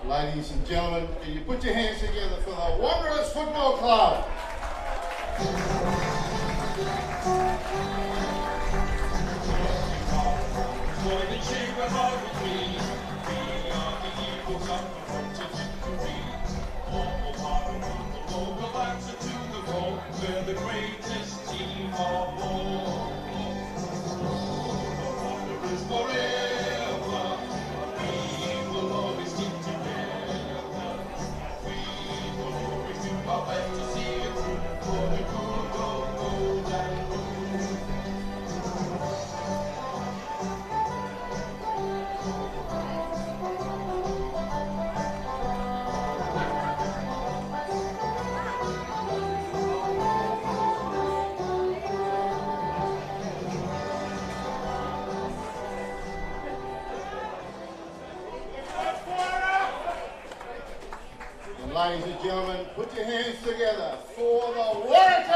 Ladies and gentlemen, can you put your hands together for the Wanderers Football Club? We're the greatest team of all. The Wanderers forever. We will always stick together. We will always do our best to see it through for the good of gold and blue. Ladies and gentlemen, put your hands together for the Waratah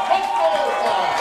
Football Club.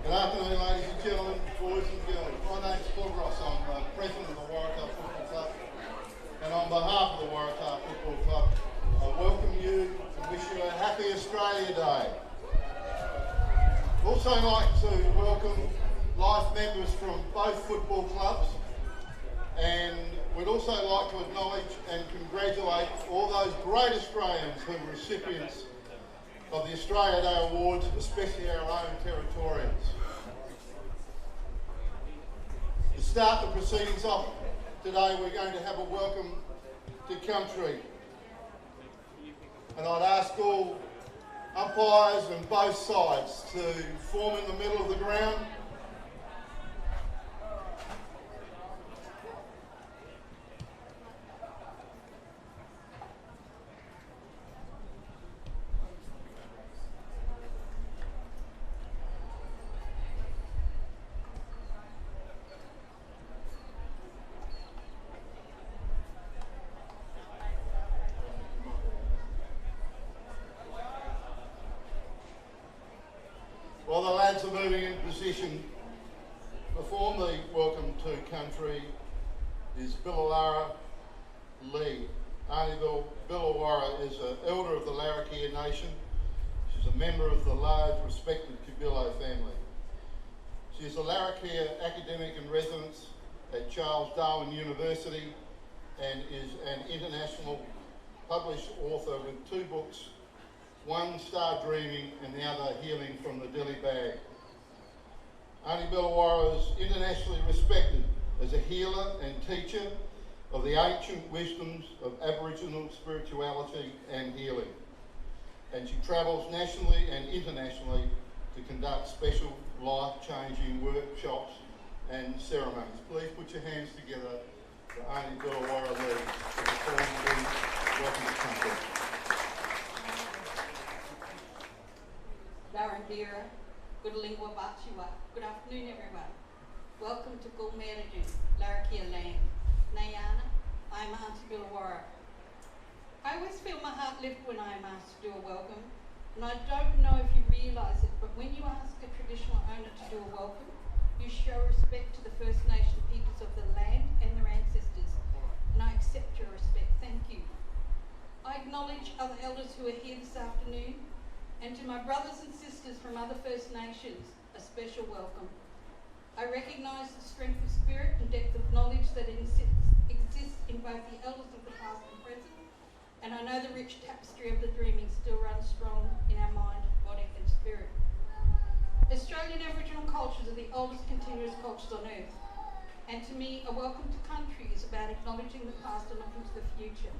Good afternoon, ladies and gentlemen, boys and girls. My name's Paul Ross. I'm president of the Waratah Football Club, and on behalf of the Waratah Football Club, I welcome you and wish you a happy Australia Day. I'd also like to welcome life members from both football clubs, and we'd also like to acknowledge and congratulate all those great Australians who were recipients of the Australia Day Awards, especially our own Territorians. To start the proceedings off today, we're going to have a welcome to country. And I'd ask all umpires on both sides to form in the middle of the ground. perform the Welcome to Country is Billalara Lee. Auntie Billawarra is an elder of the Larrakia Nation. She's a member of the large respected Kabillo family. She is a Larrakia academic in residence at Charles Darwin University and is an international published author with 2 books, one Star Dreaming and the other Healing from the Dilly Bag. Auntie Billawarra is internationally respected as a healer and teacher of the ancient wisdoms of Aboriginal spirituality and healing. And she travels nationally and internationally to conduct special life-changing workshops and ceremonies. Please put your hands together for Auntie Billawarra Lee to perform the Welcome to Country. Darandira, good lingua bachiwa. Good afternoon, everyone. Welcome to Gulmeriju, Larrakia land. Nayana, I'm Auntie Billawarra. I always feel my heart lift when I am asked to do a welcome, and I don't know if you realise it, but when you ask a traditional owner to do a welcome, you show respect to the First Nation peoples of the land and their ancestors, and I accept your respect. Thank you. I acknowledge other elders who are here this afternoon, and to my brothers and sisters from other First Nations, a special welcome. I recognise the strength of spirit and depth of knowledge that exists in both the elders of the past and present, and I know the rich tapestry of the dreaming still runs strong in our mind, body and spirit. Australian Aboriginal cultures are the oldest continuous cultures on earth, and to me, a welcome to country is about acknowledging the past and looking to the future.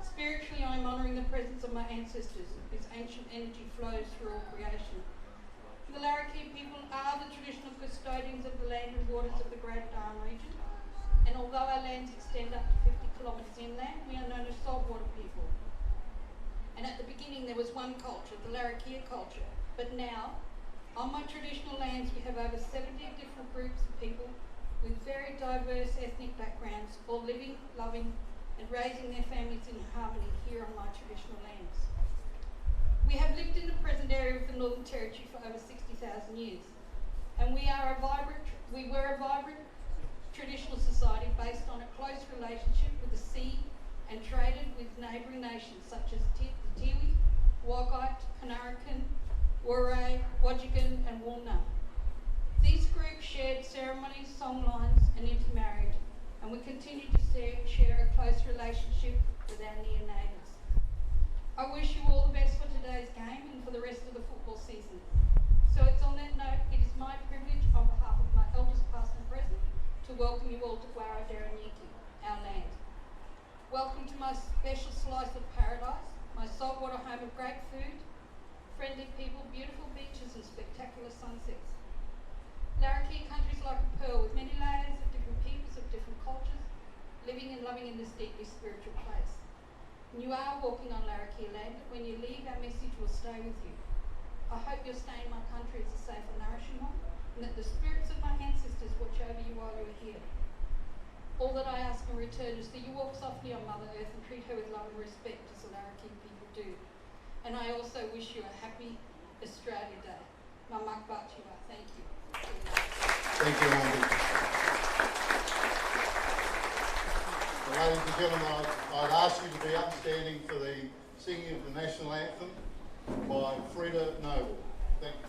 Spiritually, I'm honouring the presence of my ancestors, whose ancient energy flows through all creation. The Larrakia people are the traditional custodians of the land and waters of the Great Darn region, and although our lands extend up to 50 kilometres inland, we are known as saltwater people. And at the beginning there was one culture, the Larrakia culture, but now, on my traditional lands we have over 70 different groups of people with very diverse ethnic backgrounds, all living, loving and raising their families in harmony here on my traditional lands. We have lived in the present area of the Northern Territory for over 60,000 years, and we were a vibrant traditional society based on a close relationship with the sea and traded with neighbouring nations such as the Tiwi, Waratah, Kanarakan, Waratah, Wajigan and Woolnum. These groups shared ceremonies, songlines and intermarried, and we continue to share a close relationship with our near neighbours. I wish you all the best for today's game and for the rest of the football season. So it's on that note, it is my privilege on behalf of my elders past and present to welcome you all to Waratah, our land. Welcome to my special slice of paradise, my saltwater home of great food, friendly people, beautiful beaches and spectacular sunsets. Larrakia country is like a pearl with many layers of different peoples of different cultures, living and loving in this deeply spiritual place. And you are walking on Larrakia land, but when you leave, our message will stay with you. I hope your stay in my country is a safe and nourishing one, and that the spirits of my ancestors watch over you while you are here. All that I ask in return is that you walk softly on Mother Earth and treat her with love and respect as the Larrakia people do. And I also wish you a happy Australia Day. Mamak Bachiwa, thank you. Thank you, Auntie. Ladies and gentlemen, I'd ask you to be upstanding for the singing of the national anthem by Frida Noble. Thank you.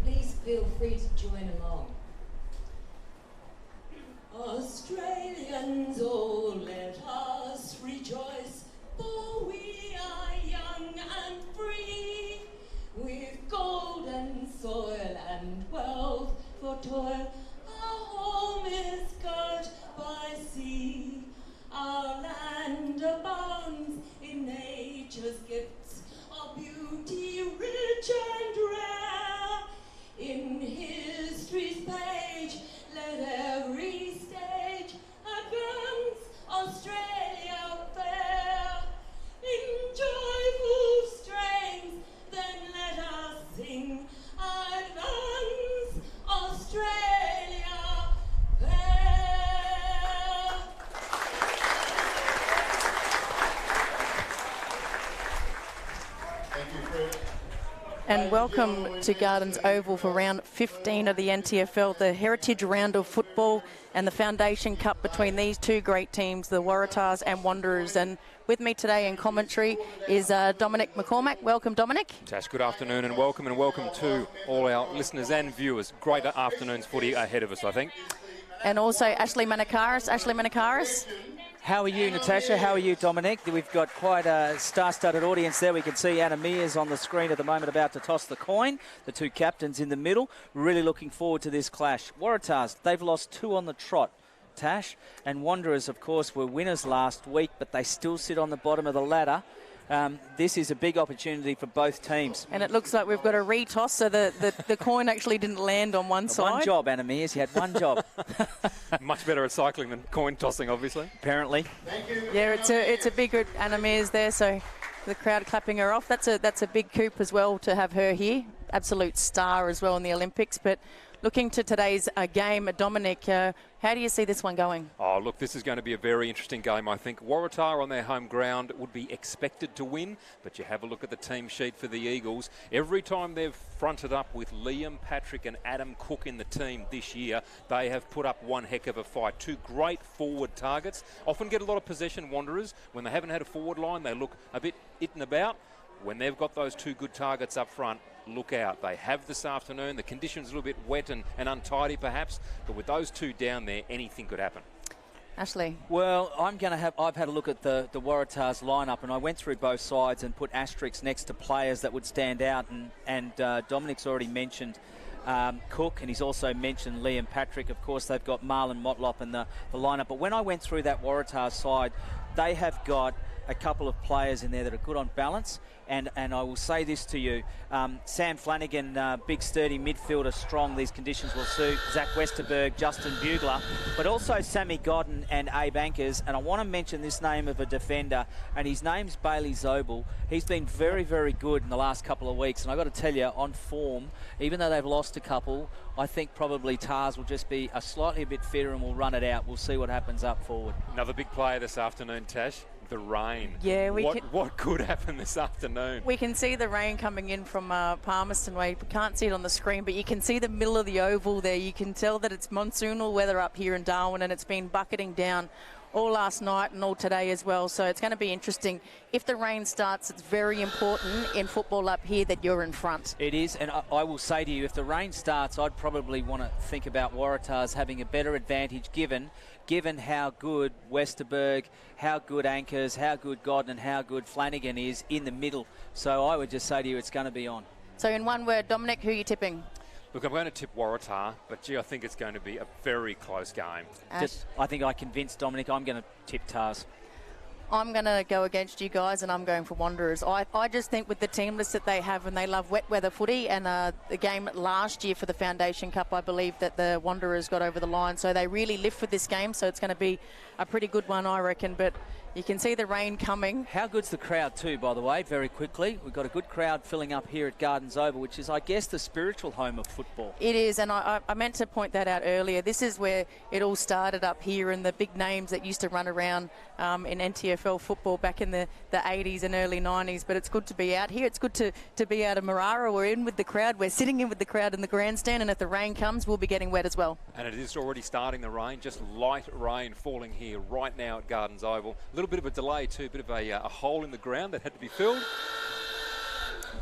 Please feel free to join along. Australians, oh, let us rejoice, for we are young and free, with golden soil and wealth for toil. Our home is girt by sea. Our land abounds in nature's gifts of beauty rich and rare. In history's page, let every stage advance Australia fair. In joyful strains, then let us sing, advance Australia. and welcome to Gardens Oval for round 15 of the NTFL, the heritage round of football and the Foundation Cup between these two great teams, the Waratahs and Wanderers. And with me today in commentary is Dominic McCormack. Welcome, Dominic. Tash, good afternoon and welcome to all our listeners and viewers. Great afternoon's footy ahead of us, I think. And also Ashley Manakaris. Ashley Manakaris. How are you, Natasha? How are you, Dominic? We've got quite a star-studded audience there. We can see Anna Mears on the screen at the moment about to toss the coin. The two captains in the middle. Really looking forward to this clash. Waratahs, they've lost 2 on the trot, Tash. And Wanderers, of course, were winners last week, but they still sit on the bottom of the ladder. This is a big opportunity for both teams. And it looks like we've got a retoss, so the coin actually didn't land on one side. One job, Anna Mears. You had one job. Much better at cycling than coin tossing, obviously. Apparently. Yeah, it's a big good Anna Mears there, so the crowd clapping her off. That's a big coup as well to have her here. Absolute star as well in the Olympics. But looking to today's game, Dominic, how do you see this one going? Oh, look, this is going to be a very interesting game, I think. Waratah on their home ground would be expected to win, but you have a look at the team sheet for the Eagles. Every time they've fronted up with Liam Patrick and Adam Cook in the team this year, they have put up one heck of a fight. Two great forward targets. Often get a lot of possession, Wanderers. When they haven't had a forward line, they look a bit itting about. When they've got those two good targets up front, look out. They have this afternoon. The conditions a little bit wet and untidy perhaps, but with those two down there, anything could happen. Ashley. Well, I've had a look at the Waratahs lineup, and I went through both sides and put asterisks next to players that would stand out, and Dominic's already mentioned Cook, and he's also mentioned Liam Patrick. Of course, they've got Marlon Motlop in the lineup, but when I went through that Waratah side, they have got a couple of players in there that are good on balance. And I will say this to you, Sam Flanagan, big sturdy midfielder, strong. These conditions will suit Zach Westerberg, Justin Bugler, but also Sammy Godden and Abe Ankers. And I want to mention this name of a defender, and his name's Bailey Zobel. He's been very, very good in the last couple of weeks. And I've got to tell you, on form, even though they've lost a couple, I think probably Tars will just be slightly a bit fitter and will run it out. We'll see what happens up forward. Another big player this afternoon, Tash. The rain. Yeah, what could happen this afternoon? We can see the rain coming in from Palmerston Way. We can't see it on the screen, but you can see the middle of the oval there. You can tell that it's monsoonal weather up here in Darwin, and it's been bucketing down all last night and all today as well. So it's going to be interesting. If the rain starts, it's very important in football up here that you're in front. It is, and I will say to you, if the rain starts, I'd probably want to think about Waratahs having a better advantage given how good Westerberg, how good Ankers, how good Godden and how good Flanagan is in the middle. So I would just say to you, it's going to be on. So in one word, Dominic, who are you tipping? Look, I'm going to tip Waratah, but gee, I think it's going to be a very close game. I think I convinced Dominic. I'm going to tip Tars. I'm going to go against you guys, and I'm going for Wanderers. I just think with the team list that they have, and they love wet weather footy, and the game last year for the Foundation Cup, I believe that the Wanderers got over the line. So they really live for this game, so it's going to be a pretty good one, I reckon. But you can see the rain coming. How good's the crowd too, by the way, very quickly. We've got a good crowd filling up here at Gardens Oval, which is, I guess, the spiritual home of football. It is, and I meant to point that out earlier. This is where it all started up here, and the big names that used to run around in NTFL football back in the 80s and early 90s. But it's good to be out here. It's good to be out of Marara. We're in with the crowd. We're sitting in with the crowd in the grandstand, and if the rain comes, we'll be getting wet as well. And it is already starting the rain, just light rain falling here right now at Gardens Oval. A little bit of a delay too, a bit of a hole in the ground that had to be filled.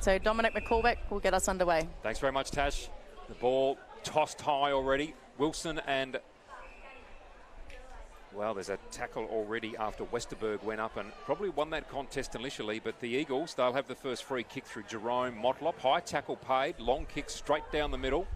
So Dominic McCormack will get us underway. Thanks very much, Tash. The ball tossed high already. Wilson and... Well, there's a tackle already after Westerberg went up and probably won that contest initially, but the Eagles, they'll have the first free kick through Jerome Motlop. High tackle paid, long kick straight down the middle.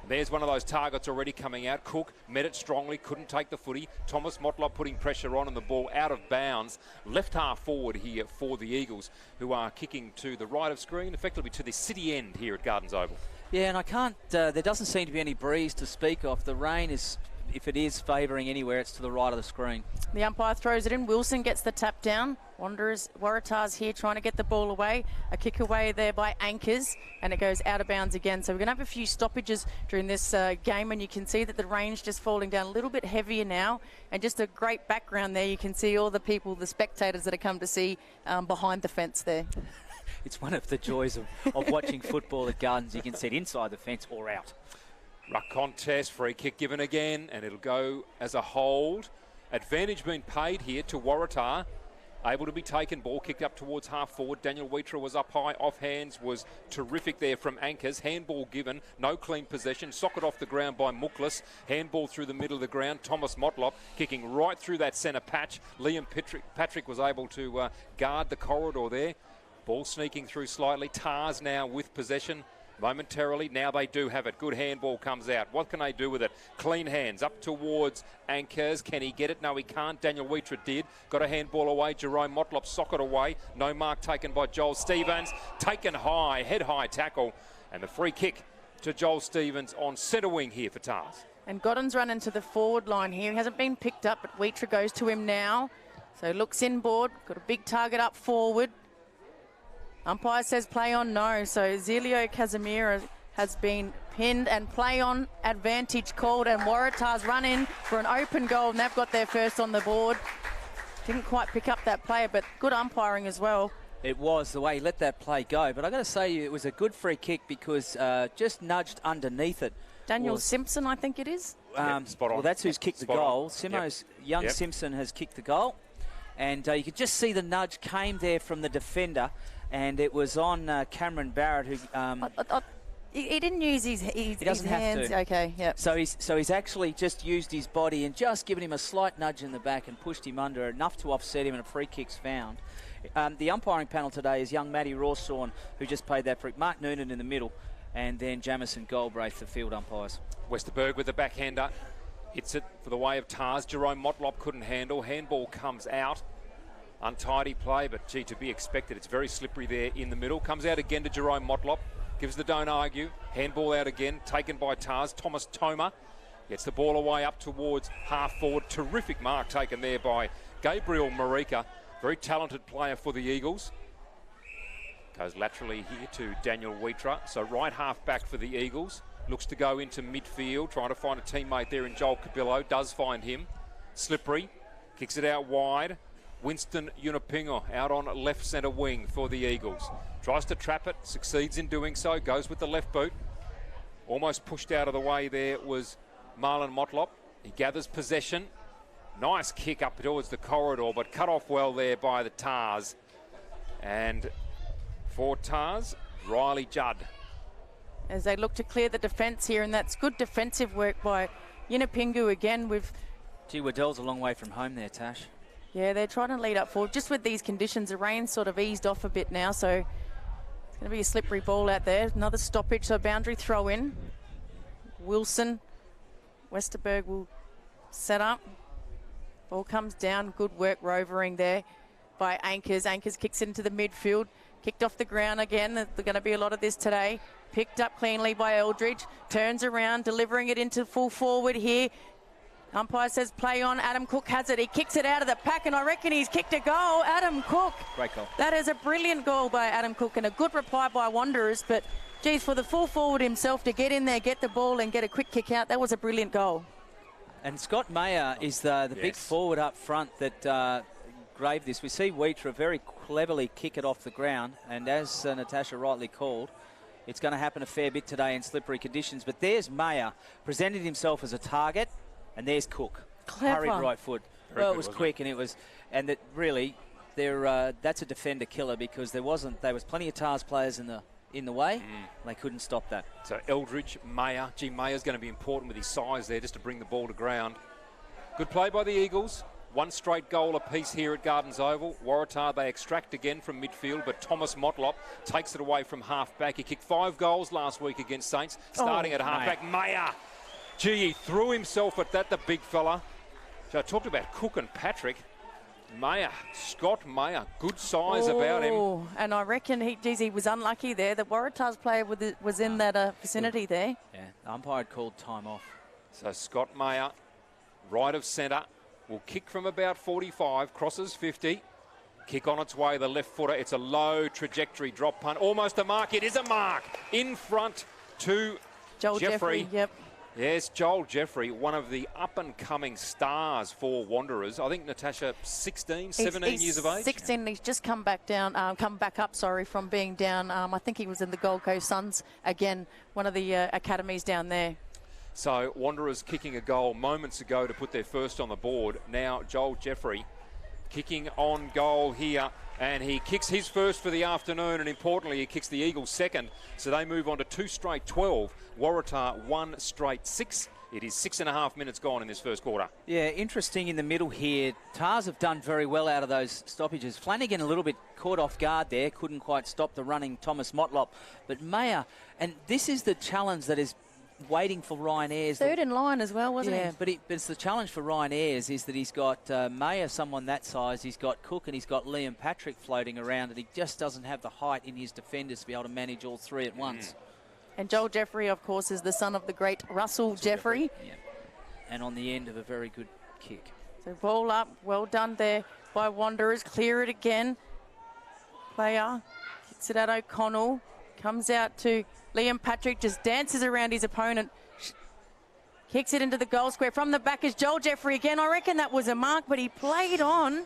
There's one of those targets already coming out. Cook met it strongly, couldn't take the footy. Thomas Motlop putting pressure on and the ball out of bounds. Left half forward here for the Eagles, who are kicking to the right of screen, effectively to the city end here at Gardens Oval. Yeah, and I can't, there doesn't seem to be any breeze to speak of. The rain is, if it is favouring anywhere, it's to the right of the screen. The umpire throws it in. Wilson gets the tap down. Waratahs here trying to get the ball away. A kick away there by Ankers, and it goes out of bounds again. So we're going to have a few stoppages during this game, and you can see that the rain's just falling down a little bit heavier now, and just a great background there. You can see all the people, the spectators that have come to see behind the fence there. it's one of the joys of watching football at Gardens. You can see it inside the fence or out. Ruck contest, free kick given again, and it'll go as a hold. Advantage being paid here to Waratah. Able to be taken, ball kicked up towards half forward. Daniel Wheater was up high, off hands, was terrific there from Anchors. Handball given, no clean possession. Socket off the ground by Muklas. Handball through the middle of the ground. Thomas Motlop kicking right through that centre patch. Liam Patrick was able to guard the corridor there. Ball sneaking through slightly. Tars now with possession. Momentarily, now they do have it. Good handball comes out. What can they do with it? Clean hands up towards Anchors. Can he get it? No, he can't. Daniel Wheater did. Got a handball away. Jerome Motlop socket away. No mark taken by Joel Stevens. Taken high, head high tackle. And the free kick to Joel Stevens on centre wing here for Tars. And Godden's run into the forward line here. He hasn't been picked up, but Wheater goes to him now. So looks inboard. Got a big target up forward. Umpire says play on, no. So Zelio Casimiro has been pinned and play on advantage called, and Waratah's run in for an open goal, and they've got their first on the board. Didn't quite pick up that player, but good umpiring as well. It was the way he let that play go. But I got to say, it was a good free kick because just nudged underneath it. Daniel Simpson, I think it is. Spot on. Well, that's who's kicked the Spot goal. on. Simo's young Simpson has kicked the goal. And you could just see the nudge came there from the defender. And it was on Cameron Barrett, who he didn't use his doesn't hands. have to. Okay, yeah. So he's actually just used his body and just given him a slight nudge in the back and pushed him under enough to offset him, and a free kick's found. The umpiring panel today is young Matty Rawsthorne, who just played that free. Mark Noonan in the middle, and then Jamison Galbraith, the field umpires. Westerberg with the backhander. Hits it for the way of Tars. Jerome Motlop couldn't handle. Handball comes out. Untidy play, but gee, to be expected. It's very slippery there in the middle. Comes out again to Jerome Motlop. Gives the don't argue. Handball out again. Taken by Tars. Thomas Toma gets the ball away up towards half forward. Terrific mark taken there by Gabriel Marika. Very talented player for the Eagles. Goes laterally here to Daniel Wheater. So right half back for the Eagles. Looks to go into midfield. Trying to find a teammate there in Joel Cabillo. Does find him. Slippery. Kicks it out wide. Winston Unipingo out on left centre wing for the Eagles. Tries to trap it, succeeds in doing so, goes with the left boot. Almost pushed out of the way there was Marlon Motlop. He gathers possession. Nice kick up towards the corridor, but cut off well there by the Tars. And for Tars, Riley Judd. As they look to clear the defence here, and that's good defensive work by Unipingu again. Gee, Waddell's a long way from home there, Tash. Yeah, they're trying to lead up forward. Just with these conditions, the rain's sort of eased off a bit now, so it's going to be a slippery ball out there. Another stoppage, so boundary throw in. Wilson, Westerberg will set up. Ball comes down. Good work rovering there by Anchors. Anchors kicks it into the midfield. Kicked off the ground again. There's going to be a lot of this today. Picked up cleanly by Eldridge. Turns around, delivering it into full forward here. Umpire says play on. Adam Cook has it. He kicks it out of the pack, and I reckon he's kicked a goal. Adam Cook. Great goal. That is a brilliant goal by Adam Cook, and a good reply by Wanderers. But, geez, for the full forward himself to get in there, get the ball and get a quick kick out, that was a brilliant goal. And Scott Mayer is the big forward up front that graved this. We see Wheater very cleverly kick it off the ground, and as Natasha rightly called, it's going to happen a fair bit today in slippery conditions. But there's Mayer, presented himself as a target. And there's Cook. Clever. Hurried right foot. Well, it was quick, and that really, that's a defender killer because there was plenty of Tars players in the way. They couldn't stop that. So Eldridge, Mayer. Gee, Mayer's going to be important with his size there just to bring the ball to ground. Good play by the Eagles. One straight goal apiece here at Gardens Oval. Waratah, they extract again from midfield, but Thomas Motlop takes it away from half-back. He kicked 5 goals last week against Saints, starting at half-back. Mayer. Gee, he threw himself at that, the big fella. So I talked about Cook and Patrick. Mayer, Scott Mayer, good size about him. And I reckon he was unlucky there. The Waratahs player was in that vicinity there. Yeah, the umpire had called time off. So Scott Mayer, right of centre, will kick from about 45, crosses 50. Kick on its way, the left footer. It's a low trajectory drop punt. Almost a mark. It is a mark. In front to Joel Jeffrey. Yep. Yes, Joel Jeffrey, one of the up-and-coming stars for Wanderers. I think, Natasha, 16, 17 years of age? 16, and he's just come back up, from being down. I think he was in the Gold Coast Suns, again, one of the academies down there. So Wanderers kicking a goal moments ago to put their first on the board. Now Joel Jeffrey kicking on goal here, and he kicks his first for the afternoon, and importantly he kicks the Eagles second, so they move on to 2 straight 12. Waratah 1 straight 6. It is 6.5 minutes gone in this first quarter. Yeah, interesting in the middle here. Tars have done very well out of those stoppages. Flanagan a little bit caught off guard there, couldn't quite stop the running Thomas Motlop, but Mayer, and this is the challenge that is waiting for Ryan Ayres. Third in line as well, wasn't he? Yeah, but it's the challenge for Ryan Ayres is that he's got Mayer, someone that size, he's got Cook, and he's got Liam Patrick floating around, and he just doesn't have the height in his defenders to be able to manage all three at once. And Joel Jeffrey, of course, is the son of the great Russell Jeffrey. Yeah. And on the end of a very good kick. So ball up, well done there by Wanderers. Clear it again. Player kicks it at O'Connell. Comes out to Liam Patrick, just dances around his opponent. Kicks it into the goal square. From the back is Joel Jeffrey again. I reckon that was a mark, but he played on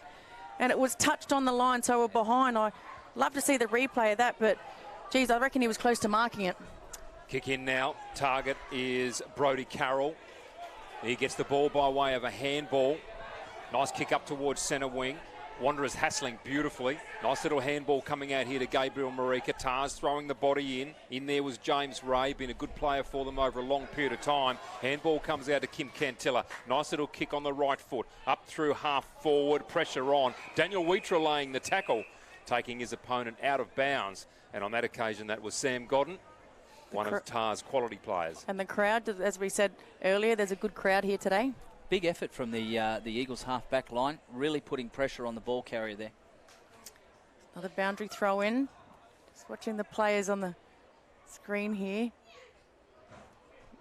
and it was touched on the line, so we're behind. I'd love to see the replay of that, but geez, I reckon he was close to marking it. Kick in now. Target is Brodie Carroll. He gets the ball by way of a handball. Nice kick up towards centre wing. Wanderers hassling beautifully. Nice little handball coming out here to Gabriel Marika. Tars throwing the body in. In there was James Ray, been a good player for them over a long period of time. Handball comes out to Kim Cantilla. Nice little kick on the right foot. Up through half forward, pressure on. Daniel Wheater laying the tackle, taking his opponent out of bounds. And on that occasion, that was Sam Godden, one of Tars' quality players. And the crowd, as we said earlier, there's a good crowd here today. Big effort from the Eagles half-back line, really putting pressure on the ball carrier there. Another boundary throw in. Just watching the players on the screen here.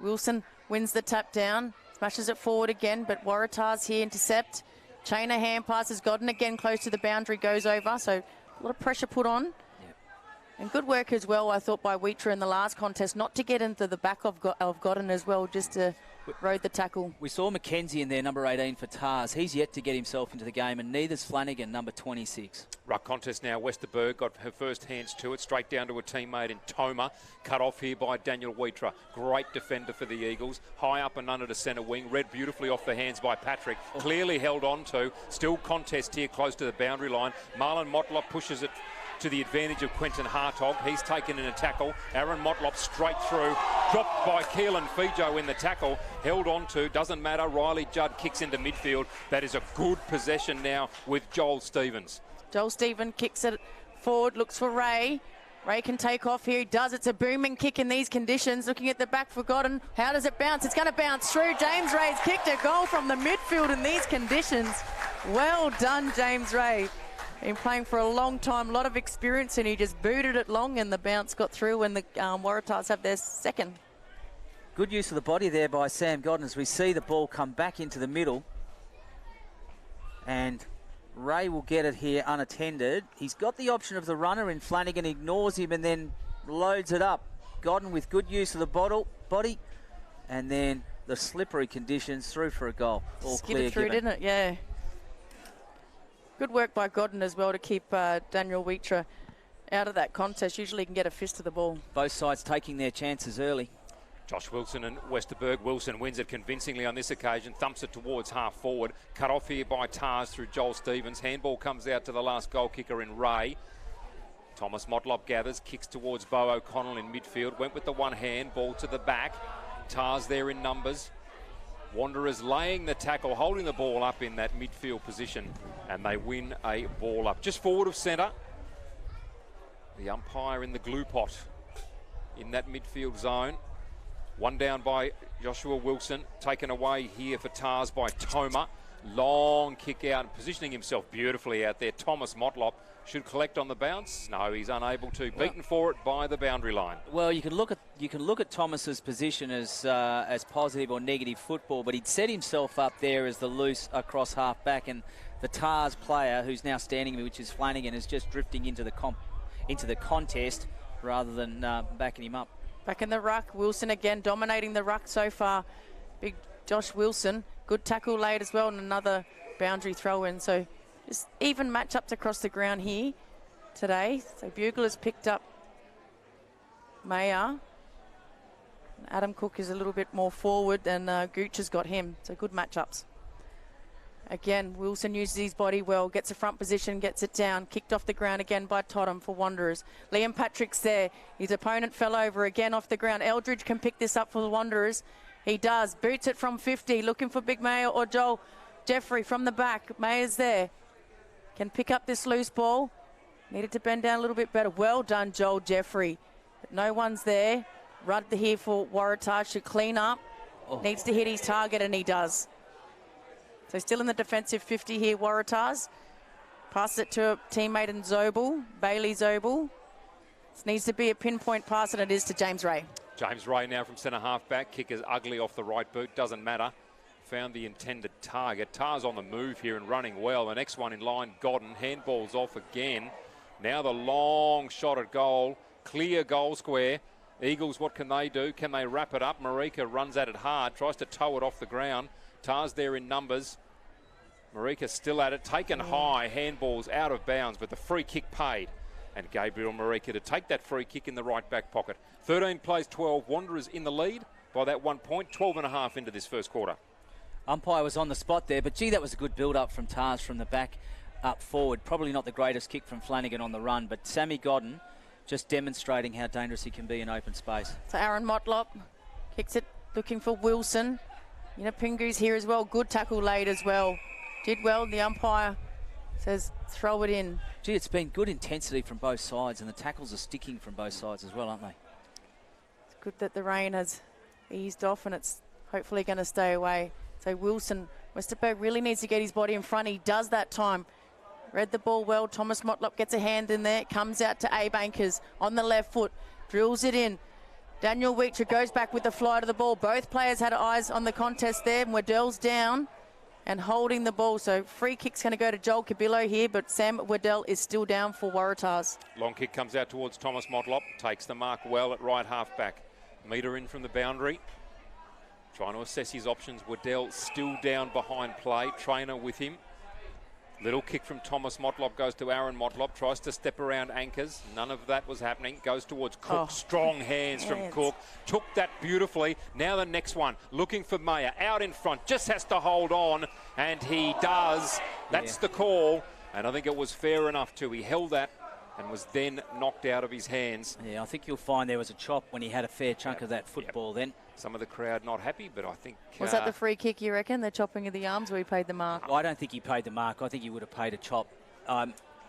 Wilson wins the tap down, smashes it forward again, but Waratah's here, intercept. Chain of hand passes, Godden again close to the boundary, goes over, so a lot of pressure put on. And good work as well, I thought, by Wheater in the last contest, not to get into the back of Godden as well, just to rode the tackle. We saw McKenzie in there, number 18 for Tars. He's yet to get himself into the game, and neither's Flanagan, number 26. Ruck contest now. Westerberg got her first hands to it, straight down to a teammate in Toma. Cut off here by Daniel Wheater. Great defender for the Eagles. High up and under to centre wing. Read beautifully off the hands by Patrick. Clearly held on to. Still contest here close to the boundary line. Marlon Motlop pushes it to the advantage of Quentin Hartog. He's taken in a tackle. Aaron Motlop straight through. Dropped by Keelan Fijo in the tackle. Held on to. Doesn't matter. Riley Judd kicks into midfield. That is a good possession now with Joel Stevens. Joel Stevens kicks it forward, looks for Ray. Ray can take off here. He does. It's a booming kick in these conditions. Looking at the back for Godden. How does it bounce? It's going to bounce through. James Ray's kicked a goal from the midfield in these conditions. Well done, James Ray. Been playing for a long time, a lot of experience, and he just booted it long and the bounce got through, and the Waratahs have their second. Good use of the body there by Sam Godden as we see the ball come back into the middle. And Ray will get it here unattended. He's got the option of the runner in Flanagan, ignores him and then loads it up. Godden with good use of the body, and then the slippery conditions through for a goal. All clear through, given. didn't it? Yeah. Good work by Godden as well to keep Daniel Wheater out of that contest. Usually he can get a fist to the ball. Both sides taking their chances early. Josh Wilson and Westerberg. Wilson wins it convincingly on this occasion, thumps it towards half forward. Cut off here by Tars through Joel Stevens. Handball comes out to the last goal kicker in Ray. Thomas Motlop gathers, kicks towards Bo O'Connell in midfield. Went with the one hand, ball to the back. Tars there in numbers. Wanderers laying the tackle, holding the ball up in that midfield position, and they win a ball up. Just forward of centre. The umpire in the glue pot in that midfield zone. One down by Joshua Wilson, taken away here for Tars by Toma. Long kick out, positioning himself beautifully out there. Thomas Motlop should collect on the bounce. No, he's unable to. Beaten for it by the boundary line. Well, you can look at Thomas's position as positive or negative football, but he'd set himself up there as the loose across half back, and the Tars player who's now standing, which is Flanagan, is just drifting into the contest rather than backing him up. Back in the ruck. Wilson again dominating the ruck so far. Big Josh Wilson. Good tackle laid as well, and another boundary throw in. So just even matchups across the ground here today. So Bugler's picked up Mayer. Adam Cook is a little bit more forward, and Gooch has got him. So good matchups. Again, Wilson uses his body well, gets a front position, gets it down, kicked off the ground again by Totham for Wanderers. Liam Patrick's there. His opponent fell over again off the ground. Eldridge can pick this up for the Wanderers. He does. Boots it from 50, looking for Big Mayer or Joel Jeffrey from the back. Mayer's there. Can pick up this loose ball. Needed to bend down a little bit better. Well done, Joel Jeffrey. But no one's there. Rudd here for Waratah. Should clean up. Needs to hit his target, and he does. So still in the defensive 50 here, Waratahs. Passes it to a teammate in Zobel, Bailey Zobel. This needs to be a pinpoint pass, and it is to James Ray. James Ray now from centre half back. Kick is ugly off the right boot. Doesn't matter. Found the intended target. Tar's on the move here and running well. The next one in line, Godden. Handball's off again. Now the long shot at goal. Clear goal square. Eagles, what can they do? Can they wrap it up? Marika runs at it hard. Tries to tow it off the ground. Tar's there in numbers. Marika still at it. Taken high. Handball's out of bounds, but the free kick paid. And Gabriel Marika to take that free kick in the right back pocket. 13 plays 12. Wanderers in the lead by that 1 point. 12.5 into this first quarter. Umpire was on the spot there, but gee, that was a good build-up from Tars from the back up forward. Probably not the greatest kick from Flanagan on the run, but Sammy Godden just demonstrating how dangerous he can be in open space. So Aaron Motlop kicks it, looking for Wilson. Pingu's here as well. Good tackle laid as well. Did well. The umpire says throw it in. Gee, it's been good intensity from both sides, and the tackles are sticking from both sides as well, aren't they? It's good that the rain has eased off, and it's hopefully going to stay away. So Wilson, Westerberg really needs to get his body in front. He does that time. Read the ball well. Thomas Motlop gets a hand in there. Comes out to Abe Ankers on the left foot. Drills it in. Daniel Weecher goes back with the fly to the ball. Both players had eyes on the contest there. Waddell's down and holding the ball. So free kick's going to go to Joel Cabillo here, but Sam Waddell is still down for Waratahs. Long kick comes out towards Thomas Motlop. Takes the mark well at right half back. Meter in from the boundary. Trying to assess his options. Waddell still down behind play. Trainer with him. Little kick from Thomas Motlop goes to Aaron Motlop. Tries to step around anchors. None of that was happening. Goes towards Cook. Strong hands from Cook. Took that beautifully. Now the next one. Looking for Mayer. Out in front. Just has to hold on. And he does. That's the call. And I think it was fair enough too. He held that and was then knocked out of his hands. Yeah, I think you'll find there was a chop when he had a fair chunk of that football then. Some of the crowd not happy, but I think... Was that the free kick, you reckon? The chopping of the arms, or he paid the mark? Well, I don't think he paid the mark. I think he would have paid a chop.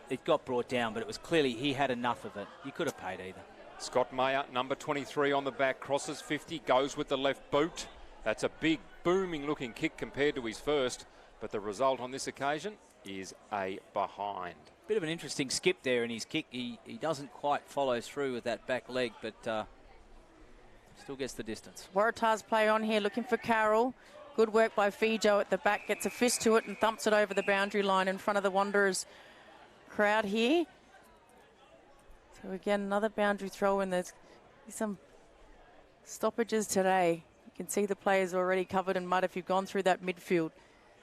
It got brought down, but it was clearly he had enough of it. You could have paid either. Scott Mayer, number 23 on the back, crosses 50, goes with the left boot. That's a big, booming-looking kick compared to his first, but the result on this occasion is a behind. Bit of an interesting skip there in his kick. He doesn't quite follow through with that back leg, but... still gets the distance. Waratahs play on here, looking for Carroll. Good work by Fijo at the back. Gets a fist to it and thumps it over the boundary line in front of the Wanderers crowd here. So again, another boundary throw, and there's some stoppages today. You can see the players already covered in mud if you've gone through that midfield.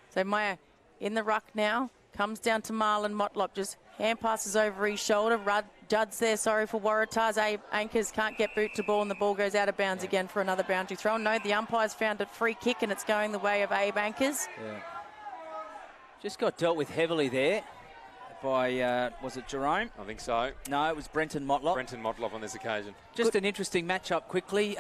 So Maya in the ruck now. Comes down to Marlon Motlop, just hand passes over his shoulder. Judd's there, sorry for Waratahs. Abe Ankers can't get boot to ball, and the ball goes out of bounds again for another boundary throw. No, the umpire's found a free kick, and it's going the way of Abe Ankers. Yeah. Just got dealt with heavily there by, was it Jerome? I think so. No, it was Brenton Motlop. Brenton Motlop on this occasion. Just an interesting matchup quickly.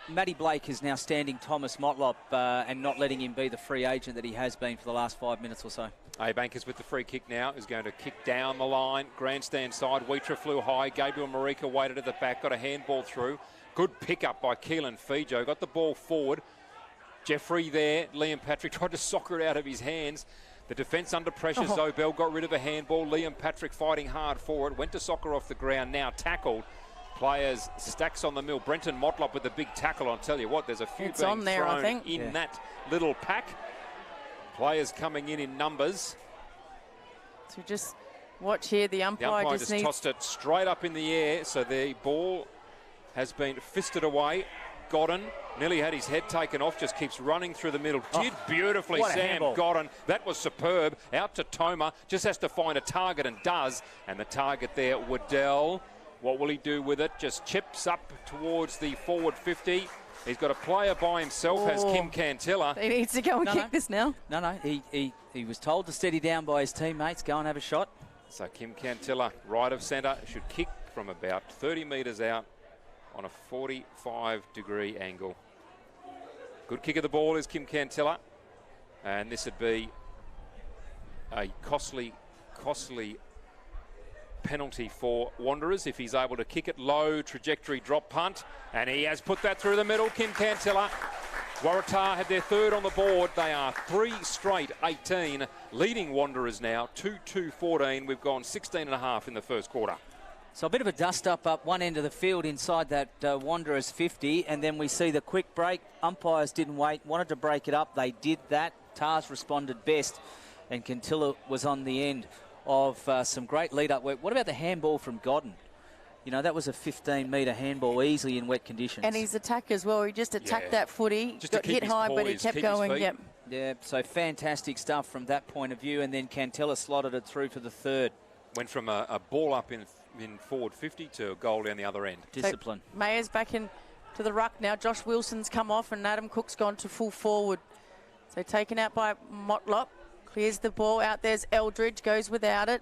Matty Blake is now standing Thomas Motlop and not letting him be the free agent that he has been for the last 5 minutes or so. Abe Ankers with the free kick now is going to kick down the line. Grandstand side. Wheater flew high. Gabriel Marika waited at the back. Got a handball through. Good pick-up by Keelan Fijo. Got the ball forward. Jeffrey there. Liam Patrick tried to soccer it out of his hands. The defence under pressure. Zobel got rid of a handball. Liam Patrick fighting hard for it. Went to soccer off the ground. Now tackled. Players stacks on the mill. Brenton Motlop with the big tackle. I'll tell you what, there's a few it's being on there, thrown I think. in that little pack. Players coming in numbers. So just watch here. The umpire, just needs... tossed it straight up in the air. So the ball has been fisted away. Godden nearly had his head taken off, just keeps running through the middle. Did beautifully, what a Sam handball. Godden. That was superb. Out to Toma, just has to find a target and does. And the target there, Waddell. What will he do with it? Just chips up towards the forward 50. He's got a player by himself, has Kim Cantilla. He needs to go and kick this now. No, he was told to steady down by his teammates, go and have a shot. So Kim Cantilla, right of centre, should kick from about 30 metres out on a 45-degree angle. Good kick of the ball is Kim Cantilla. And this would be a costly penalty for Wanderers if he's able to kick it low, trajectory drop punt, and he has put that through the middle. Kim Cantilla. Waratah had their third on the board. They are 3 straight 18, leading Wanderers now 2-2-14. We've gone 16.5 in the first quarter. So a bit of a dust-up one end of the field inside that Wanderers 50, and then we see the quick break. Umpires didn't wait, wanted to break it up. They did that. Tars responded best, and Cantilla was on the end of some great lead-up work. What about the handball from Godden? You know, that was a 15-metre handball easily in wet conditions. And his attack as well. He just attacked that footy. Just got hit high, but he poise, kept going. Yep. Yeah, so fantastic stuff from that point of view. And then Cantilla slotted it through for the third. Went from a ball up in forward 50 to a goal down the other end. Discipline. So Mayer's back in to the ruck now. Josh Wilson's come off and Adam Cook's gone to full forward. So taken out by Motlop. Clears the ball. Out there's Eldridge. Goes without it.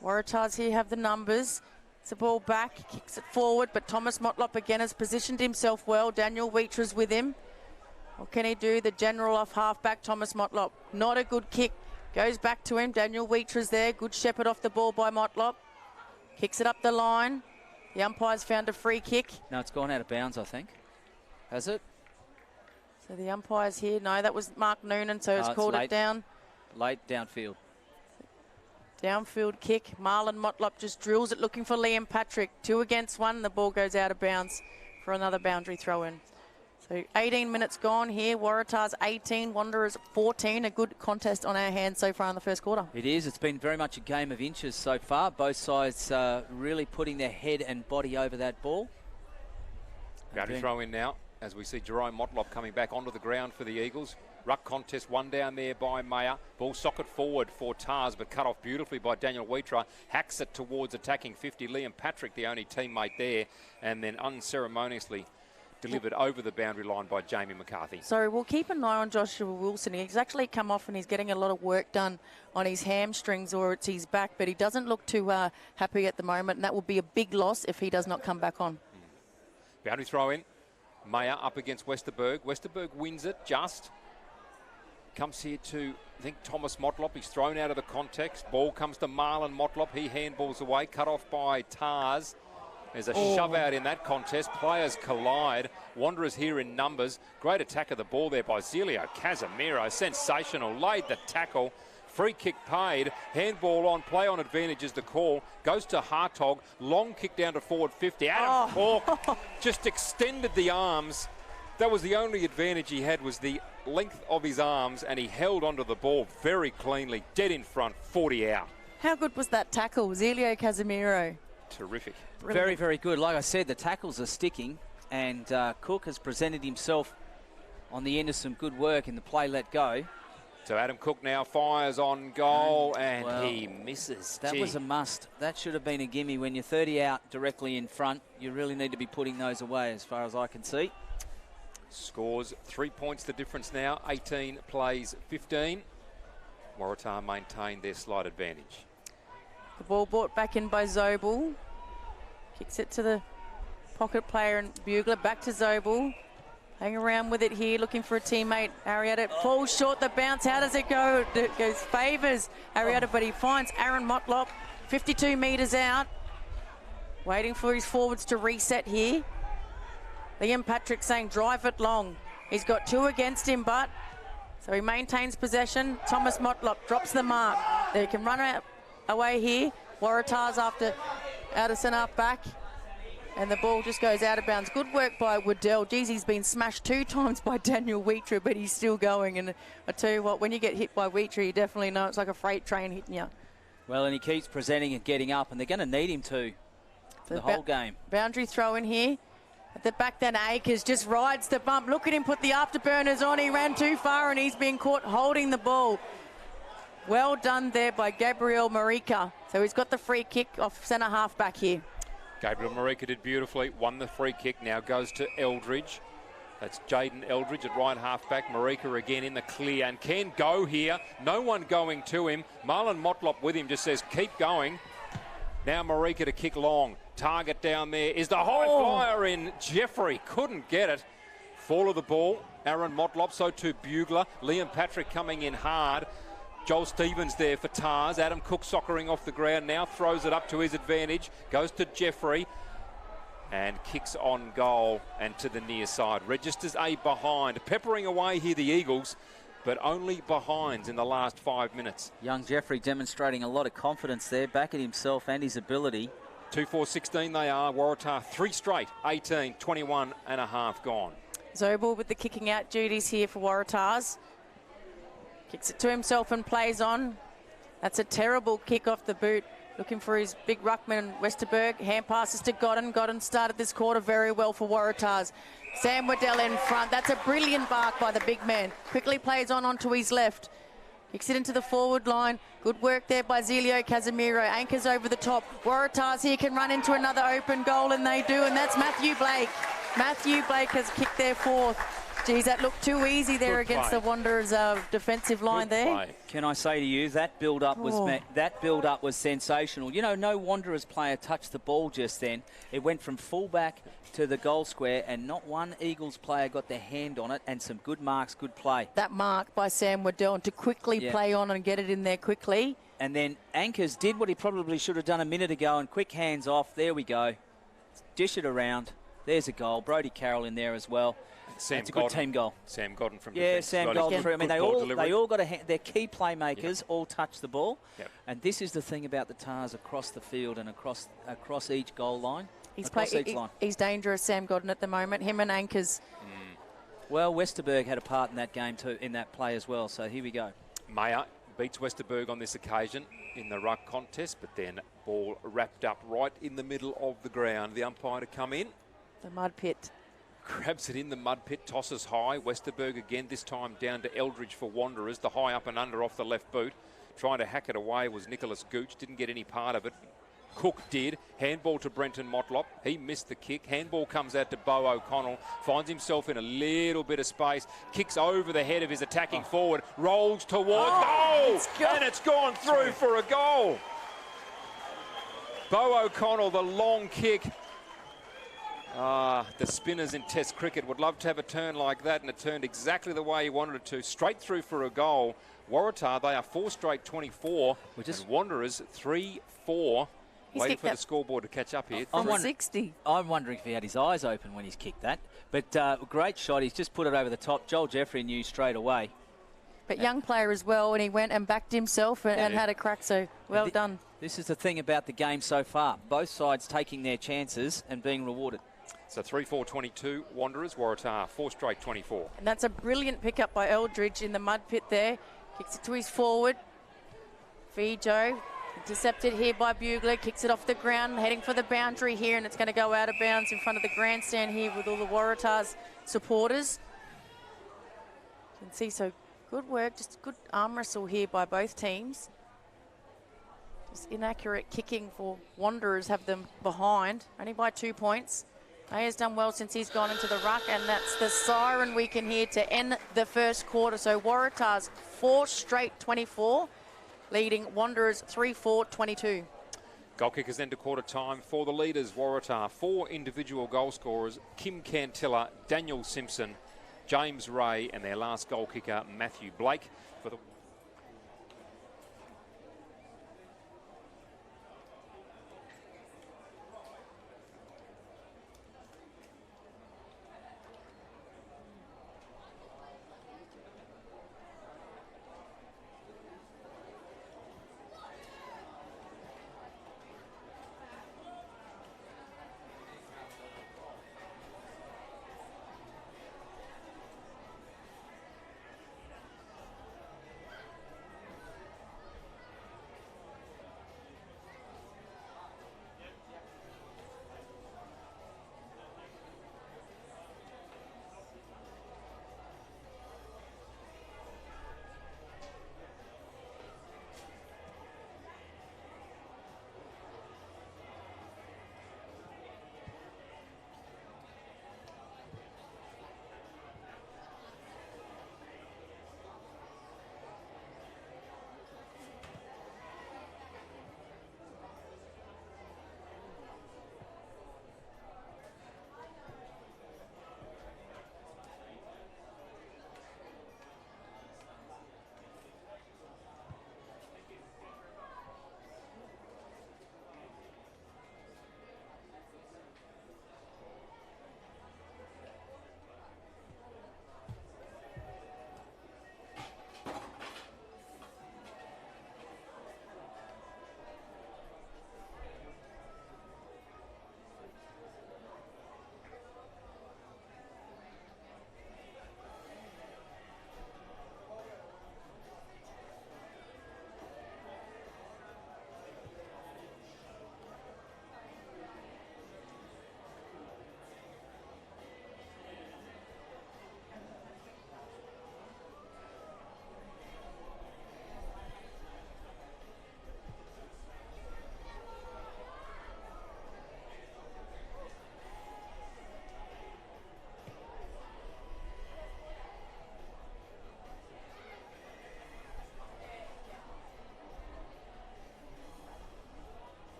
Waratahs here have the numbers. It's the ball back, kicks it forward, but Thomas Motlop again has positioned himself well. Daniel Wheatra's with him. What can he do? The general off half-back, Thomas Motlop. Not a good kick. Goes back to him. Daniel Wheatra's there. Good shepherd off the ball by Motlop. Kicks it up the line. The umpire's found a free kick. No, it's gone out of bounds, I think. Has it? So the umpire's here. No, that was Mark Noonan, so it's called it down. Late downfield. Downfield kick. Marlon Motlop just drills it, looking for Liam Patrick. 2 against 1. The ball goes out of bounds for another boundary throw in. So 18 minutes gone here. Waratahs 18, Wanderers 14. A good contest on our hands so far in the first quarter. It is. It's been very much a game of inches so far. Both sides really putting their head and body over that ball. Boundary throw in now as we see Jerome Motlop coming back onto the ground for the Eagles. Ruck contest, one down there by Mayer. Ball socket forward for Tars, but cut off beautifully by Daniel Wheatra. Hacks it towards attacking 50. Liam Patrick, the only teammate there, and then unceremoniously delivered over the boundary line by Jamie McCarthy. So we'll keep an eye on Joshua Wilson. He's actually come off and he's getting a lot of work done on his hamstrings or it's his back, but he doesn't look too happy at the moment, and that will be a big loss if he does not come back on. Boundary throw in. Mayer up against Westerberg. Westerberg wins it just. Comes here to, I think, Thomas Motlop. He's thrown out of the context. Ball comes to Marlon Motlop. He handballs away. Cut off by Tars. There's a shove out in that contest. Players collide. Wanderers here in numbers. Great attack of the ball there by Zelio Casemiro. Sensational. Laid the tackle. Free kick paid. Handball on. Play on advantage is the call. Goes to Hartog. Long kick down to forward 50. Adam Cork just extended the arms. That was the only advantage he had, was the length of his arms, and he held onto the ball very cleanly, dead in front, 40 out. How good was that tackle, Zelio Casemiro? Terrific. Brilliant. Very, very good. Like I said, the tackles are sticking, and Cook has presented himself on the end of some good work in the play let go. So Adam Cook now fires on goal, and he misses. That was a must. That should have been a gimme. When you're 30 out directly in front, you really need to be putting those away as far as I can see. Scores 3 points the difference now. 18 plays 15. Waratah maintained their slight advantage. The ball brought back in by Zobel. Kicks it to the pocket player and Bugler. Back to Zobel. Hang around with it here, looking for a teammate. Arietta falls short the bounce. How does it go? It goes favours Arietta, but he finds Aaron Motlop 52 metres out. Waiting for his forwards to reset here. Liam Patrick saying drive it long. He's got 2 against him, but so he maintains possession. Thomas Motlop drops the mark. They can run out away here. Waratahs after out of centre back, and the ball just goes out of bounds. Good work by Waddell. Geez, he's been smashed 2 times by Daniel Wheatra, but he's still going. And I tell you what, when you get hit by Wheatra, you definitely know it's like a freight train hitting you. Well, and he keeps presenting and getting up, and they're going to need him to the whole game. Boundary throw in here. At the back then, Akers just rides the bump. Look at him put the afterburners on. He ran too far and he's been caught holding the ball. Well done there by Gabriel Marika. So he's got the free kick off centre half back here. Gabriel Marika did beautifully, won the free kick, now goes to Eldridge. That's Jaden Eldridge at right half back. Marika again in the clear and can go here. No one going to him. Marlon Motlop with him just says, keep going. Now Marika to kick long. Target down there is the high flyer in. Jeffrey couldn't get it. Fall of the ball. Aaron Motlop, so too Bugler. Liam Patrick coming in hard. Joel Stevens there for Tars. Adam Cook soccering off the ground now. Throws it up to his advantage. Goes to Jeffrey. And kicks on goal and to the near side. Registers a behind. Peppering away here the Eagles, but only behinds in the last 5 minutes. Young Jeffrey demonstrating a lot of confidence there, back at himself and his ability. 2-4-16 they are. Waratah 3 straight. 18, 21 and a half gone. Zobel with the kicking out duties here for Waratahs. Kicks it to himself and plays on. That's a terrible kick off the boot. Looking for his big ruckman, Westerberg. Hand passes to Godden. Godden started this quarter very well for Waratahs. Sam Waddell in front. That's a brilliant bark by the big man. Quickly plays on onto his left. Kicks it into the forward line. Good work there by Zelio Casemiro. Anchors over the top. Waratahs here can run into another open goal, and they do, and that's Matthew Blake. Matthew Blake has kicked their fourth. Geez, that looked too easy there against the Wanderers' defensive line there. Can I say to you, that build-up was sensational. You know, no Wanderers player touched the ball just then. It went from fullback to the goal square, and not one Eagles player got their hand on it, and some good marks, good play. That mark by Sam Waddell to quickly play on and get it in there quickly. And then Anchors did what he probably should have done a minute ago, and quick hands off. There we go. Dish it around. There's a goal. Brodie Carroll in there as well. It's a good team goal. Sam Godden from defence. Yeah, Sam Godden. I mean, they all got their key playmakers all touch the ball. Yep. And this is the thing about the Tars across the field and across each goal line. He's dangerous, Sam Godden, at the moment. Him and Anchors. Well, Westerberg had a part in that game too, in that play as well. So here we go. Mayer beats Westerberg on this occasion in the ruck contest, but then ball wrapped up right in the middle of the ground. The umpire to come in. The mud pit. Grabs it in the mud pit, tosses high. Westerberg again, this time down to Eldridge for Wanderers. The high up and under off the left boot. Trying to hack it away was Nicholas Gooch. Didn't get any part of it. Cook did. Handball to Brenton Motlop. He missed the kick. Handball comes out to Bo O'Connell. Finds himself in a little bit of space. Kicks over the head of his attacking forward. Rolls towards goal. And it's gone through for a goal. Bo O'Connell, the long kick. The spinners in Test cricket would love to have a turn like that, and it turned exactly the way he wanted it to. Straight through for a goal. Waratah, they are 4 straight 24. And Wanderers 3-4. Waiting for the scoreboard to catch up here. I'm 60. I'm wondering if he had his eyes open when he's kicked that. But great shot. He's just put it over the top. Joel Jeffrey knew straight away. But young player as well, and he went and backed himself and had a crack, so well done. This is the thing about the game so far. Both sides taking their chances and being rewarded. So 3-4-22 Wanderers, Waratah 4 straight 24. And that's a brilliant pickup by Eldridge in the mud pit there. Kicks it to his forward. Fijo intercepted here by Bugler. Kicks it off the ground, heading for the boundary here, and it's going to go out of bounds in front of the grandstand here with all the Waratahs supporters. You can see, so good work, just good arm wrestle here by both teams. Just inaccurate kicking for Wanderers, have them behind, only by 2 points. Mayer's done well since he's gone into the ruck, and that's the siren we can hear to end the first quarter. So Waratahs 4 straight 24, leading Wanderers 3-4-22. Goal kickers then to quarter time for the leaders. Waratah 4 individual goal scorers: Kim Cantilla, Daniel Simpson, James Ray, and their last goal kicker Matthew Blake for the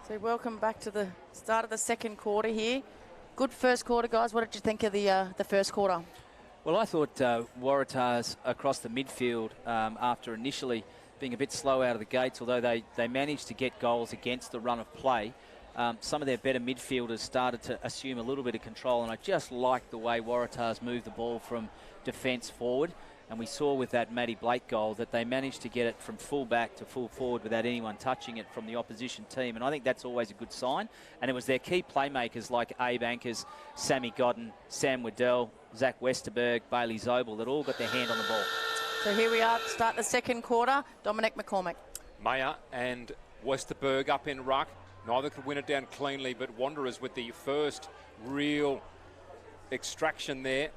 So welcome back to the start of the second quarter here. Good first quarter, guys. What did you think of the first quarter? Well, I thought Waratahs across the midfield, after initially being a bit slow out of the gates, although they managed to get goals against the run of play, some of their better midfielders started to assume a little bit of control, and I just liked the way Waratahs moved the ball from defence forward. And we saw with that Matty Blake goal that they managed to get it from full back to full forward without anyone touching it from the opposition team. And I think that's always a good sign. And it was their key playmakers like Abe Ankers, Sammy Godden, Sam Waddell, Zach Westerberg, Bailey Zobel that all got their hand on the ball. So here we are to start the second quarter. Dominic McCormick. Mayer and Westerberg up in ruck. Neither could win it down cleanly, but Wanderers with the first real extraction there.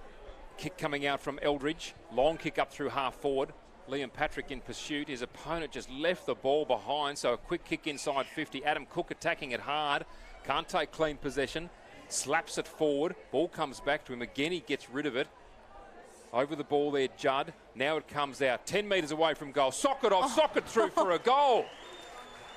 Kick coming out from Eldridge. Long kick up through half forward. Liam Patrick in pursuit. His opponent just left the ball behind, so a quick kick inside 50. Adam Cook attacking it hard. Can't take clean possession. Slaps it forward. Ball comes back to him. Again, he gets rid of it. Over the ball there, Judd. Now it comes out. 10 metres away from goal. Sock it off. Sock it through for a goal.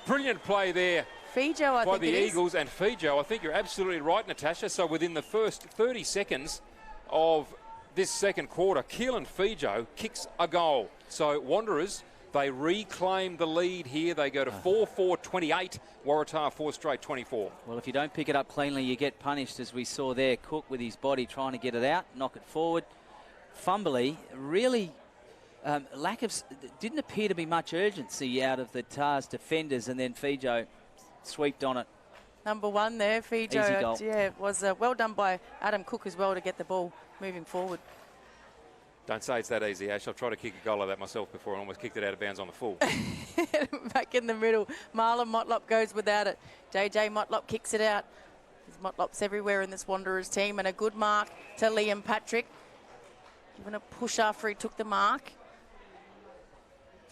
Brilliant play there. Fijo, I by think the it Eagles and Fijo. I think you're absolutely right, Natasha. So within the first 30 seconds of this second quarter, Keelan Fijo kicks a goal. So Wanderers, they reclaim the lead here. They go to 4-4-28. Waratah 4 straight 24. Well, if you don't pick it up cleanly, you get punished, as we saw there. Cook with his body trying to get it out, knock it forward. Fumbly, really didn't appear to be much urgency out of the Tars defenders, and then Fijo sweeped on it. Number one there, Fijo. Easy goal. Yeah, it was well done by Adam Cook as well to get the ball moving forward. Don't say it's that easy, Ash. I've tried to kick a goal like that myself before and almost kicked it out of bounds on the full. Back in the middle. Marlon Motlop goes without it. JJ Motlop kicks it out. There's Motlops everywhere in this Wanderers team, and a good mark to Liam Patrick. Giving a push after he took the mark.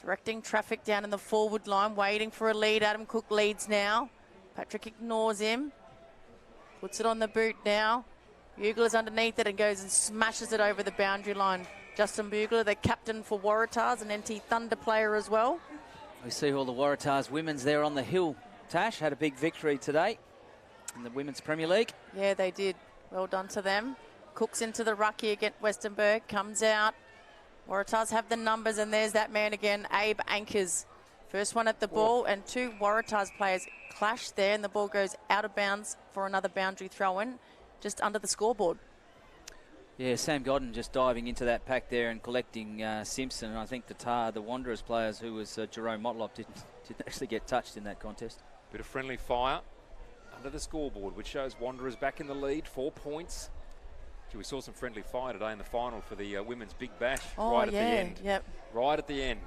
Directing traffic down in the forward line, waiting for a lead. Adam Cook leads now. Patrick ignores him. Puts it on the boot now. Bugler's underneath it and goes and smashes it over the boundary line. Justin Bugler, the captain for Waratahs, an NT Thunder player as well. We see all the Waratahs women's there on the hill. Tash had a big victory today in the Women's Premier League. Yeah, they did. Well done to them. Cooks into the ruck here against Westenberg. Comes out. Waratahs have the numbers, and there's that man again, Abe Ankers. First one at the ball, and two Waratahs players clash there, and the ball goes out of bounds for another boundary throw-in, just under the scoreboard. Yeah, Sam Godden just diving into that pack there and collecting Simpson, and I think the Wanderers players, who was Jerome Motlop, didn't actually get touched in that contest. Bit of friendly fire under the scoreboard, which shows Wanderers back in the lead, 4 points. We saw some friendly fire today in the final for the Women's Big Bash right at the end. Yep. Right at the end.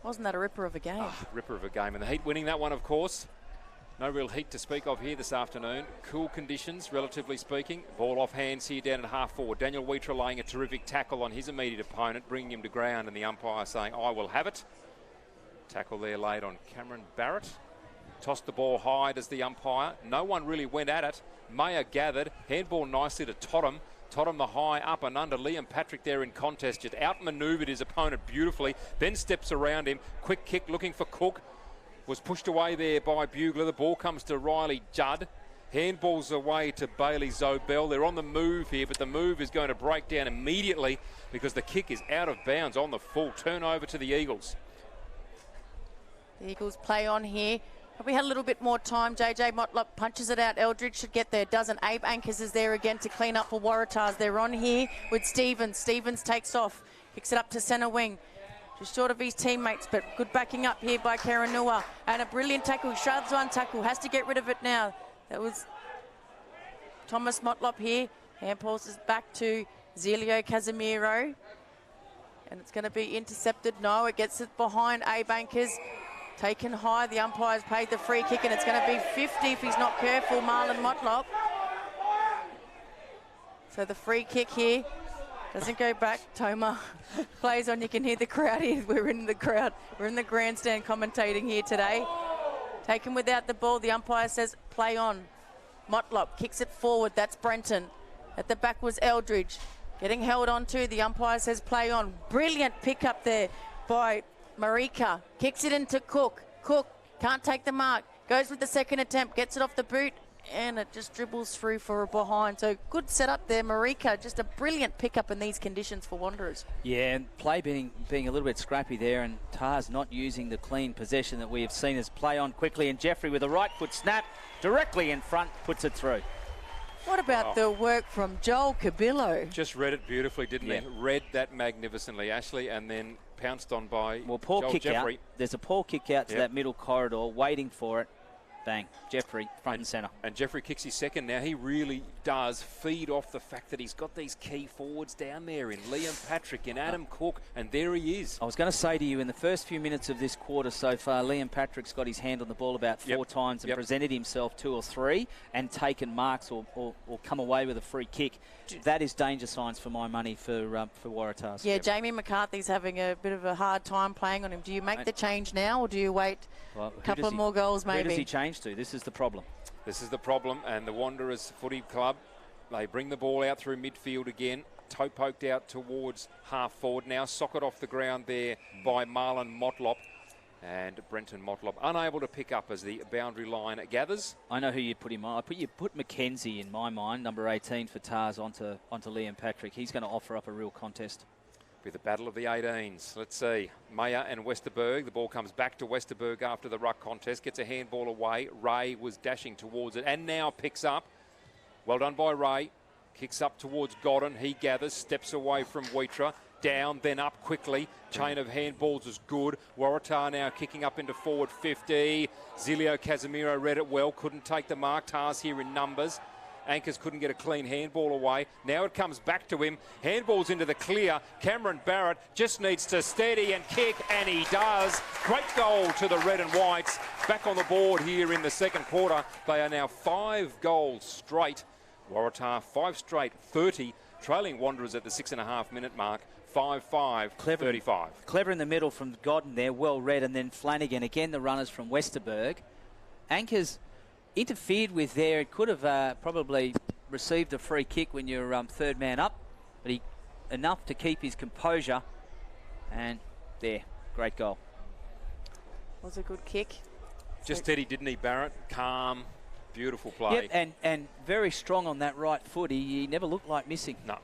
Wasn't that a ripper of a game? Ripper of a game. And the Heat winning that one, of course. No real heat to speak of here this afternoon. Cool conditions, relatively speaking. Ball off hands here down at half forward. Daniel Wheater laying a terrific tackle on his immediate opponent, bringing him to ground, and the umpire saying, I will have it. Tackle there laid on Cameron Barrett. Tossed the ball high, does the umpire. No one really went at it. Mayer gathered. Handball nicely to Totham. Totham the high up and under. Liam Patrick there in contest. Just outmanoeuvred his opponent beautifully. Then steps around him. Quick kick looking for Cook. Was pushed away there by Bugler. The ball comes to Riley Judd. Handballs away to Bailey Zobel. They're on the move here, but the move is going to break down immediately because the kick is out of bounds on the full. Turnover to the Eagles. The Eagles play on here. We had a little bit more time. JJ Motlop punches it out. Eldridge should get there, doesn't. Abe Ankers is there again to clean up for Waratahs. They're on here with Stevens. Stevens takes off, kicks it up to centre wing. Just short of his teammates, but good backing up here by Karanua. And a brilliant tackle. Shoves one tackle, has to get rid of it now. That was Thomas Motlop here. Hand passes back to Zelio Casemiro. And it's going to be intercepted. No, it gets it behind Abe Ankers. Taken high, the umpire's paid the free kick, and it's going to be 50 if he's not careful, Marlon Motlop. So the free kick here doesn't go back. Toma plays on. You can hear the crowd here. We're in the crowd. We're in the grandstand commentating here today. Taken without the ball. The umpire says play on. Motlop kicks it forward. That's Brenton. At the back was Eldridge. Getting held on to. The umpire says play on. Brilliant pick up there by Marika. Kicks it into Cook. Cook can't take the mark. Goes with the second attempt, gets it off the boot, and it just dribbles through for a behind. So good setup there, Marika. Just a brilliant pickup in these conditions for Wanderers. Yeah, and play being a little bit scrappy there, and Tars not using the clean possession that we have seen as play on quickly. And Jeffrey with a right foot snap directly in front puts it through. What about the work from Joel Cabillo? Just read it beautifully, didn't he? Read that magnificently, Ashley, and then pounced on by Joel Jeffrey. There's a poor kick out to that middle corridor, waiting for it. Bang, Jeffrey, front and centre. And Jeffrey kicks his second now. He really does feed off the fact that he's got these key forwards down there in Liam Patrick, in Adam Cook, and there he is. I was going to say to you, in the first few minutes of this quarter so far, Liam Patrick's got his hand on the ball about 4 times and presented himself 2 or 3 and taken marks or come away with a free kick. That is danger signs for my money for Waratahs. Yeah, Jamie McCarthy's having a bit of a hard time playing on him. Do you make the change now, or do you wait a couple of more goals maybe? Who does he change to? This is the problem. This is the problem, and the Wanderers Footy Club, they bring the ball out through midfield again. Toe poked out towards half forward now. Socket off the ground there by Marlon Motlop. And Brenton Motlop unable to pick up as the boundary line gathers. I know who you put him on. You put Mackenzie in my mind, number 18 for Tars, onto Liam Patrick. He's going to offer up a real contest. Be the battle of the 18s. Let's see. Mayer and Westerberg. The ball comes back to Westerberg after the ruck contest. Gets a handball away. Ray was dashing towards it and now picks up. Well done by Ray. Kicks up towards Godden. He gathers, steps away from Wheatra. Down, then up quickly. Chain of handballs is good. Waratah now kicking up into forward 50. Zilio Casemiro read it well. Couldn't take the mark. Tars here in numbers. Anchors couldn't get a clean handball away. Now it comes back to him. Handballs into the clear. Cameron Barrett just needs to steady and kick, and he does. Great goal to the red and whites. Back on the board here in the second quarter. They are now 5 goals straight. Waratah 5 straight, 30. Trailing Wanderers at the 6.5-minute mark. 5-5, 35. Clever in the middle from Godden there, well read, and then Flanagan. Again, the runners from Westerberg. Anchors interfered with there. It could have probably received a free kick when you're third man up, but he enough to keep his composure. And there, great goal. Was a good kick. Just steady, didn't he, Barrett? Calm, beautiful play. Yep, and very strong on that right foot. He never looked like missing. No.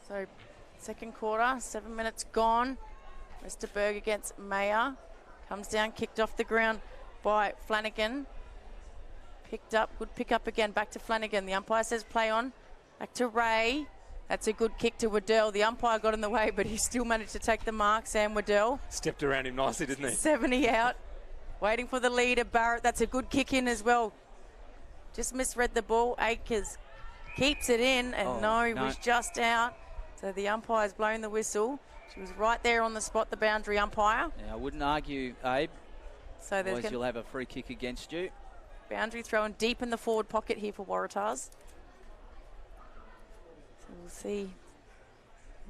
So, second quarter, 7 minutes gone. Westerberg against Mayer. Comes down, kicked off the ground by Flanagan. Picked up, good pick up again, back to Flanagan. The umpire says play on. Back to Ray. That's a good kick to Waddell. The umpire got in the way, but he still managed to take the mark, Sam Waddell. Stepped around him nicely, didn't he? 70 out. Waiting for the leader, Barrett. That's a good kick in as well. Just misread the ball. Akers keeps it in, and he was just out. So the umpire's blown the whistle. She was right there on the spot, the boundary umpire. Yeah, I wouldn't argue, Abe. So otherwise you'll have a free kick against you. Boundary thrown deep in the forward pocket here for Waratahs. So we'll see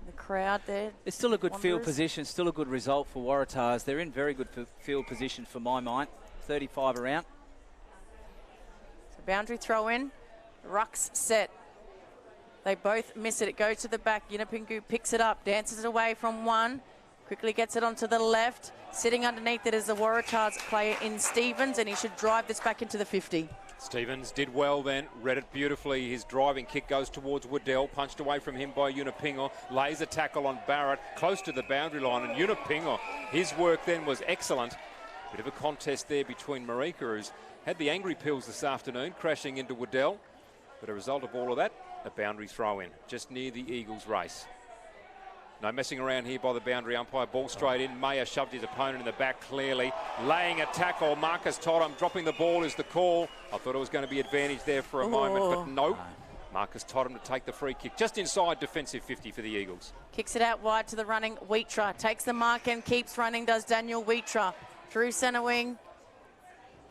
the crowd there. It's still a good field position, still a good result for Waratahs. They're in very good field position for my mind. 35 around. So boundary throw in. Rucks set. They both miss it. It goes to the back. Yunupingu picks it up, dances it away from one. Quickly gets it onto the left. Sitting underneath it is the Waratahs player in Stevens, and he should drive this back into the 50. Stevens did well then, read it beautifully. His driving kick goes towards Waddell, punched away from him by Yunupingu. Lays a tackle on Barrett, close to the boundary line, and Yunupingu, his work then was excellent. Bit of a contest there between Marika, who's had the angry pills this afternoon, crashing into Waddell. But a result of all of that, a boundary throw in, just near the Eagles race. No messing around here by the boundary umpire. Ball straight in. Mayer shoved his opponent in the back clearly. Laying a tackle. Marcus Totham dropping the ball is the call. I thought it was going to be advantage there for a moment, but nope. Marcus Totham to take the free kick. Just inside defensive 50 for the Eagles. Kicks it out wide to the running Wheatra. Takes the mark and keeps running, does Daniel Wheatra. Through centre wing.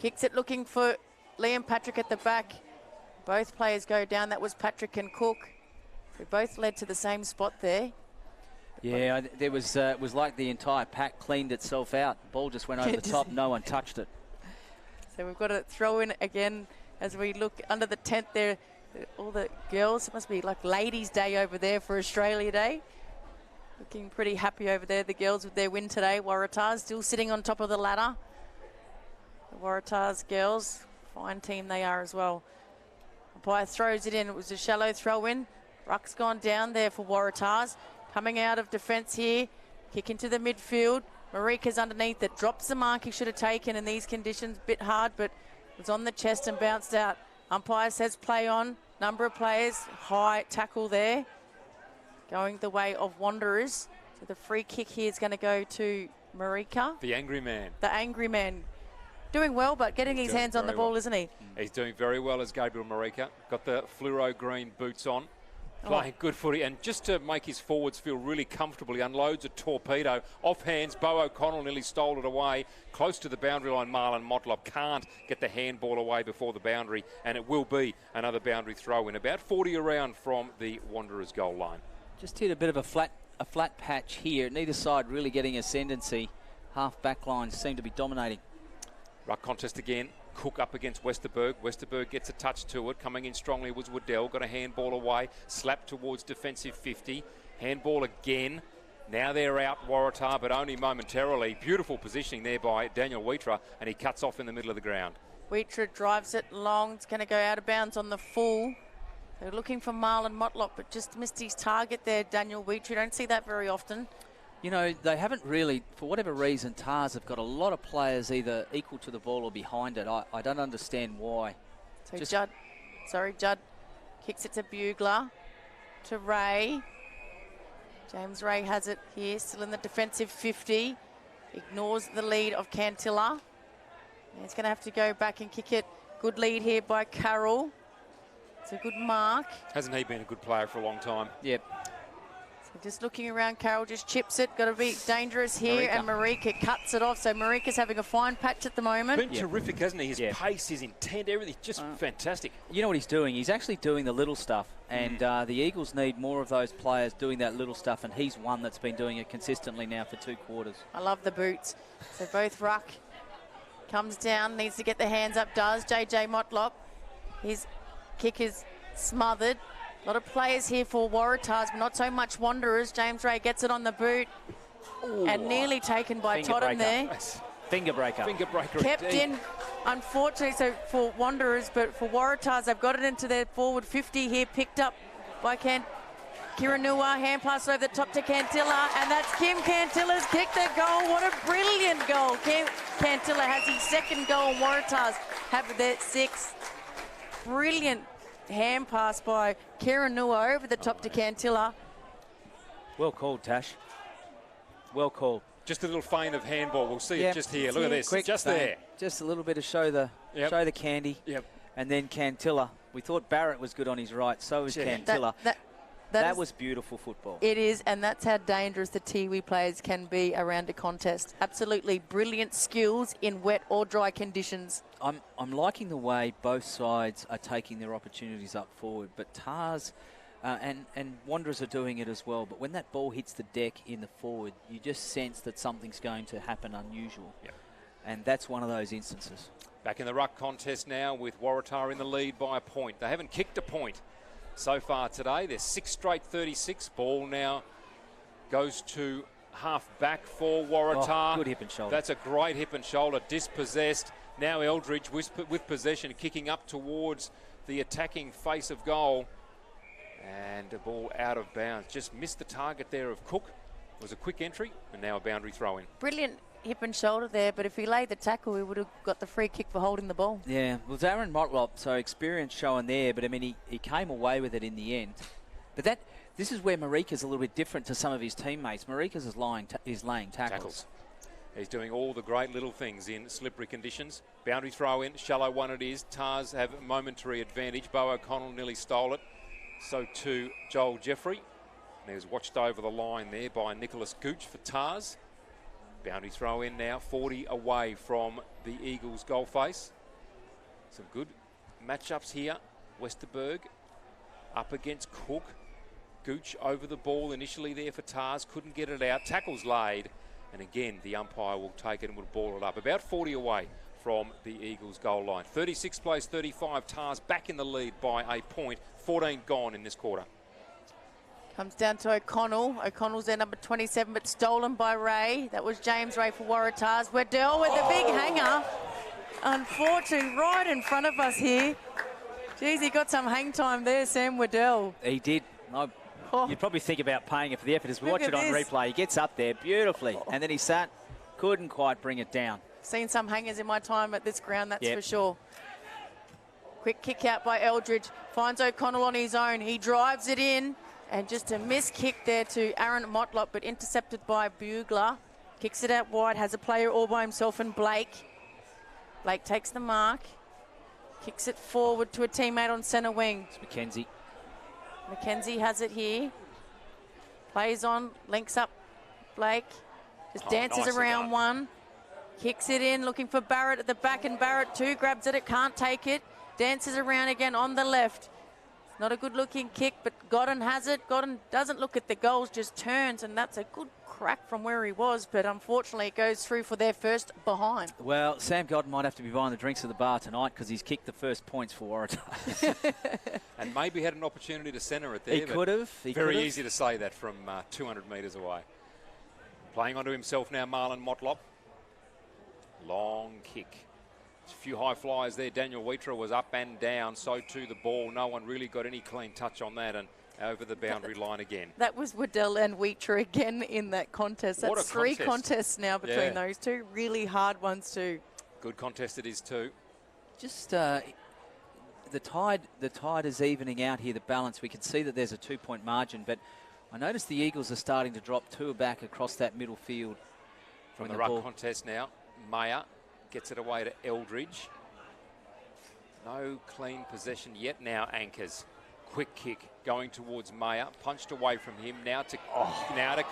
Kicks it looking for Liam Patrick at the back. Both players go down. That was Patrick and Cook. They both led to the same spot there. Yeah, there was it was like the entire pack cleaned itself out. The ball just went over the top. No one touched it. So we've got to throw in again as we look under the tent there. All the girls, it must be like Ladies' Day over there for Australia Day. Looking pretty happy over there, the girls with their win today. Waratah still sitting on top of the ladder. The Waratahs girls, fine team they are as well. Umpire throws it in. It was a shallow throw in. Ruck's gone down there for Waratahs. Coming out of defence here. Kick into the midfield. Marika's underneath it. Drops the mark he should have taken in these conditions. Bit hard, but was on the chest and bounced out. Umpire says play on. Number of players. High tackle there. Going the way of Wanderers. So the free kick here is going to go to Marika. The angry man. The angry man. Doing well, but getting his hands on the ball, isn't he? He's doing very well as Gabriel Marika. Got the fluoro green boots on. Playing good footy, and just to make his forwards feel really comfortable, he unloads a torpedo. Off hands, Bo O'Connell nearly stole it away. Close to the boundary line, Marlon Motlop can't get the handball away before the boundary, and it will be another boundary throw in. About 40 around from the Wanderers goal line. Just hit a bit of a flat patch here. Neither side really getting ascendancy. Half back lines seem to be dominating. Ruck contest again. Cook up against Westerberg. Westerberg gets a touch to it. Coming in strongly was Waddell. Got a handball away. Slapped towards defensive 50. Handball again. Now they're out Waratah, but only momentarily. Beautiful positioning there by Daniel Wheatra, and he cuts off in the middle of the ground. Wheatra drives it long. It's going to go out of bounds on the full. They're looking for Marlon Motlop, but just missed his target there, Daniel Wheatra. Don't see that very often. You know, they haven't really, for whatever reason, Tars have got a lot of players either equal to the ball or behind it. I don't understand why. So Judd kicks it to Bugler, to Ray. James Ray has it here, still in the defensive 50. Ignores the lead of Cantilla. He's going to have to go back and kick it. Good lead here by Carroll. It's a good mark. Hasn't he been a good player for a long time? Yep. Just looking around, Carroll just chips it. Got to be dangerous here, and Marika cuts it off. So Marika's having a fine patch at the moment. Been terrific, hasn't he? His pace, his intent, everything, just fantastic. You know what he's doing? He's actually doing the little stuff, and the Eagles need more of those players doing that little stuff, and he's one that's been doing it consistently now for 2 quarters. I love the boots. So both Ruck comes down, needs to get the hands up, does. JJ Motlop. His kick is smothered. A lot of players here for Waratahs, but not so much Wanderers. James Ray gets it on the boot. Ooh, and nearly taken by Totten there. Finger breaker. Finger breaker. Kept in, unfortunately, so for Wanderers, but for Waratahs, they've got it into their forward 50 here, picked up by Kiranua. Hand pass over the top to Cantilla, and that's Kim Cantilla's kicked the goal. What a brilliant goal. Cantilla has his 2nd goal, and Waratahs have their 6th. Brilliant hand pass by Kiranua over the top to Cantilla. Well called, Tash. Well called. Just a little feint of handball. We'll see it just here. Look at this. Quick just feint. there. Just a little bit of show the candy. Yep. And then Cantilla. We thought Barrett was good on his right. So was Cantilla. That was beautiful football. It is, and that's how dangerous the Tiwi players can be around a contest. Absolutely brilliant skills in wet or dry conditions. I'm liking the way both sides are taking their opportunities up forward, but Tars and Wanderers are doing it as well. But when that ball hits the deck in the forward, you just sense that something's going to happen unusual. Yep. And that's one of those instances. Back in the ruck contest now with Waratah in the lead by a point. They haven't kicked a point so far today. They're 6 straight 36. Ball now goes to half back for Waratah. Good hip and shoulder. That's a great hip and shoulder. Dispossessed. Now Eldridge with possession, kicking up towards the attacking face of goal. And the ball out of bounds. Just missed the target there of Cook. It was a quick entry, and now a boundary throw in. Brilliant hip and shoulder there, but if he laid the tackle, he would have got the free kick for holding the ball. Yeah, well, Darren Motlop, so experience showing there, but I mean, he came away with it in the end. But this is where Marika's a little bit different to some of his teammates. Marika's is laying tackles. He's doing all the great little things in slippery conditions. Boundary throw in, shallow one it is. Tars have a momentary advantage. Bo O'Connell nearly stole it. So too Joel Jeffrey. And he was watched over the line there by Nicholas Gooch for Tars. Boundary throw in now, 40 away from the Eagles' goal face. Some good matchups here. Westerberg up against Cook. Gooch over the ball initially there for Tars. Couldn't get it out. Tackles laid. And again, the umpire will take it and will ball it up. About 40 away from the Eagles' goal line. 36 plays 35. Tars back in the lead by a point. 14 gone in this quarter. Comes down to O'Connell. O'Connell's their number 27, but stolen by Ray. That was James Ray for Waratahs. Waddell with the big hanger. Unfortunately, right in front of us here. Geez, he got some hang time there, Sam Waddell. He did. You'd probably think about paying it for the effort. As we watch it on replay, he gets up there beautifully, and then he sat, couldn't quite bring it down. Seen some hangers in my time at this ground, that's for sure. Quick kick out by Eldridge. Finds O'Connell on his own. He drives it in, and just a missed kick there to Aaron Motlop, but intercepted by Bugler. Kicks it out wide, has a player all by himself, and Blake. Blake takes the mark. Kicks it forward to a teammate on centre wing. It's McKenzie. McKenzie has it here. Plays on, links up Blake. Just dances around one. Kicks it in, looking for Barrett at the back, and Barrett too grabs it, can't take it. Dances around again on the left. Not a good looking kick, but Godden has it. Godden doesn't look at the goals, just turns, and that's a good crack from where he was, but unfortunately it goes through for their first behind. Well, Sam Godden might have to be buying the drinks at the bar tonight because he's kicked the first points for Waratah. And maybe had an opportunity to centre it there. He could have. Very easy to say that from 200 metres away. Playing onto himself now, Marlon Motlop. Long kick. A few high flyers there. Daniel Wheater was up and down, so too the ball. No one really got any clean touch on that, and over the boundary line again. That was Waddell and Wheater again in that contest. What That's a three contest. contests now between those two. Really hard ones too. Good contest it is too. Just the tide is evening out here, the balance. We can see that there's a 2-point margin, but I noticed the Eagles are starting to drop two back across that middle field. From the ruck contest now, Mayer gets it away to Eldridge. No clean possession yet now, Anchors. Quick kick going towards Mayer, punched away from him, now to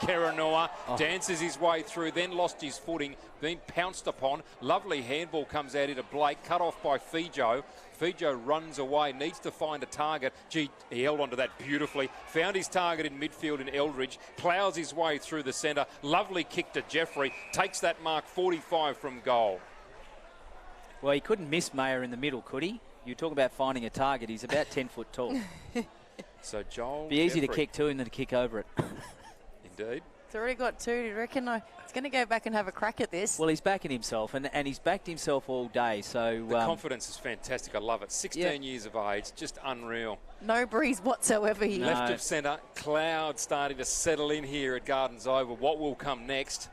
Keranua, dances his way through, then lost his footing, then pounced upon. Lovely handball comes out into Blake, cut off by Fijo. Fijo runs away, needs to find a target. Gee, he held onto that beautifully, found his target in midfield in Eldridge, ploughs his way through the centre. Lovely kick to Jeffrey, takes that mark 45 from goal. Well, he couldn't miss Mayer in the middle, could he? You talk about finding a target. He's about 10 foot tall. So Joel be easy Jeffrey. to kick to him than to kick over it. Indeed. It's already got two. Do you reckon he's going to go back and have a crack at this? Well, he's backing himself, and he's backed himself all day. So the confidence is fantastic. I love it. 16 years of age, just unreal. No breeze whatsoever here. Left of centre, cloud starting to settle in here at Gardens Oval. What will come next?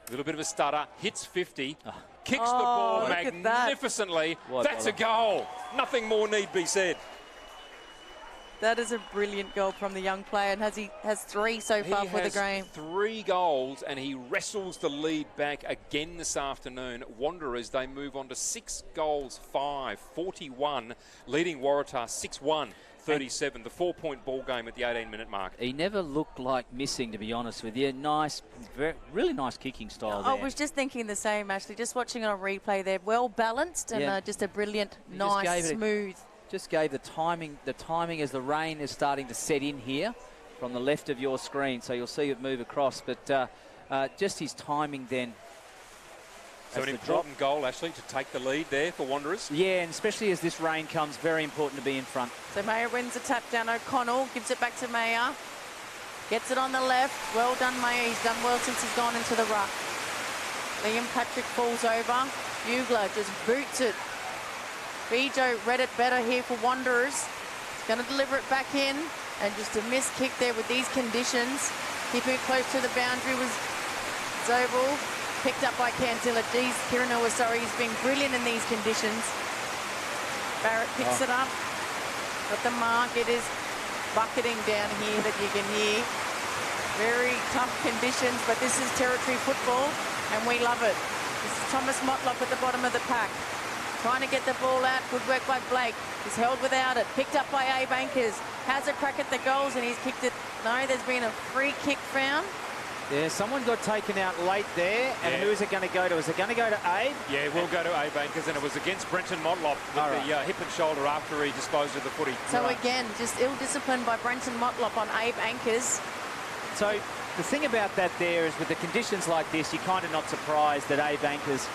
A little bit of a stutter, hits 50. Kicks the ball magnificently. That's a goal. Nothing more need be said. That is a brilliant goal from the young player, and he has three so far for the game. 3 goals, and he wrestles the lead back again this afternoon. Wanderers, they move on to 6 goals, 5, 41, leading Waratah 6-1. 37, the 4-point ball game at the 18-minute mark. He never looked like missing, to be honest with you. Nice, really nice kicking style there. I was just thinking the same, actually. Just watching it on replay there. Well balanced and just a brilliant, nice, smooth. Just gave the timing as the rain is starting to set in here from the left of your screen. So you'll see it move across. But just his timing then. So an important goal, Ashley, to take the lead there for Wanderers. Yeah, and especially as this rain comes, very important to be in front. So Mayer wins the tap down. O'Connell gives it back to Mayer. Gets it on the left. Well done, Mayer. He's done well since he's gone into the ruck. Liam Patrick falls over. Bugler just boots it. Fijo read it better here for Wanderers. He's going to deliver it back in. And just a missed kick there with these conditions. Keeping it close to the boundary was Zobel. Picked up by Cancilla. Geez, Kiranua, he's been brilliant in these conditions. Barrett picks it up. Got the mark. It is bucketing down here that you can hear. Very tough conditions, but this is territory football, and we love it. This is Thomas Motlop at the bottom of the pack. Trying to get the ball out. Good work by Blake. He's held without it. Picked up by Abe Anchors. Has a crack at the goals, and he's kicked it. No, there's been a free kick found. Yeah, someone got taken out late there, and who is it going to go to? Is it going to go to Abe? Yeah, we'll go to Abe Anchors, and it was against Brenton Motlop with the hip and shoulder after he disposed of the footy. So again, just ill-disciplined by Brenton Motlop on Abe Anchors. So the thing about that there is with the conditions like this, you're kind of not surprised that Abe Anchors,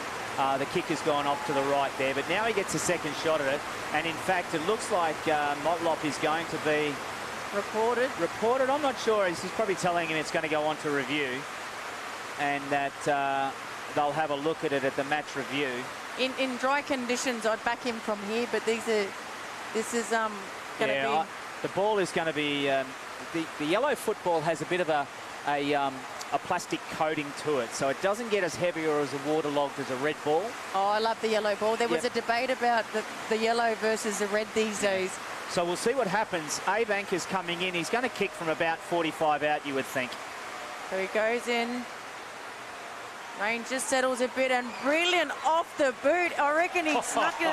the kick has gone off to the right there, but now he gets a second shot at it, and in fact, it looks like Motlop is going to be Reported. I'm not sure. He's probably telling him it's going to go on to review, and that they'll have a look at it at the match review. in dry conditions, I'd back him from here, but this is going to be... The ball is going to be... the yellow football has a bit of a plastic coating to it, so it doesn't get as heavy or as waterlogged as a red ball. Oh, I love the yellow ball. There was a debate about the yellow versus the red these days. So we'll see what happens. A-Bank is coming in. He's going to kick from about 45 out, you would think. So he goes in. Range just settles a bit, and brilliant off the boot. I reckon he snuck it.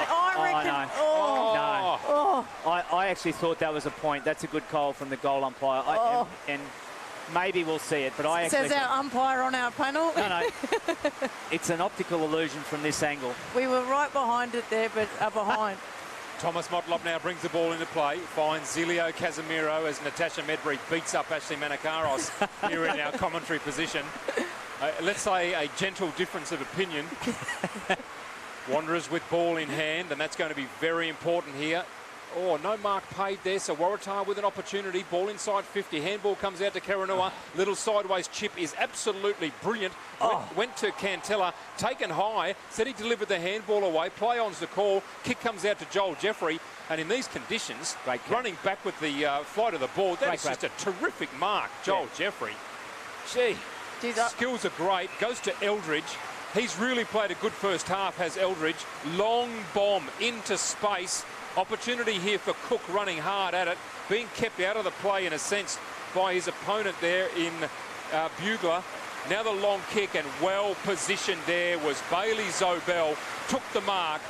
I actually thought that was a point. That's a good call from the goal umpire. And maybe we'll see it, but I actually... Says our umpire on our panel. No. It's an optical illusion from this angle. We were right behind it there, but behind. Thomas Motlop now brings the ball into play, finds Zilio Casemiro as Natasha Medbury beats up Ashley Manakaros here in our commentary position. Let's say a gentle difference of opinion. Wanderers with ball in hand, and that's going to be very important here. Oh, no mark paid there, so Waratah with an opportunity. Ball inside 50. Handball comes out to Karanua. Little sideways chip is absolutely brilliant. Went to Cantella, taken high, said he delivered the handball away. Play on's the call. Kick comes out to Joel Jeffrey. And in these conditions, running back with the flight of the ball, that is just a terrific mark. Joel Jeffrey. Gee, skills are great. Goes to Eldridge. He's really played a good first half, has Eldridge. Long bomb into space. Opportunity here for Cook running hard at it, being kept out of the play in a sense by his opponent there in Bugler. Now the long kick, and well positioned there was Bailey Zobel, took the mark,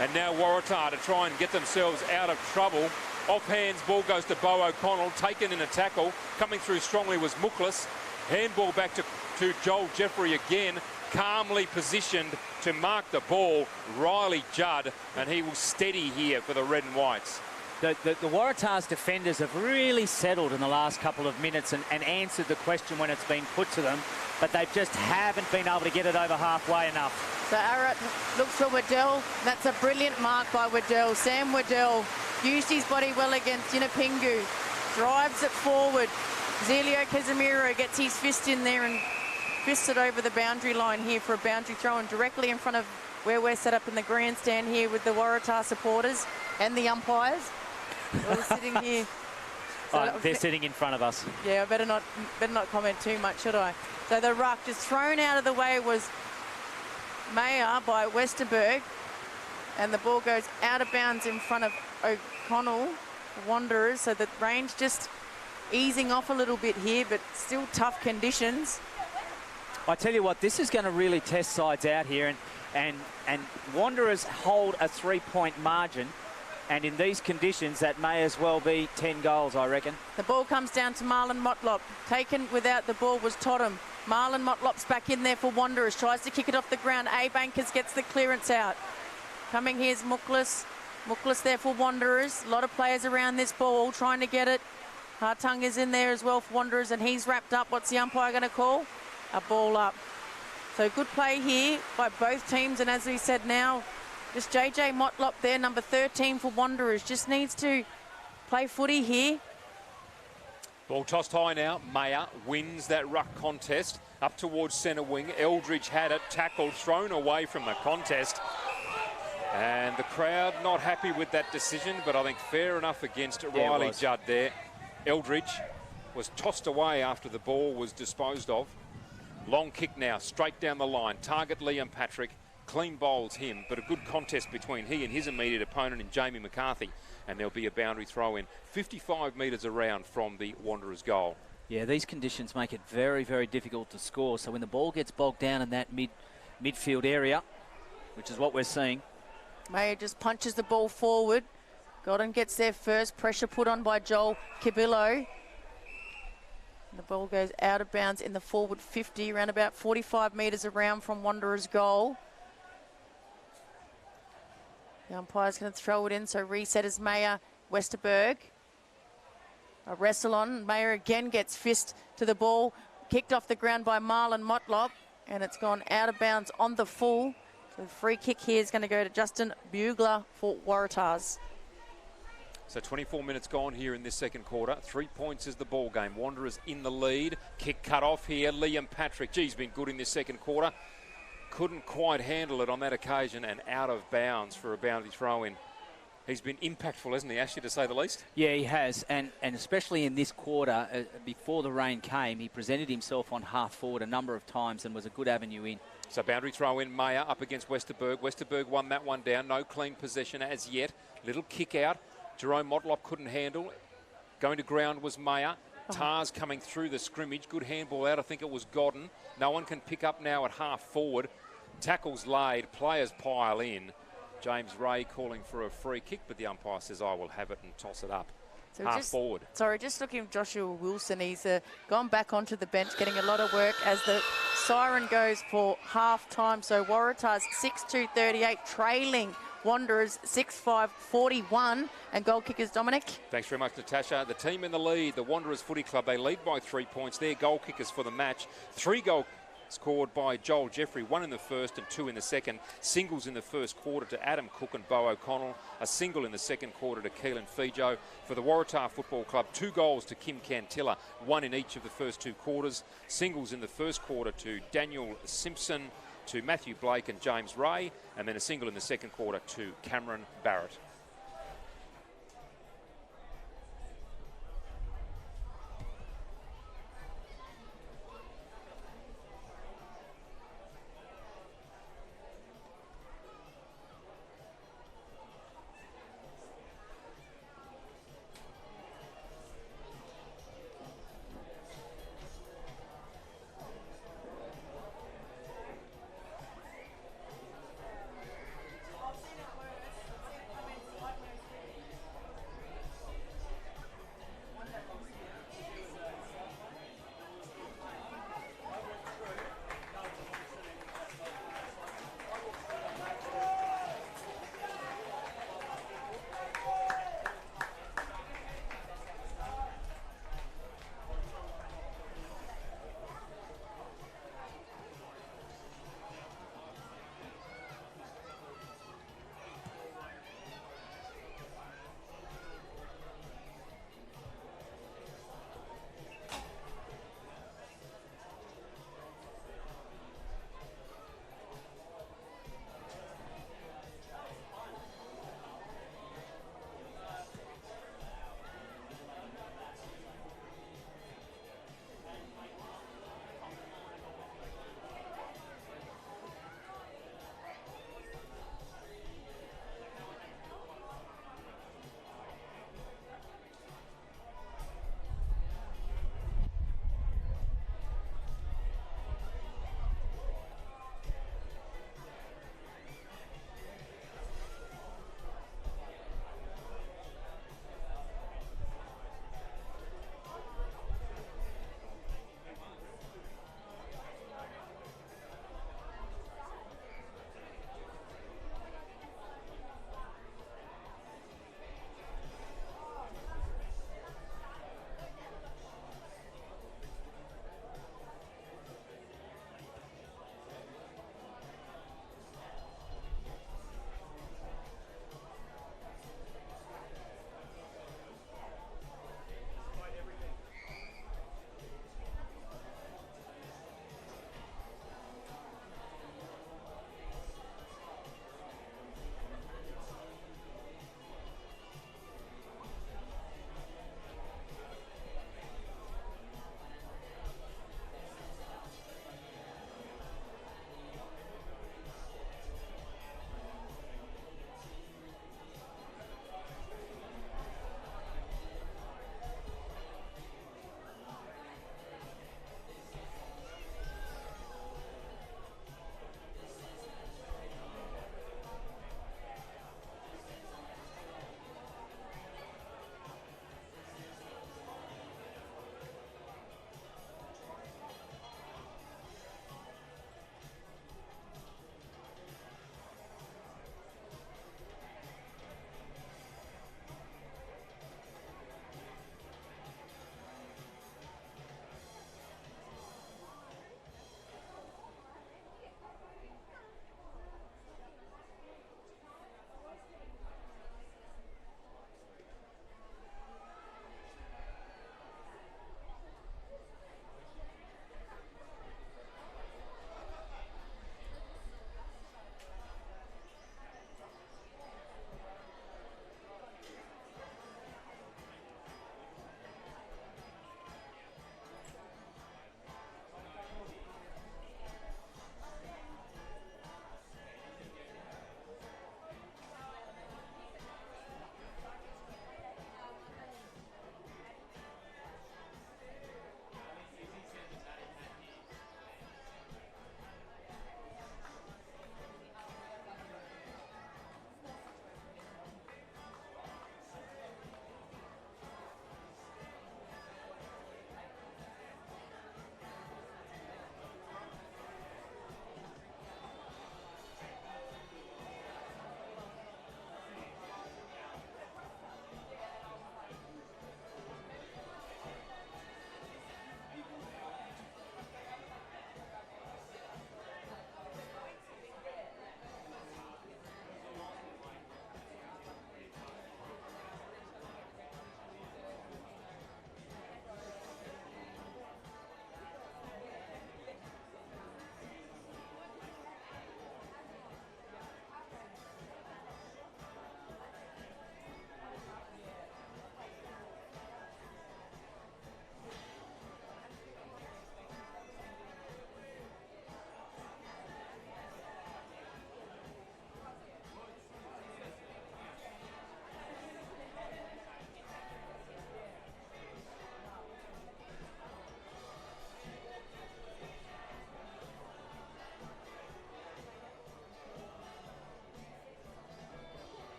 and now Waratah to try and get themselves out of trouble. Offhands, ball goes to Bo O'Connell, taken in a tackle. Coming through strongly was Muklas. Handball back to Joel Jeffrey again, calmly positioned to mark the ball, Riley Judd, and he will steady here for the red and whites. The Waratah's defenders have really settled in the last couple of minutes and answered the question when it's been put to them, but they just haven't been able to get it over halfway enough. So Arrett looks for Waddell. That's a brilliant mark by Waddell. Sam Waddell used his body well against Yinapingu. Drives it forward. Zelio Casemiro gets his fist in there and fists it over the boundary line here for a boundary throw, and directly in front of where we're set up in the grandstand here with the Waratah supporters and the umpires. All sitting here. So they're sitting in front of us. Yeah, I better not comment too much, should I? So the ruck just thrown out of the way was Mayer by Westerberg, and the ball goes out of bounds in front of O'Connell, Wanderers. So the range just easing off a little bit here, but still tough conditions. I tell you what, this is going to really test sides out here, and Wanderers hold a 3-point margin, and in these conditions that may as well be 10 goals, I reckon. The ball comes down to Marlon Motlop. Taken without the ball was Totham. Marlon Motlop's back in there for Wanderers, tries to kick it off the ground. A-Bankers gets the clearance out. Coming here's Muklas. Muklas there for Wanderers. A lot of players around this ball trying to get it. Hartung is in there as well for Wanderers, and he's wrapped up. What's the umpire going to call? A ball up. So good play here by both teams, and as we said now, just JJ Motlop there, number 13 for Wanderers, just needs to play footy here. Ball tossed high now. Mayer wins that ruck contest up towards centre wing. Eldridge had it, tackled, thrown away from the contest. And the crowd not happy with that decision, but I think fair enough against Riley Judd there. Eldridge was tossed away after the ball was disposed of. Long kick now, straight down the line. Target Liam Patrick. Clean bowls him, but a good contest between he and his immediate opponent in Jamie McCarthy. And there'll be a boundary throw in 55 metres around from the Wanderers' goal. Yeah, these conditions make it very, very difficult to score. So when the ball gets bogged down in that midfield area, which is what we're seeing. Mayer just punches the ball forward. Godden gets there first. Pressure put on by Joel Cabillo. The ball goes out of bounds in the forward 50, around about 45 metres around from Wanderers' goal. The umpire's going to throw it in, so reset is Mayer, Westerberg. A wrestle on. Mayer again gets fist to the ball. Kicked off the ground by Marlon Motlop, and it's gone out of bounds on the full. So the free kick here is going to go to Justin Bugler for Waratahs. So 24 minutes gone here in this second quarter. 3 points is the ball game. Wanderers in the lead. Kick cut off here. Liam Patrick. He's been good in this second quarter. couldn't quite handle it on that occasion and out of bounds for a boundary throw-in. He's been impactful, hasn't he, Ashley, to say the least? Yeah, he has, and especially in this quarter, before the rain came, he presented himself on half forward a number of times and was a good avenue in. So boundary throw-in, Mayer up against Westerberg. Westerberg won that one down, no clean possession as yet. Little kick out, Jerome Motlop couldn't handle. Going to ground was Mayer. Tars coming through the scrimmage, good handball out, I think it was Godden. No one can pick up now at half forward. Tackles laid, players pile in. James Ray calling for a free kick, but the umpire says, I will have it and toss it up. So half forward. Sorry, just looking at Joshua Wilson. He's gone back onto the bench, getting a lot of work as the siren goes for half-time. So Waratah's 6-2-38, trailing Wanderers 6-5-41. And goal kickers, Dominic. Thanks very much, Natasha. The team in the lead, the Wanderers Footy Club, they lead by 3 points. They're goal kickers for the match. 3 goals scored by Joel Jeffrey, 1 in the first and 2 in the second. Singles in the first quarter to Adam Cook and Bo O'Connell. A single in the second quarter to Keelan Fijo. For the Waratah Football Club, 2 goals to Kim Cantilla, 1 in each of the first 2 quarters. Singles in the first quarter to Daniel Simpson, to Matthew Blake and James Ray, and then a single in the second quarter to Cameron Barrett.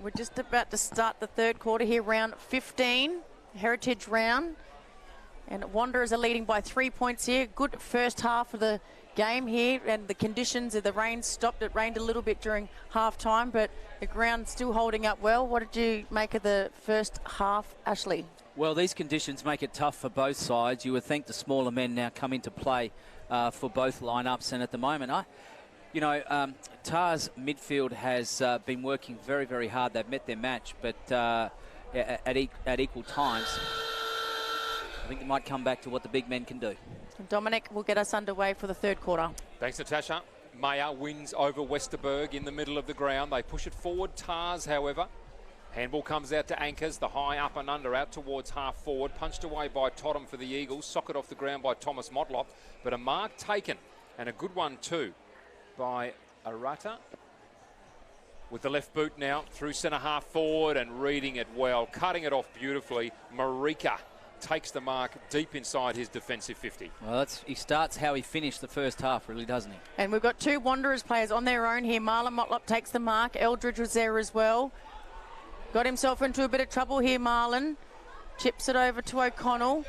We're just about to start the third quarter here, round 15, Heritage round. And Wanderers are leading by 3 points here. Good first half of the game here, and the conditions of the rain stopped. It rained a little bit during half time, but the ground's still holding up well. What did you make of the first half, Ashley? Well, these conditions make it tough for both sides. You would think the smaller men now come into play for both lineups, and at the moment, Tar's midfield has been working very, very hard. They've met their match, but at equal times, I think they might come back to what the big men can do. Dominic will get us underway for the third quarter. Thanks, Natasha. Maya wins over Westerberg in the middle of the ground. They push it forward. Tars, however. Handball comes out to Anchors. The high up and under out towards half forward. Punched away by Totham for the Eagles. Socket off the ground by Thomas Motlop. But a mark taken, and a good one too, by Waratah. With the left boot now through centre half forward and reading it well. Cutting it off beautifully. Marika takes the mark deep inside his defensive 50. Well, he starts how he finished the first half, really, doesn't he? And we've got two Wanderers players on their own here. Marlon Motlop takes the mark. Eldridge was there as well. Got himself into a bit of trouble here, Marlon. Chips it over to O'Connell.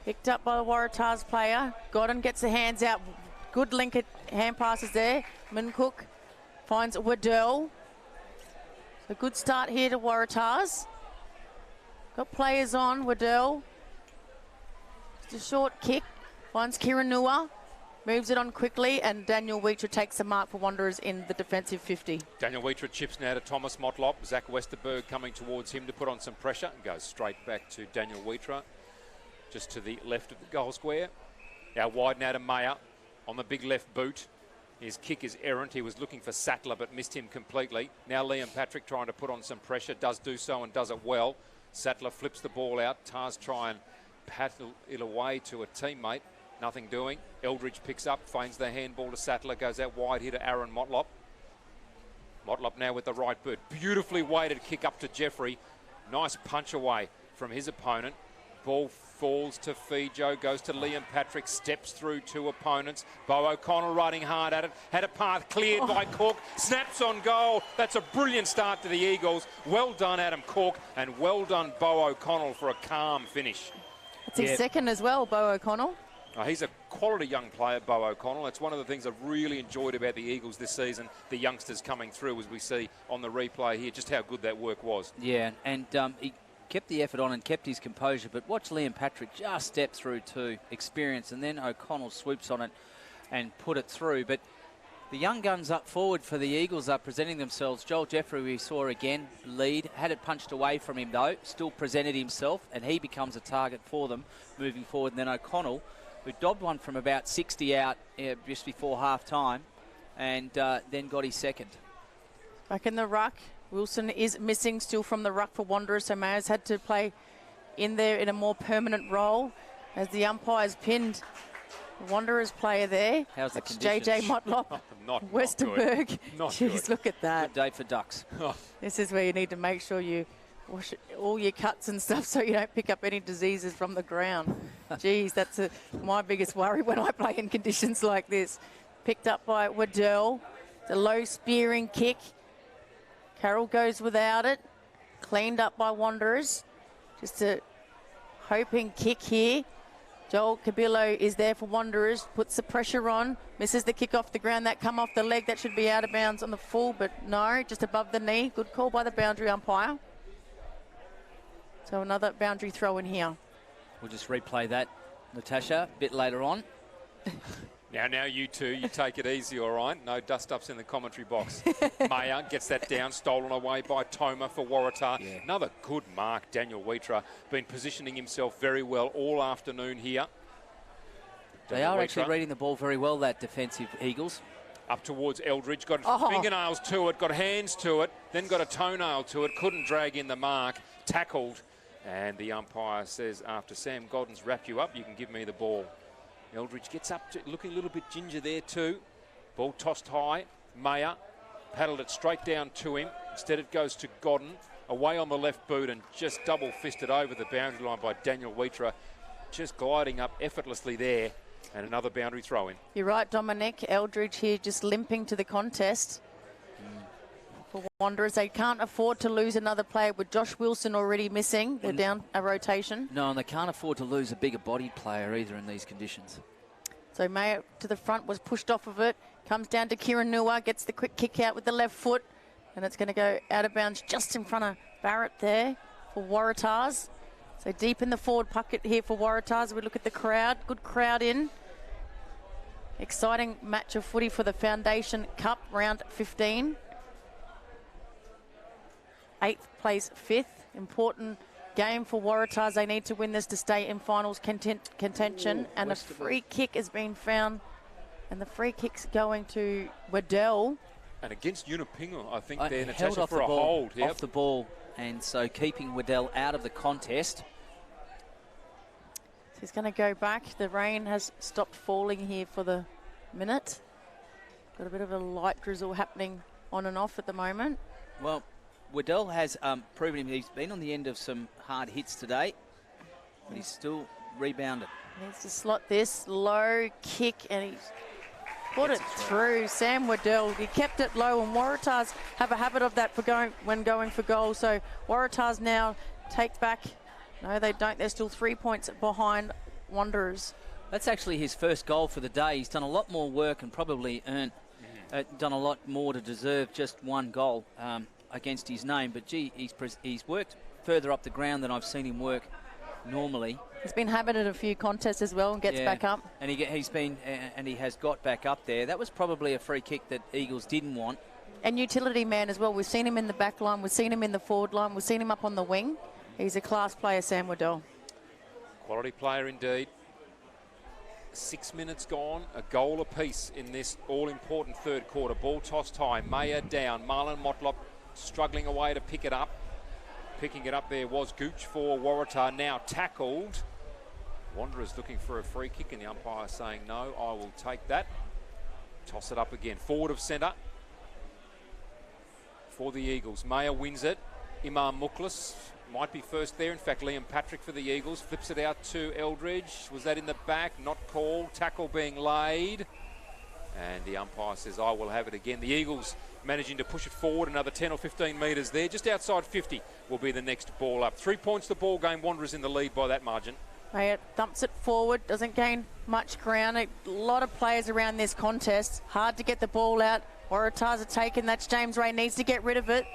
Picked up by the Waratahs player. Godden gets the hands out. Good link at hand passes there. Mincook finds Waddell. A good start here to Waratahs. Got players on. Waddell. Just a short kick. Finds Kiranua. Moves it on quickly, and Daniel Weetra takes the mark for Wanderers in the defensive 50. Daniel Weetra chips now to Thomas Motlop. Zach Westerberg coming towards him to put on some pressure. Goes straight back to Daniel Weetra, just to the left of the goal square. Now wide now to Mayer on the big left boot. His kick is errant. He was looking for Sattler but missed him completely. Now Liam Patrick trying to put on some pressure. Does do so and does it well. Sattler flips the ball out. Tars try and paddle it away to a teammate. Nothing doing. Eldridge picks up, feigns the handball to Sattler, goes out wide here to Aaron Motlop. Motlop now with the right boot. Beautifully weighted kick up to Jeffrey. Nice punch away from his opponent. Ball falls to Fijo, goes to Liam Patrick, steps through two opponents. Bo O'Connell riding hard at it. Had a path cleared by Cook. Snaps on goal. That's a brilliant start to the Eagles. Well done, Adam Cook, and well done, Bo O'Connell, for a calm finish. It's his second as well, Bo O'Connell. He's a quality young player, Bo O'Connell. It's one of the things I've really enjoyed about the Eagles this season, the youngsters coming through, as we see on the replay here, just how good that work was. Yeah, and he kept the effort on and kept his composure, but watch Liam Patrick just step through to experience, and then O'Connell swoops on it and put it through. But the young guns up forward for the Eagles are presenting themselves. Joel Jeffrey, we saw again, lead. Had it punched away from him, though. Still presented himself, and he becomes a target for them moving forward. And then O'Connell, who dobbed one from about 60 out just before half-time, and then got his second. Back in the ruck. Wilson is missing still from the ruck for Wanderers, so Mayers had to play in there in a more permanent role as the umpires pinned the Wanderers player there. How's the That's conditions? JJ Motlop, Not Westerberg. Not Jeez, good. look at that. Good day for Ducks. This is where you need to make sure you wash all your cuts and stuff so you don't pick up any diseases from the ground. Geez, that's my biggest worry when I play in conditions like this. Picked up by Waddell. The low spearing kick. Carroll goes without it. Cleaned up by Wanderers. Just a hoping kick here. Joel Cabillo is there for Wanderers. Puts the pressure on. Misses the kick off the ground. That come off the leg. That should be out of bounds on the full, but no, just above the knee. Good call by the boundary umpire. So another boundary throw in here. We'll just replay that, Natasha, a bit later on. Now you two, you take it easy, all right? No dust-ups in the commentary box. Mayer gets that down, stolen away by Toma for Waratah. Yeah. Another good mark, Daniel Weetra. Been positioning himself very well all afternoon here. They are actually reading the ball very well, that defensive Eagles. Up towards Eldridge, got fingernails to it, got hands to it, then got a toenail to it, couldn't drag in the mark, tackled. And the umpire says, after Sam Godden's wrapped you up, you can give me the ball. Eldridge gets up, looking a little bit ginger there too. Ball tossed high. Mayer paddled it straight down to him. Instead it goes to Godden. Away on the left boot and just double-fisted over the boundary line by Daniel Weetra. Just gliding up effortlessly there. And another boundary throw in. You're right, Dominic. Eldridge here just limping to the contest. for Wanderers. They can't afford to lose another player with Josh Wilson already missing. They're down a rotation. No, and they can't afford to lose a bigger-bodied player either in these conditions. So Mayer to the front, was pushed off of it. Comes down to Kieran Nua, gets the quick kick out with the left foot. And it's going to go out of bounds just in front of Barrett there for Waratahs. So deep in the forward pocket here for Waratahs. We look at the crowd. Good crowd in. Exciting match of footy for the Foundation Cup, round 15. 8th plays 5th. Important game for Waratahs. They need to win this to stay in finals contention. And a free kick has been found. And the free kick's going to Waddell. And against Unipingu, I think they're held Natasha off for the a ball, hold. Yep. off the ball. And so keeping Waddell out of the contest. So he's going to go back. The rain has stopped falling here for the minute. Got a bit of a light drizzle happening on and off at the moment. Well, Waddell has proven he's been on the end of some hard hits today, but he's still rebounded. Needs to slot this low kick, and he's put it through. Sam Waddell, he kept it low, and Waratahs have a habit of that when going for goal. So Waratahs now take back. No, they don't. They're still 3 points behind Wanderers. That's actually his first goal for the day. He's done a lot more work and probably done a lot more to deserve just one goal against his name. But gee, he's worked further up the ground than I've seen him work normally. He's been habited a few contests as well and gets back up. And he has got back up there. That was probably a free kick that Eagles didn't want. And utility man as well. We've seen him in the back line. We've seen him in the forward line. We've seen him up on the wing. He's a class player, Sam Waddell. Quality player indeed. 6 minutes gone, a goal apiece in this all-important third quarter. Ball toss tie, Mayer down, Marlon Motlop struggling away to pick it up. Picking it up there was Gooch for Waratah, now tackled. Wanderers looking for a free kick and the umpire saying no, I will take that. Toss it up again, forward of centre for the Eagles. Mayer wins it, Imam Muklas might be first there. In fact, Liam Patrick for the Eagles flips it out to Eldridge. Was that in the back? Not called. Tackle being laid. And the umpire says, I will have it again. The Eagles managing to push it forward another 10 or 15 metres there. Just outside 50 will be the next ball up. 3 points the ball game. Wanderers in the lead by that margin. Mayer dumps it forward. Doesn't gain much ground. A lot of players around this contest. Hard to get the ball out. Waratahs are taken. That's James Ray. Needs to get rid of it.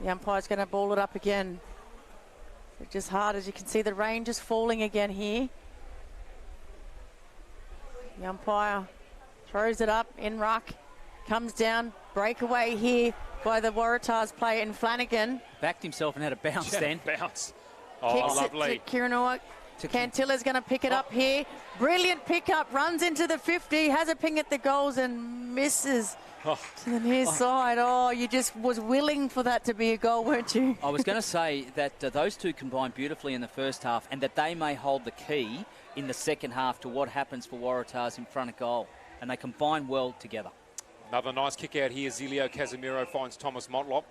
The umpire's going to ball it up again. It's just hard, as you can see the rain just falling again here. The umpire throws it up in ruck, comes down, breakaway here by the Waratahs player in Flanagan. Backed himself and had a bounce then. Bounce. Oh, Kicks lovely. it to Kiranua. Cantilla's going to pick it up here. Brilliant pickup, runs into the 50, has a ping at the goals and misses. To the near side. Oh, you just was willing for that to be a goal, weren't you? I was going to say that those two combined beautifully in the first half and that they may hold the key in the second half to what happens for Waratahs in front of goal. And they combine well together. Another nice kick out here. Zilio Casemiro finds Thomas Motlop.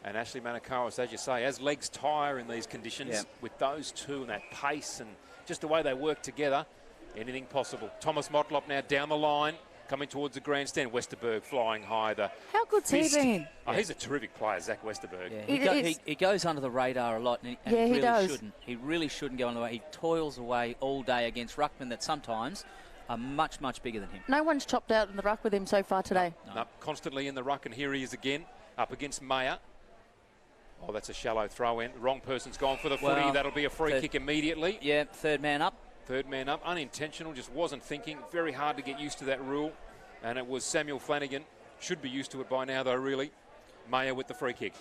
And Ashley Manakaris, as you say, as legs tire in these conditions, with those two and that pace and just the way they work together, anything possible. Thomas Motlop now down the line. Coming towards the grandstand, Westerberg flying high. How good's he been? Oh, he's a terrific player, Zach Westerberg. Yeah, he goes under the radar a lot, and he really shouldn't. He really shouldn't go under the radar. He toils away all day against ruckmen that sometimes are much, much bigger than him. No one's chopped out in the ruck with him so far today. No, constantly in the ruck, and here he is again, up against Mayer. Oh, that's a shallow throw in. Wrong person's gone for the footy. That'll be a free kick immediately. Yeah, third man up. Third man up, unintentional, just wasn't thinking. Very hard to get used to that rule. And it was Samuel Flanagan. Should be used to it by now, though, really. Mayer with the free kick.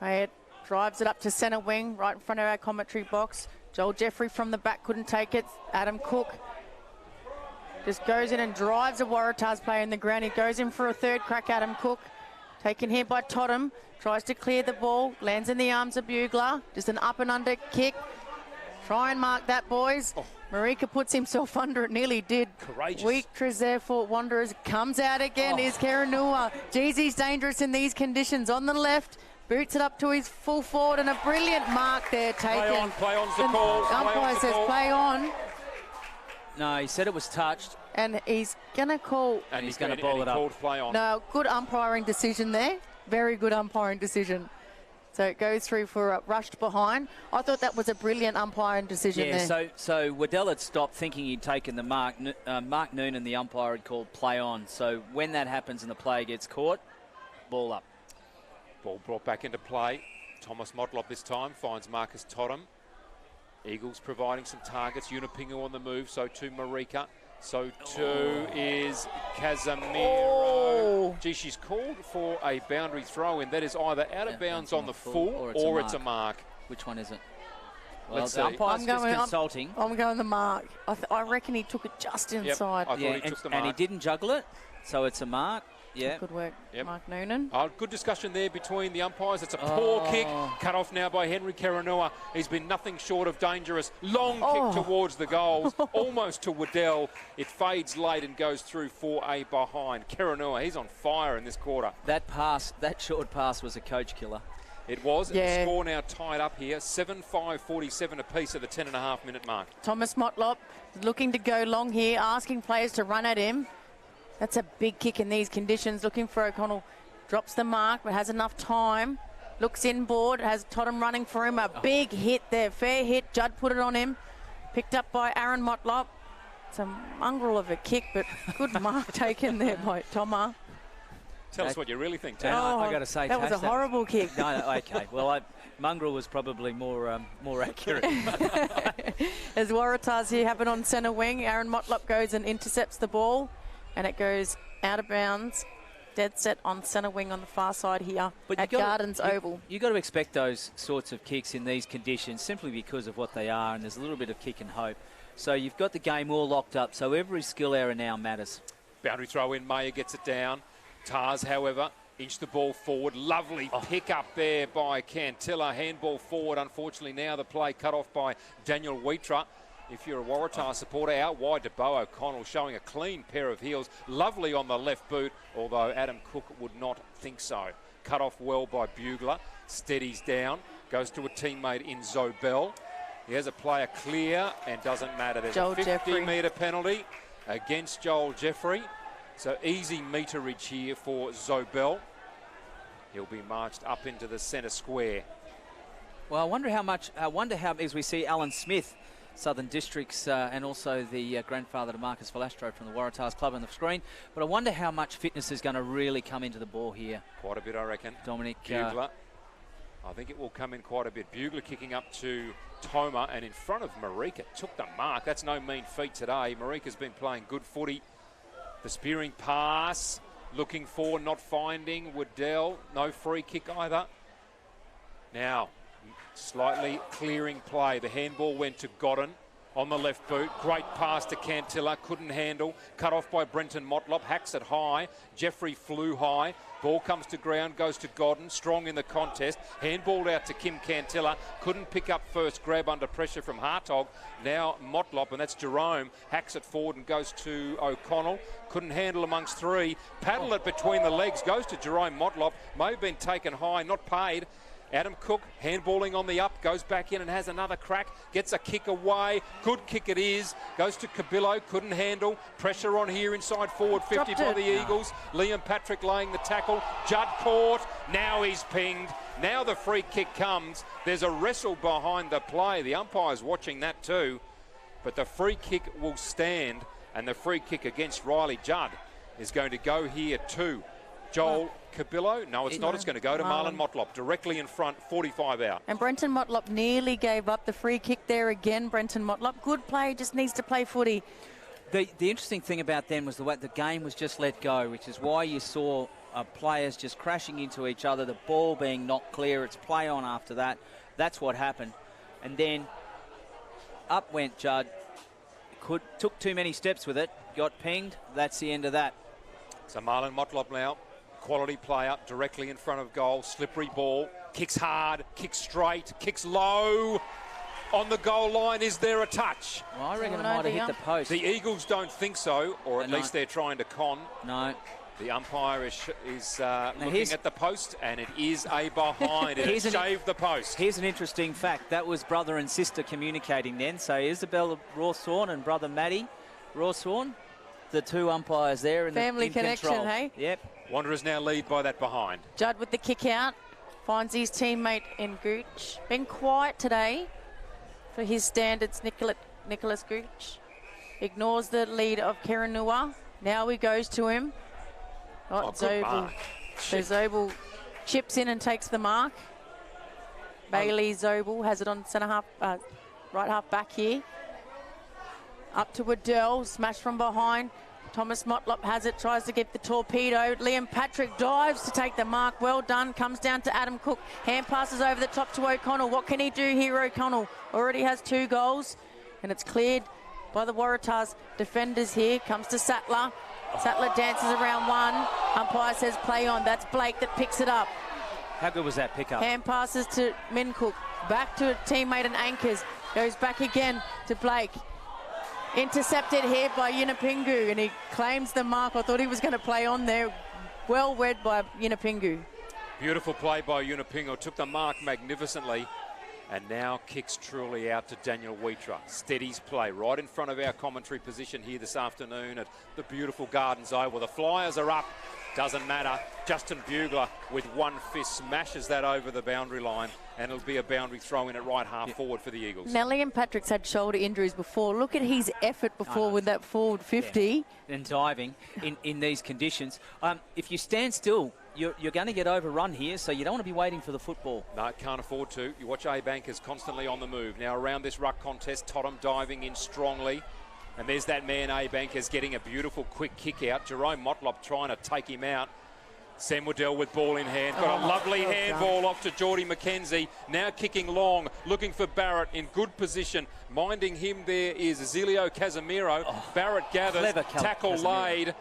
Mayer drives it up to centre wing, right in front of our commentary box. Joel Jeffrey from the back couldn't take it. Adam Cook just goes in and drives a Waratahs player in the ground. He goes in for a third crack, Adam Cook. Taken here by Totham. Tries to clear the ball. Lands in the arms of Bugler. Just an up and under kick. Try and mark that, boys. Oh. Marika puts himself under it, nearly did. Courageous. Weak there for Wanderers. Comes out again. Here's Karanua. Geez, he's dangerous in these conditions. On the left, boots it up to his full forward, and a brilliant mark there taken. Play on's the call. Umpire says play on. No, he said it was touched. And he's going to call. And he's going to ball it up. Called play on. No, good umpiring decision there. Very good umpiring decision. So it goes through for a rushed behind. I thought that was a brilliant umpiring decision there. So Waddell had stopped thinking he'd taken the mark. Mark Noonan, the umpire, had called play on. So when that happens and the player gets caught, ball up. Ball brought back into play. Thomas Motlop this time finds Marcus Totham. Eagles providing some targets. Unipingu on the move, so too Marika. So too is Casemiro. Oh. Gee, she's called for a boundary throw in. That is either out of bounds on the full or it's a mark. Which one is it? Well, Let's the see. umpire's just consulting. I'm going the mark. I reckon he took it just inside. I thought he took the mark. And he didn't juggle it, so it's a mark. Yeah. Good work, Mark Noonan. Good discussion there between the umpires. It's a poor kick, cut off now by Henry Karanua. He's been nothing short of dangerous. Long kick towards the goals, almost to Waddell. It fades late and goes through for a behind. Karanua, he's on fire in this quarter. That short pass was a coach killer. It was. Yeah. The score now tied up here, 7-5-47 apiece at the 10.5-minute mark. Thomas Motlop looking to go long here, asking players to run at him. That's a big kick in these conditions. Looking for O'Connell. Drops the mark, but has enough time. Looks inboard. Has Totham running for him. A big hit there. Fair hit. Judd put it on him. Picked up by Aaron Motlop. It's a mongrel of a kick, but good mark taken there by Toma. Tell us what you really think, Tam. I got to say, that was a horrible kick. No, okay. Well, mongrel was probably more accurate. As Waratahs here happen on centre wing, Aaron Motlop goes and intercepts the ball. And it goes out of bounds, dead set on centre wing on the far side here at Gardens Oval. You've got to expect those sorts of kicks in these conditions simply because of what they are, and there's a little bit of kick and hope. So you've got the game all locked up, so every skill error now matters. Boundary throw in, Mayer gets it down. Tars, however, inch the ball forward. Lovely pick up there by Cantilla. Handball forward, unfortunately now the play cut off by Daniel Wheatra. If you're a Waratah supporter, out wide to Bo O'Connell, showing a clean pair of heels. Lovely on the left boot, although Adam Cook would not think so. Cut off well by Bugler. Steadies down. Goes to a teammate in Zobel. He has a player clear and doesn't matter. There's a 50-metre penalty against Joel Jeffrey. So easy meterage here for Zobel. He'll be marched up into the centre square. Well, I wonder how, as we see Alan Smith, Southern Districts, and also the grandfather to Marcus Velastro from the Waratahs Club on the screen. But I wonder how much fitness is going to really come into the ball here. Quite a bit, I reckon. Dominic Bugler. I think it will come in quite a bit. Bugler kicking up to Toma and in front of Marika. Took the mark. That's no mean feat today. Marika's been playing good footy. The spearing pass. Looking for, not finding. Waddell. No free kick either. Now, slightly clearing play. The handball went to Godden on the left boot. Great pass to Cantilla. Couldn't handle. Cut off by Brenton Motlop. Hacks it high. Jeffrey flew high. Ball comes to ground. Goes to Godden. Strong in the contest. Handballed out to Kim Cantilla. Couldn't pick up first grab under pressure from Hartog. Now Motlop, and that's Jerome. Hacks it forward and goes to O'Connell. Couldn't handle amongst three. Paddle it between the legs. Goes to Jerome Motlop. May have been taken high. Not paid. Adam Cook handballing on the up, goes back in and has another crack, gets a kick away, good kick it is, goes to Cabillo, couldn't handle, pressure on here inside forward 50 by the Eagles, Liam Patrick laying the tackle, Judd caught, now he's pinged, now the free kick comes, there's a wrestle behind the play, the umpire's watching that too, but the free kick will stand, and the free kick against Riley Judd is going to go here too. Joel Cabillo? No, it's not. It's going to go to Marlon Motlop, directly in front, 45 out. And Brenton Motlop nearly gave up the free kick there again. Brenton Motlop, good play, just needs to play footy. The interesting thing about them was the way the game was just let go, which is why you saw players just crashing into each other, the ball being knocked clear, it's play on after that. That's what happened. And then up went Judd, took too many steps with it, got pinged, that's the end of that. So Marlon Motlop now. Quality player, directly in front of goal, slippery ball, kicks hard, kicks straight, kicks low. On the goal line, is there a touch? Well, I reckon it might have hit the post. The Eagles don't think so, or at least they're trying to con. No. The umpire is looking at the post, and it is a behind. It shaved the post. Here's an interesting fact. That was brother and sister communicating then. So Isabella Rawthorne and brother Matty Rawthorne. the two umpires there. And Family in connection, control. hey? Yep. Wanderers now lead by that behind. Judd with the kick out. Finds his teammate in Gooch. Been quiet today for his standards, Nicholas Gooch. Ignores the lead of Kerenua. Now he goes to him. Oh, good mark. So Zobel chips in and takes the mark. Bailey Zobel has it on centre half, right half back here. Up to Waddell, smash from behind. Thomas Motlop has it, tries to get the torpedo. Liam Patrick dives to take the mark. Well done. Comes down to Adam Cook. Hand passes over the top to O'Connell. What can he do here, O'Connell? Already has 2 goals. And it's cleared by the Waratahs defenders here. Comes to Sattler. Sattler dances around one. Umpire says play on. That's Blake that picks it up. How good was that pickup? Hand passes to Mincook. Back to a teammate and anchors. Goes back again to Blake. Intercepted here by Yunupingu, and he claims the mark. I thought he was going to play on there. Well read by Yunupingu. Beautiful play by Yunupingu. Took the mark magnificently. And now kicks truly out to Daniel Wheatra. Steadies play right in front of our commentary position here this afternoon at the beautiful Gardens Oval. The Flyers are up. Doesn't matter. Justin Bugler with one fist smashes that over the boundary line, and it'll be a boundary throw in at right half forward for the Eagles. Now, Liam Patrick's had shoulder injuries before. Look at his effort before with that forward 50. Yeah. And diving in these conditions. If you stand still, you're going to get overrun here, so you don't want to be waiting for the football. No, can't afford to. You watch A-Bankers constantly on the move. Now around this ruck contest, Tottenham diving in strongly. And there's that man A-Bankers getting a beautiful quick kick out. Jerome Motlop trying to take him out. Sam Waddell with ball in hand. Got a lovely handball off to Geordie McKenzie. Now kicking long, looking for Barrett in good position. Minding him there is Zilio Casemiro. Barrett gathers, tackle laid.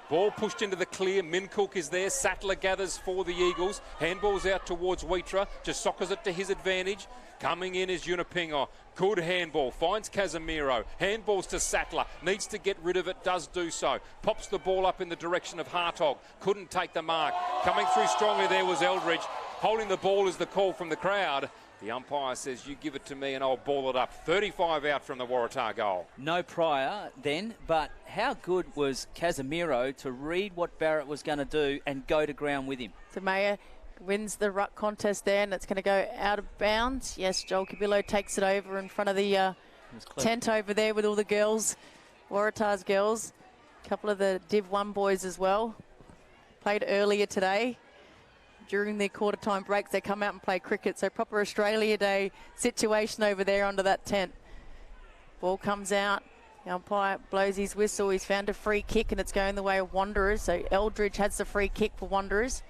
Ball pushed into the clear. Mincook is there. Sattler gathers for the Eagles. Handball's out towards Wheatra. Just soccers it to his advantage. Coming in is Yunupingu. Good handball. Finds Casemiro. Handballs to Sattler. Needs to get rid of it. Does do so. Pops the ball up in the direction of Hartog. Couldn't take the mark. Coming through strongly there was Eldridge. Holding the ball is the call from the crowd. The umpire says, you give it to me and I'll ball it up. 35 out from the Waratah goal. No prior then, but how good was Casemiro to read what Barrett was going to do and go to ground with him? So Mayer wins the ruck contest there, and it's going to go out of bounds. Yes, Joel Cabillo takes it over in front of the tent over there with all the girls, Waratah's girls. A couple of the Div 1 boys as well. Played earlier today. During their quarter-time breaks, they come out and play cricket. So proper Australia Day situation over there under that tent. Ball comes out. The umpire blows his whistle. He's found a free kick, and it's going the way of Wanderers. So Eldridge has the free kick for Wanderers.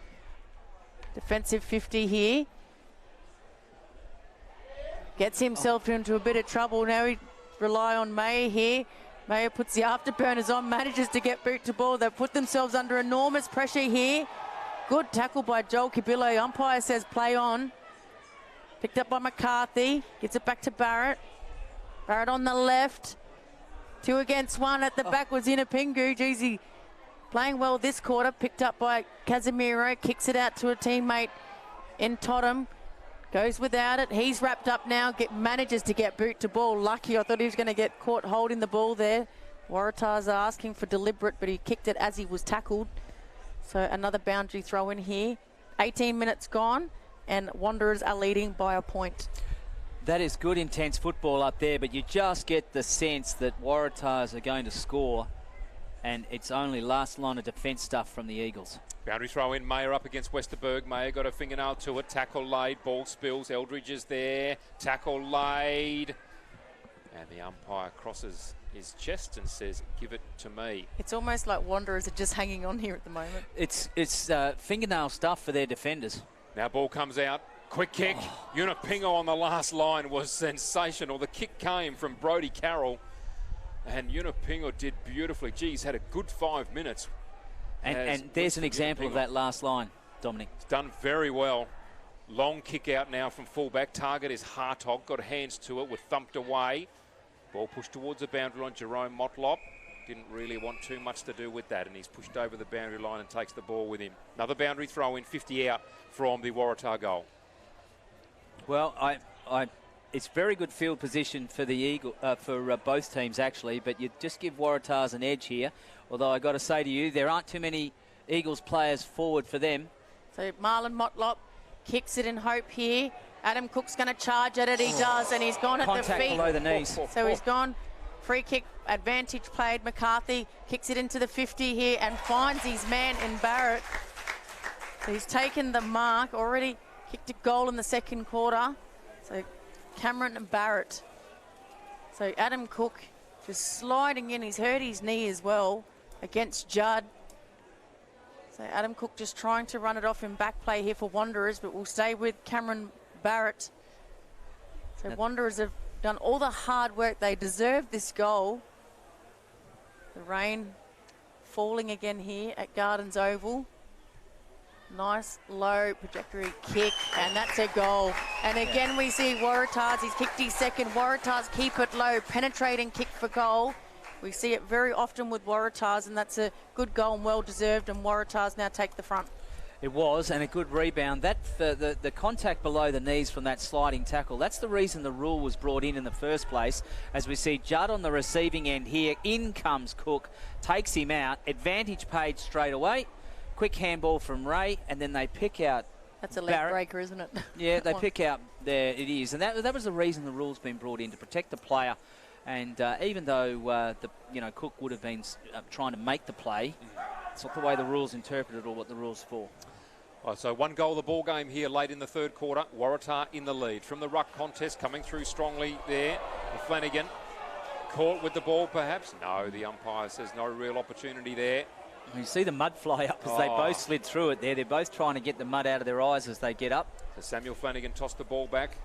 Defensive 50 here. Gets himself into a bit of trouble. Now he rely on Mayer here. Mayer puts the afterburners on, manages to get boot to ball. They've put themselves under enormous pressure here. Good tackle by Joel Cabillo. Umpire says play on. Picked up by McCarthy. Gets it back to Barrett. Barrett on the left. 2 against 1 at the back was Yunupingu. Jeezy playing well this quarter. Picked up by Casemiro. Kicks it out to a teammate in Tottenham. Goes without it. He's wrapped up now. Manages to get boot to ball. Lucky. I thought he was going to get caught holding the ball there. Waratahs are asking for deliberate, but he kicked it as he was tackled. So another boundary throw in here. 18 minutes gone, and Wanderers are leading by a point. That is good, intense football up there, but you just get the sense that Waratahs are going to score, and it's only last line of defence stuff from the Eagles. Boundary throw in, Mayer up against Westerberg. Mayer got a fingernail to it. Tackle laid, ball spills. Eldridge is there. Tackle laid. And the umpire crosses his chest and says, give it to me. It's almost like Wanderers are just hanging on here at the moment. It's fingernail stuff for their defenders. Now ball comes out. Quick kick. Yunupingu on the last line was sensational. The kick came from Brodie Carroll. And Yunupingu did beautifully. Geez, had a good 5 minutes. And there's an example of that last line, Dominic. It's done very well. Long kick out now from fullback. Target is Hartog. Got hands to it, was thumped away. Ball pushed towards the boundary line. Jerome Motlop didn't really want too much to do with that, and he's pushed over the boundary line and takes the ball with him. Another boundary throw in, 50 out from the Waratah goal. Well, I it's very good field position for the for both teams actually, but you just give Waratahs an edge here. Although I got to say to you, there aren't too many Eagles players forward for them. So Marlon Motlop kicks it in hope here. Adam Cook's going to charge at it. He does, and he's gone at the Contact feet. below the knees. So he's gone. Free kick, advantage played. McCarthy kicks it into the 50 here and finds his man in Barrett. So he's taken the mark, already kicked a goal in the second quarter. So Cameron and Barrett. So Adam Cook just sliding in. He's hurt his knee as well against Judd. So Adam Cook just trying to run it off in back play here for Wanderers, but we'll stay with Cameron Barrett. So Wanderers have done all the hard work. They deserve this goal. The rain falling again here at Gardens Oval. Nice low trajectory kick, and that's a goal. And again we see Waratahs, he's kicked his second. Waratahs keep it low, penetrating kick for goal. We see it very often with Waratahs, and that's a good goal and well deserved, and Waratahs now take the front. It was, and a good rebound. That the contact below the knees from that sliding tackle, that's the reason the rule was brought in the first place. As we see Judd on the receiving end here, in comes Cook, takes him out, advantage paid straight away. Quick handball from Ray, and then they pick out That's a leg Barrett. breaker, isn't it? Yeah, they pick out there. It is, and that was the reason the rule's been brought in, to protect the player. And even though Cook would have been trying to make the play, it's not the way the rules interpreted or what the rules for. Right, so one goal of the ball game here late in the third quarter. Waratah in the lead from the ruck contest, coming through strongly there. Flanagan caught with the ball, perhaps. No, the umpire says no real opportunity there. You see the mud fly up as they both slid through it there. They're both trying to get the mud out of their eyes as they get up. So Samuel Flanagan tossed the ball back.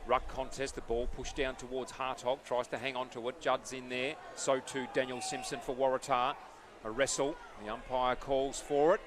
Ruck contest, the ball pushed down towards Hartog, tries to hang on to it. Judd's in there, so too Daniel Simpson for Waratah. A wrestle, the umpire calls for it.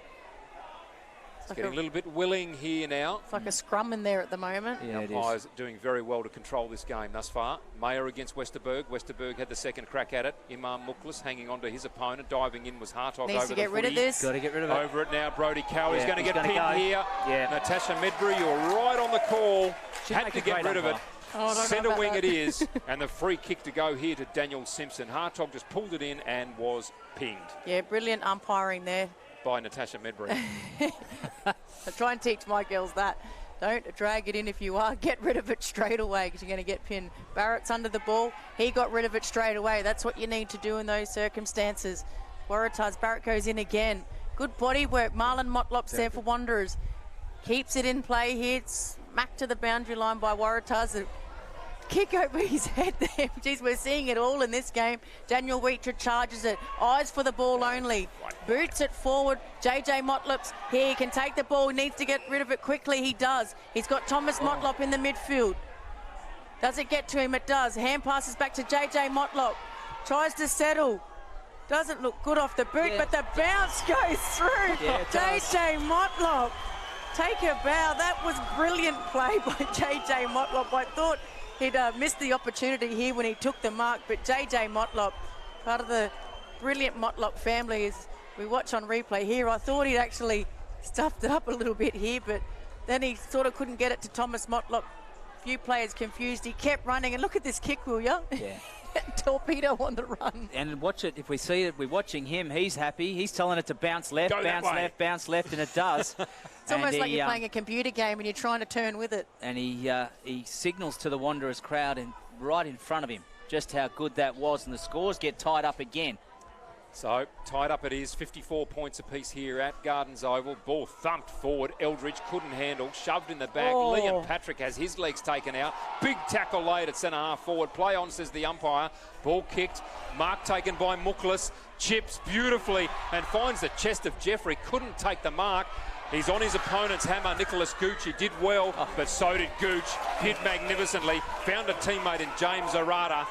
It's getting a little bit willing here now. It's like a scrum in there at the moment. Yeah, the umpire's doing very well to control this game thus far. Mayer against Westerberg. Westerberg had the second crack at it. Imam Muklas hanging on to his opponent. Diving in was Hartog. Needs over to get the rid of footy. this. Got to get rid of it. Over it now, Brody Cowley's going to get pinned here. Yeah. Natasha Medbury, you're right on the call. She'd Had make to a get great rid of it. umpire. Oh, I don't know Centre about wing that. it is, and the free kick to go here to Daniel Simpson. Hartog just pulled it in and was pinged Yeah, brilliant umpiring there. by Natasha Medbury. I try and teach my girls that. Don't drag it in if you are. Get rid of it straight away because you're going to get pinned. Barrett's under the ball. He got rid of it straight away. That's what you need to do in those circumstances. Waratahs, Barrett goes in again. Good body work. Marlon Motlop's there for Wanderers. Keeps it in play here. Smacked to the boundary line by Waratahs. The kick over his head there. Geez, we're seeing it all in this game. Daniel Wheater charges it. Eyes for the ball only. Boots it forward. JJ Motlop's here. He can take the ball. He needs to get rid of it quickly. He does. He's got Thomas Motlop in the midfield. Does it get to him? It does. Hand passes back to JJ Motlop. Tries to settle. Doesn't look good off the boot, but the bounce goes through. Yeah, it does. JJ Motlop. Take a bow. That was brilliant play by JJ Motlop. I thought he'd missed the opportunity here when he took the mark, but JJ Motlop, part of the brilliant Motlop family, as we watch on replay here, I thought he'd actually stuffed it up a little bit here, but then he sort of couldn't get it to Thomas Motlop. Few players confused. He kept running, and look at this kick, will ya? Yeah. Torpedo on the run. And watch it. If we see it, we're watching him. He's happy. He's telling it to bounce left, Go that bounce way. left, bounce left, and it does. It's almost like you're playing a computer game and you're trying to turn with it. And he signals to the Wanderers crowd and right in front of him just how good that was. And the scores get tied up again. So, tied up it is, 54 points apiece here at Gardens Oval. Ball thumped forward, Eldridge couldn't handle, shoved in the back. Liam Patrick has his legs taken out. Big tackle laid at centre half forward. Play on, says the umpire. Ball kicked, mark taken by Muklas. Chips beautifully and finds the chest of Jeffrey. Couldn't take the mark. He's on his opponent's hammer, Nicholas Gooch. He did well, but so did Gooch. Hit magnificently. Found a teammate in James Waratah.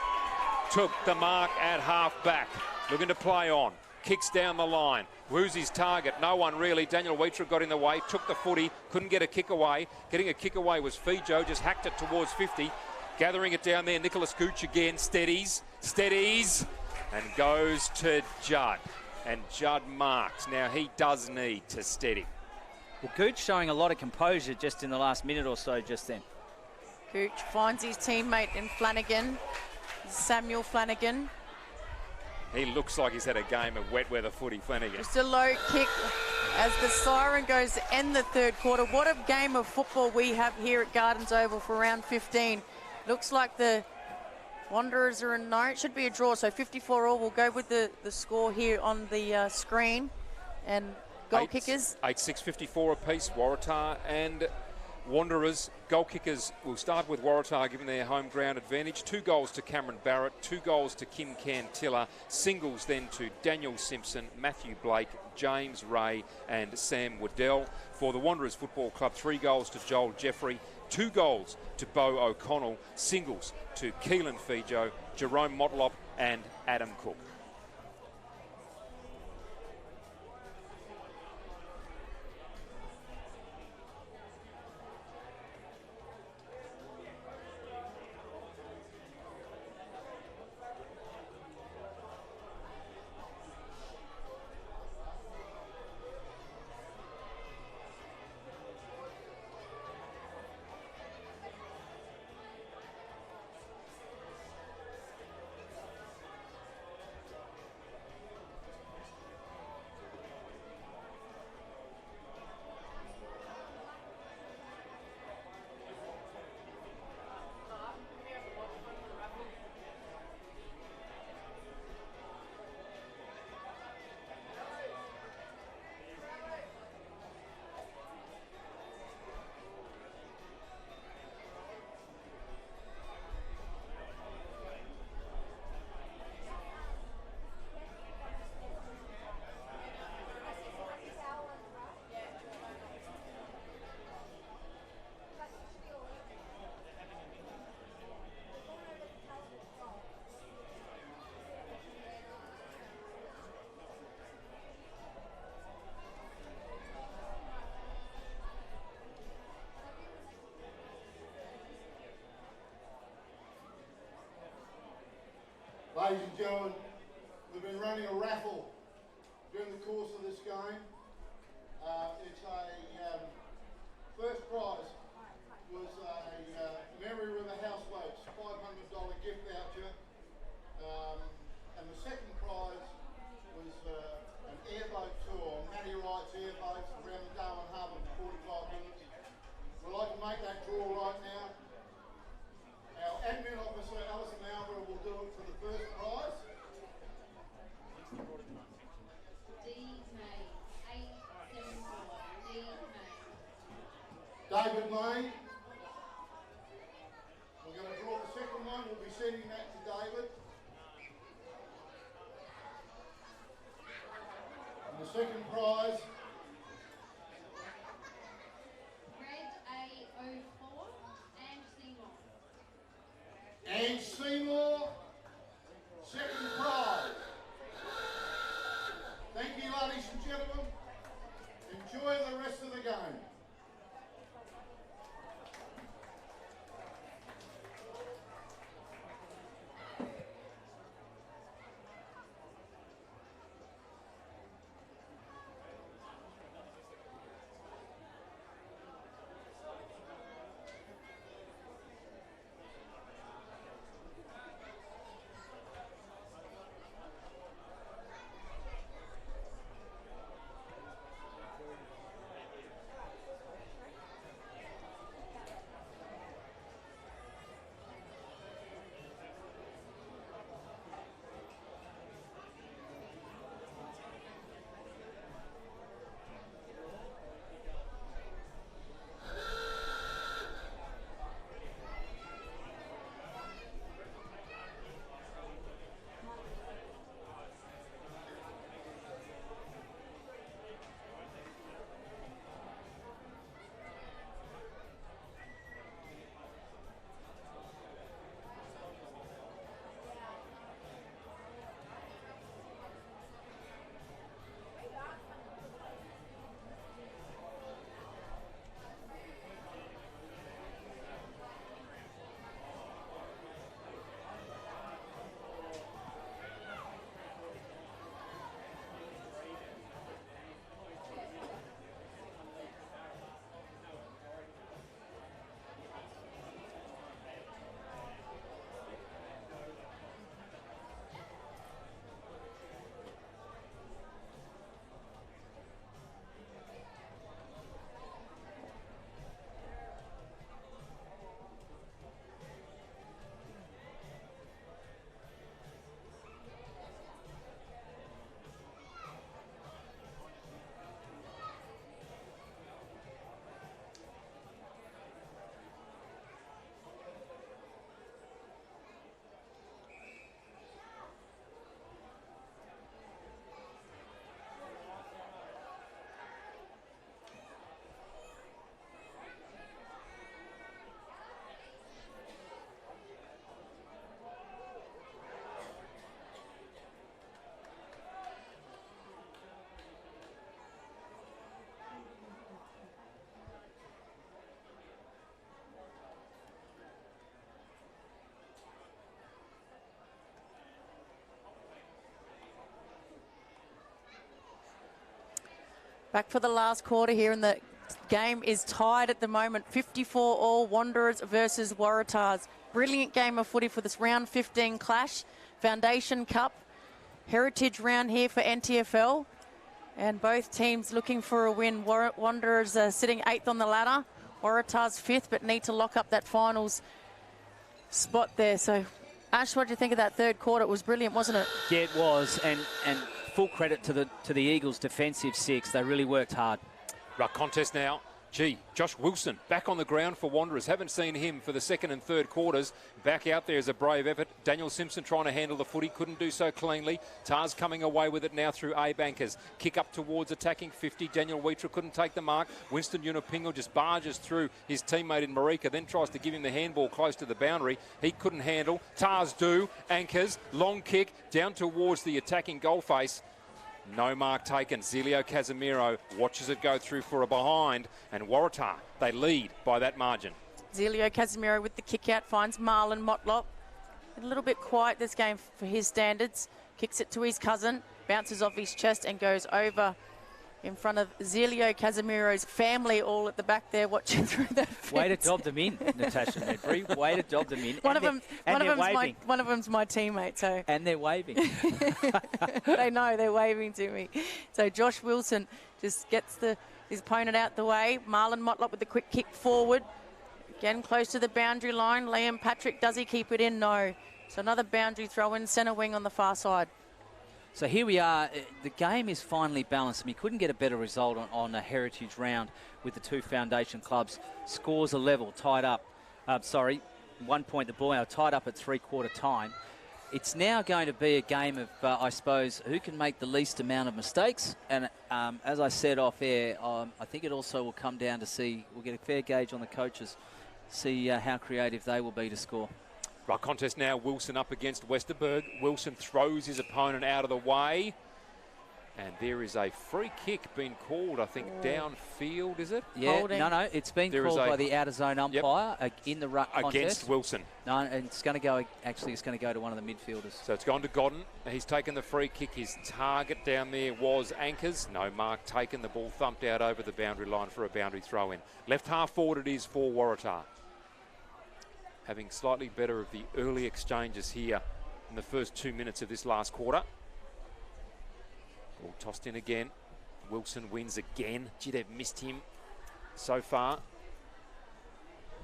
Took the mark at half back. Looking to play on. Kicks down the line. Who's his target? No one really. Daniel Wheater got in the way. Took the footy. Couldn't get a kick away. Getting a kick away was Fijo. Just hacked it towards 50. Gathering it down there. Nicholas Gooch again. Steadies. And goes to Judd. And Judd marks. Now he does need to steady. Well, Gooch showing a lot of composure just in the last minute or so just then. Hooch finds his teammate in Flanagan, Samuel Flanagan. He looks like he's had a game of wet weather footy, Flanagan. Just a low kick as the siren goes to end the third quarter. What a game of football we have here at Gardens Oval for round 15. Looks like the Wanderers are in, no, it should be a draw, so 54 all. We'll go with the score here on the screen. And goal kickers. 8-6, 54 apiece, Waratah and Wanderers. Goal kickers, we'll start with Waratah given their home ground advantage. 2 goals to Cameron Barrett, 2 goals to Kim Cantilla, singles then to Daniel Simpson, Matthew Blake, James Ray and Sam Waddell. For the Wanderers Football Club, 3 goals to Joel Jeffrey, 2 goals to Bo O'Connell, singles to Keelan Fijo, Jerome Motlop and Adam Cook. Ladies and gentlemen, we've been running a raffle during the course of this game. It's a first prize was a Mary River Houseboats $500 gift voucher, and the second prize was an airboat tour on Matty Wright's airboats around the Darwin Harbour for 45 minutes. We'd like to make that draw right now. Our admin officer, Alison Albert, will do it for the first prize. David May. We're going to draw the second one. We'll be sending that to David. And the second prize. And Seymour, second prize. Thank you, ladies and gentlemen. Enjoy the rest of the game. Back for the last quarter here, and the game is tied at the moment. 54 all, Wanderers versus Waratahs. Brilliant game of footy for this round 15 clash. Foundation Cup, heritage round here for NTFL. And both teams looking for a win. Wanderers are sitting 8th on the ladder. Waratahs 5th, but need to lock up that finals spot there. So, Ash, what do you think of that third quarter? It was brilliant, wasn't it? Yeah, it was, and full credit to the Eagles' defensive six. They really worked hard. Ruck contest now. Josh Wilson back on the ground for Wanderers. Haven't seen him for the second and third quarters. Back out there is a brave effort. Daniel Simpson trying to handle the footy. Couldn't do so cleanly. Tars coming away with it now through A-Bankers. Kick up towards attacking 50. Daniel Wheater couldn't take the mark. Winston Unipingo just barges through his teammate in Marika. Then tries to give him the handball close to the boundary. He couldn't handle. Tars do. Anchors. Long kick down towards the attacking goal face. No mark taken. Zelio Casemiro watches it go through for a behind, and Waratah, they lead by that margin. Zelio Casemiro with the kick out finds Marlon Motlop. A little bit quiet this game for his standards. Kicks it to his cousin, bounces off his chest and goes over in front of Zelio Casemiro's family, all at the back there watching through that fence. Way to dob them in, Natasha Medbury. Way to dob them in. One of them's my teammate. So. And they're waving. They know they're waving to me. So Josh Wilson just gets his opponent out the way. Marlon Motlop with the quick kick forward. Again, close to the boundary line. Liam Patrick, does he keep it in? No. So another boundary throw in, centre wing on the far side. So here we are. The game is finally balanced. I mean, couldn't get a better result on a heritage round with the two foundation clubs. Scores are level, tied up. 1 point the ball out, tied up at three-quarter time. It's now going to be a game of, I suppose, who can make the least amount of mistakes. And as I said off air, I think it also will come down to we'll get a fair gauge on the coaches, see how creative they will be to score. Right, contest now, Wilson up against Westerberg. Wilson throws his opponent out of the way. And there is a free kick being called, I think, downfield, is it? Yeah, Holding. no, it's been called by the out-of-zone umpire in the ruck contest. Against Wilson. No, and it's going to go, actually, it's going to go to one of the midfielders. So it's gone to Godden. He's taken the free kick. His target down there was Anchors. No mark taken. The ball thumped out over the boundary line for a boundary throw-in. Left half forward it is for Waratah. Having slightly better of the early exchanges here in the first 2 minutes of this last quarter. Ball tossed in again. Wilson wins again. Gee, they've missed him so far.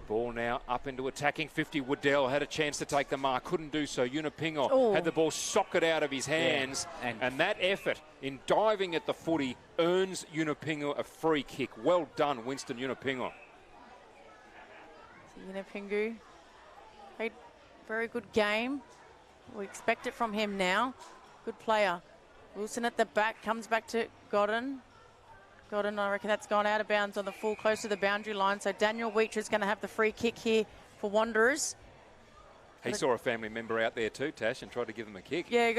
Ball now up into attacking 50. Waddell had a chance to take the mark. Couldn't do so. Unipingo had the ball socket out of his hands. Yeah. And that effort in diving at the footy earns Unipingo a free kick. Well done, Winston Unipingo. Unipingo. Played very good game. We expect it from him now. Good player. Wilson at the back, comes back to Godden. Godden, I reckon that's gone out of bounds on the full, close to the boundary line. So Daniel Wheater is going to have the free kick here for Wanderers. He saw a family member out there too, Tash, and tried to give them a kick. Yeah,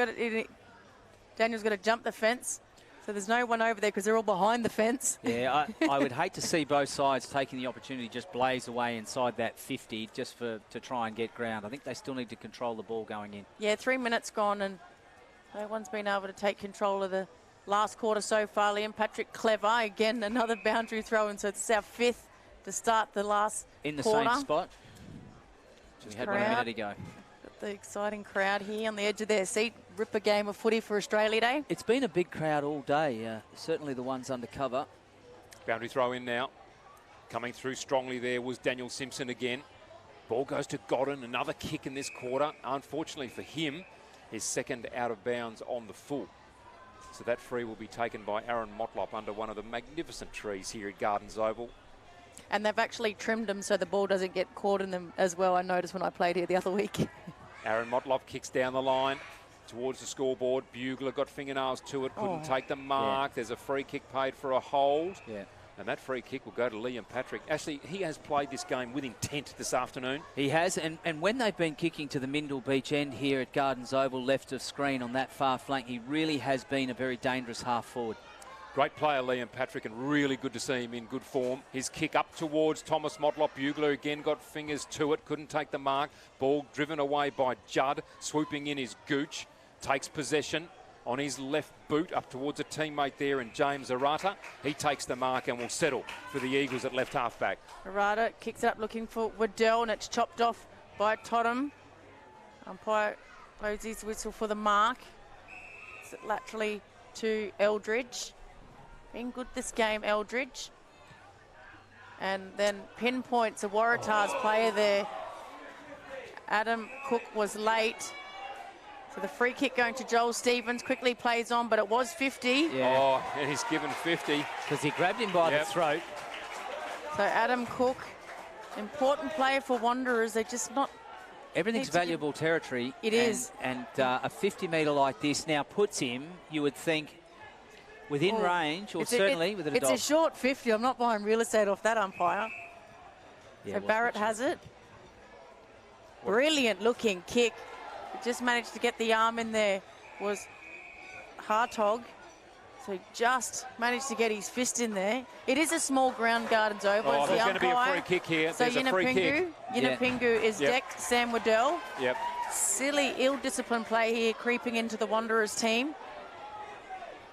Daniel's got to jump the fence. So there's no one over there because they're all behind the fence. Yeah, I would hate to see both sides taking the opportunity to just blaze away inside that 50 just to try and get ground. I think they still need to control the ball going in. Yeah, 3 minutes gone and no one's been able to take control of the last quarter so far. Liam Patrick clever. Again, another boundary throw, and so it's our 5th to start the last in the quarter. Same spot. We had 1 minute ago. Got the exciting crowd here on the edge of their seat. Ripper game of footy for Australia Day. It's been a big crowd all day. Certainly the ones under cover. Boundary throw in now. Coming through strongly there was Daniel Simpson again. Ball goes to Godden. Another kick in this quarter. Unfortunately for him, his second out of bounds on the full. So that free will be taken by Aaron Motlop under one of the magnificent trees here at Gardens Oval. And they've actually trimmed them so the ball doesn't get caught in them as well. I noticed when I played here the other week. Aaron Motlop kicks down the line towards the scoreboard. Bugler got fingernails to it, couldn't take the mark. Yeah. There's a free kick paid for a hold. Yeah. And that free kick will go to Liam Patrick. Actually, he has played this game with intent this afternoon. He has, and when they've been kicking to the Mindle Beach end here at Gardens Oval, left of screen on that far flank, he really has been a very dangerous half forward. Great player, Liam Patrick, and really good to see him in good form. His kick up towards Thomas Motlop. Bugler again got fingers to it, couldn't take the mark. Ball driven away by Judd. Swooping in is Gooch. Takes possession. on his left boot up towards a teammate there in James Waratah. He takes the mark and will settle for the Eagles at left half-back. Waratah kicks it up looking for Waddell, and it's chopped off by Totham. Umpire blows his whistle for the mark. It's laterally to Eldridge. Been good this game, Eldridge. And then pinpoints a Waratah's player there. Adam Cook was late. So the free kick going to Joel Stevens, quickly plays on, but it was 50. Yeah. Oh, and he's given 50. Because he grabbed him by the throat. So Adam Cook, important player for Wanderers. They're just not... Everything's valuable territory. It is. And a 50-metre like this now puts him, you would think, within range, or certainly within a dog. It's a short 50. I'm not buying real estate off that umpire. Yeah, So Barrett has it. Brilliant looking kick. Just managed to get the arm in there was Hartog. So he just managed to get his fist in there. It is a small ground, Gardens Oval. Oh, there's going to be a free kick here. So There's a free kick. Yinapingu is decked. Sam Waddell. Yep. Silly, ill-disciplined play here, creeping into the Wanderers team.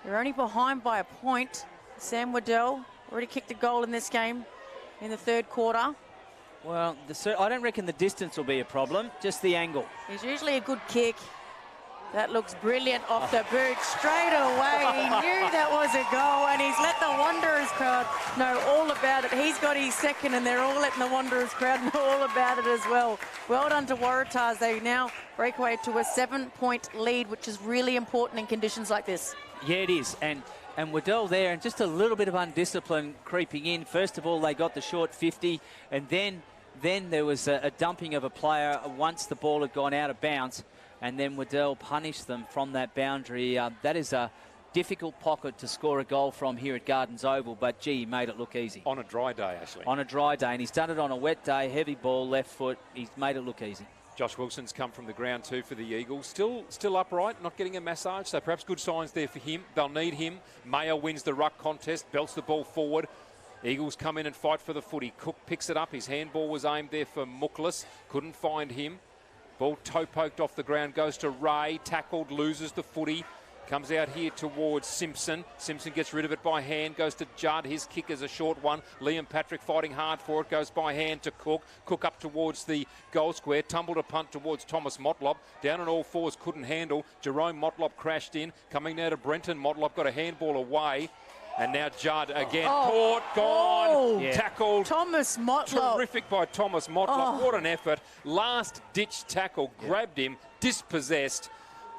They're only behind by a point. Sam Waddell already kicked a goal in this game in the third quarter. Well, I don't reckon the distance will be a problem, just the angle. It's usually a good kick. That looks brilliant off the boot straight away. He knew that was a goal, and he's let the Wanderers crowd know all about it. He's got his second, and they're all letting the Wanderers crowd know all about it as well. Well done to Waratah as they now break away to a 7-point lead, which is really important in conditions like this. Yeah, it is. And Waddell there, and just a little bit of undiscipline creeping in. First of all, they got the short 50, and then there was a dumping of a player once the ball had gone out of bounds, and then Waddell punished them from that boundary. That is a difficult pocket to score a goal from here at Gardens Oval, but gee, he made it look easy. On a dry day, actually. On a dry day, and he's done it on a wet day, heavy ball, left foot. He's made it look easy. Josh Wilson's come from the ground too for the Eagles. Still upright, not getting a massage, so perhaps good signs there for him. They'll need him. Mayer wins the ruck contest, belts the ball forward. Eagles come in and fight for the footy. Cook picks it up. His handball was aimed there for Muklas. Couldn't find him. Ball toe poked off the ground, goes to Ray. Tackled, loses the footy. Comes out here towards Simpson. Simpson gets rid of it by hand, goes to Judd. His kick is a short one. Liam Patrick fighting hard for it, goes by hand to Cook. Cook up towards the goal square, tumbled a punt towards Thomas Motlop. Down on all fours, couldn't handle. Jerome Motlop crashed in. Coming now to Brenton. Motlop got a handball away. And now Judd again. Caught, gone, tackled. Thomas Motlop. Terrific by Thomas Motlop. What an effort. Last ditch tackle, grabbed him, dispossessed.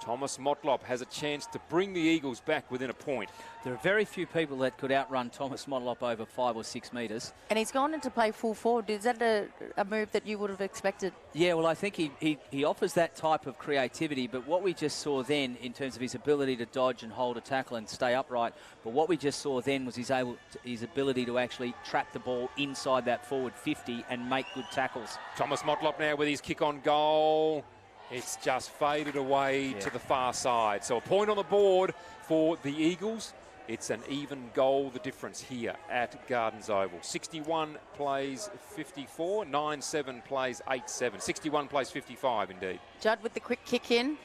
Thomas Motlop has a chance to bring the Eagles back within a point. There are very few people that could outrun Thomas Motlop over 5 or 6 metres. And he's gone into play full forward. Is that a move that you would have expected? Yeah, well, I think he offers that type of creativity, but what we just saw then in terms of his ability to dodge and hold a tackle and stay upright, but what we just saw then was his ability to actually trap the ball inside that forward 50 and make good tackles. Thomas Motlop now with his kick on goal. It's just faded away to the far side. So a point on the board for the Eagles. It's an even goal, the difference here at Gardens Oval. 61 plays 54, 9-7 plays 8-7. 61 plays 55 indeed. Judd with the quick kick in.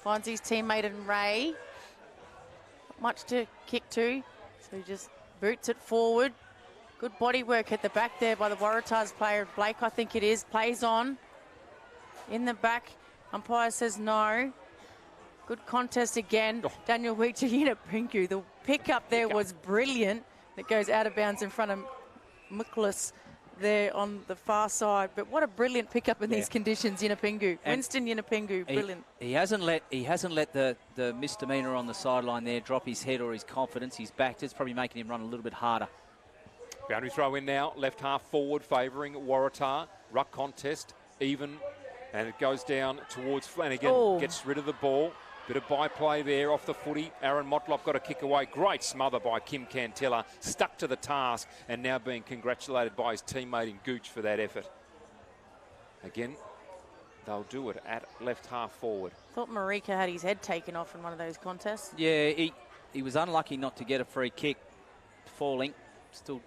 Finds his teammate in Ray. Not much to kick to. So he just boots it forward. Good body work at the back there by the Waratahs player. Blake, I think it is. Plays on. In the back. Umpire says no. Good contest again. Daniel Weecher Yinapingu. The pick up there was brilliant. That goes out of bounds in front of Muklas there on the far side. But what a brilliant pickup in these conditions, Yinapingu. Winston Yinapingu, brilliant. He hasn't let the misdemeanor on the sideline there drop his head or his confidence. He's backed. It's probably making him run a little bit harder. Boundary throw in now. Left half forward favouring Waratah. Ruck contest even. And it goes down towards Flanagan. Gets rid of the ball. Bit of byplay there off the footy. Aaron Motlop got a kick away. Great smother by Kim Cantella. Stuck to the task and now being congratulated by his teammate in Gooch for that effort. Again, they'll do it at left half forward. Thought Marika had his head taken off in one of those contests. Yeah, he was unlucky not to get a free kick falling. Still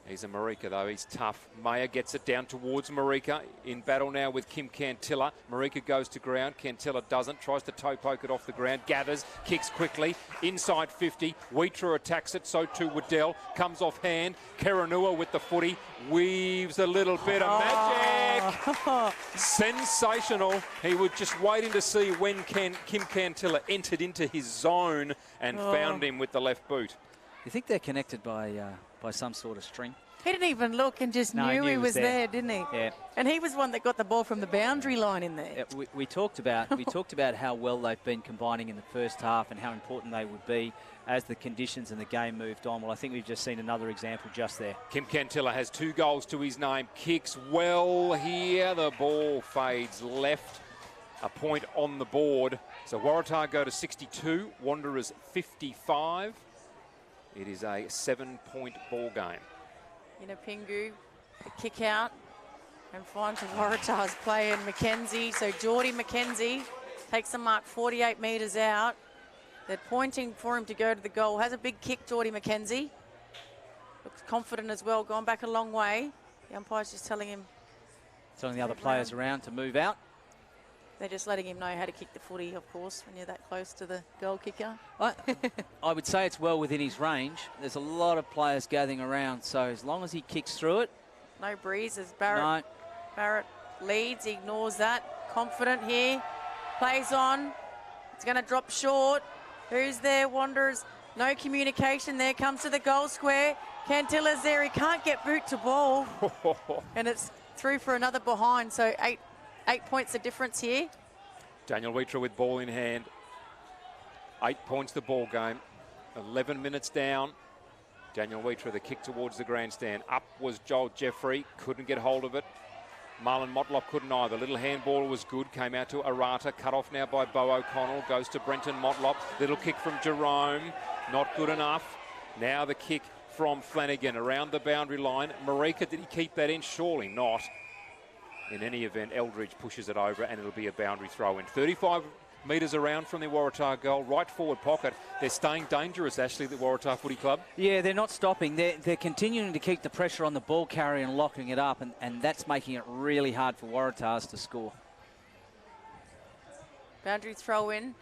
He's a Marika, though. He's tough. Maya gets it down towards Marika. In battle now with Kim Cantilla. Marika goes to ground. Cantilla doesn't. Tries to toe poke it off the ground. Gathers. Kicks quickly. Inside 50. Wheater attacks it. So too Waddell. Comes off hand. Karanua with the footy. Weaves a little bit of magic. Sensational. He was just waiting to see when Kim Cantilla entered into his zone and found him with the left boot. You think they're connected by some sort of string? He didn't even look and just knew he was there, didn't he? Yeah. And he was one that got the ball from the boundary line in there. Yeah, we talked about how well they've been combining in the first half and how important they would be as the conditions and the game moved on. Well, I think we've just seen another example just there. Kim Cantilla has 2 goals to his name. Kicks well here. The ball fades left. A point on the board. So Waratah go to 62. Wanderers 55. It is a 7-point ball game. Pingu, the kick out and finds Waratah's player McKenzie. So Geordie McKenzie takes the mark 48 metres out. They're pointing for him to go to the goal. Has a big kick, Geordie McKenzie. Looks confident as well, going back a long way. The umpire's just telling the other players around to move out. They're just letting him know how to kick the footy, of course, when you're that close to the goal kicker. I would say it's well within his range. There's a lot of players gathering around, so as long as he kicks through it. No breeze as Barrett. Barrett leads, he ignores that. Confident here, plays on. It's going to drop short. Who's there? Wanderers. No communication. There comes to the goal square. Cantilla's there. He can't get boot to ball. And it's through for another behind. So 8 points the difference here. Daniel Wheater with ball in hand. 8 points the ball game. 11 minutes down. Daniel Wheater, the kick towards the grandstand. Up was Joel Jeffrey. Couldn't get hold of it. Marlon Motlop couldn't either. Little handball was good. Came out to Waratah. Cut off now by Bo O'Connell. Goes to Brenton Motlop. Little kick from Jerome. Not good enough. Now the kick from Flanagan around the boundary line. Marika, did he keep that in? Surely not. In any event, Eldridge pushes it over and it'll be a boundary throw in. 35 metres around from the Waratah goal, right forward pocket. They're staying dangerous, Ashley, the Waratah Footy Club. Yeah, they're not stopping. They're continuing to keep the pressure on the ball carrier and locking it up, and that's making it really hard for Waratahs to score. Boundary throw in.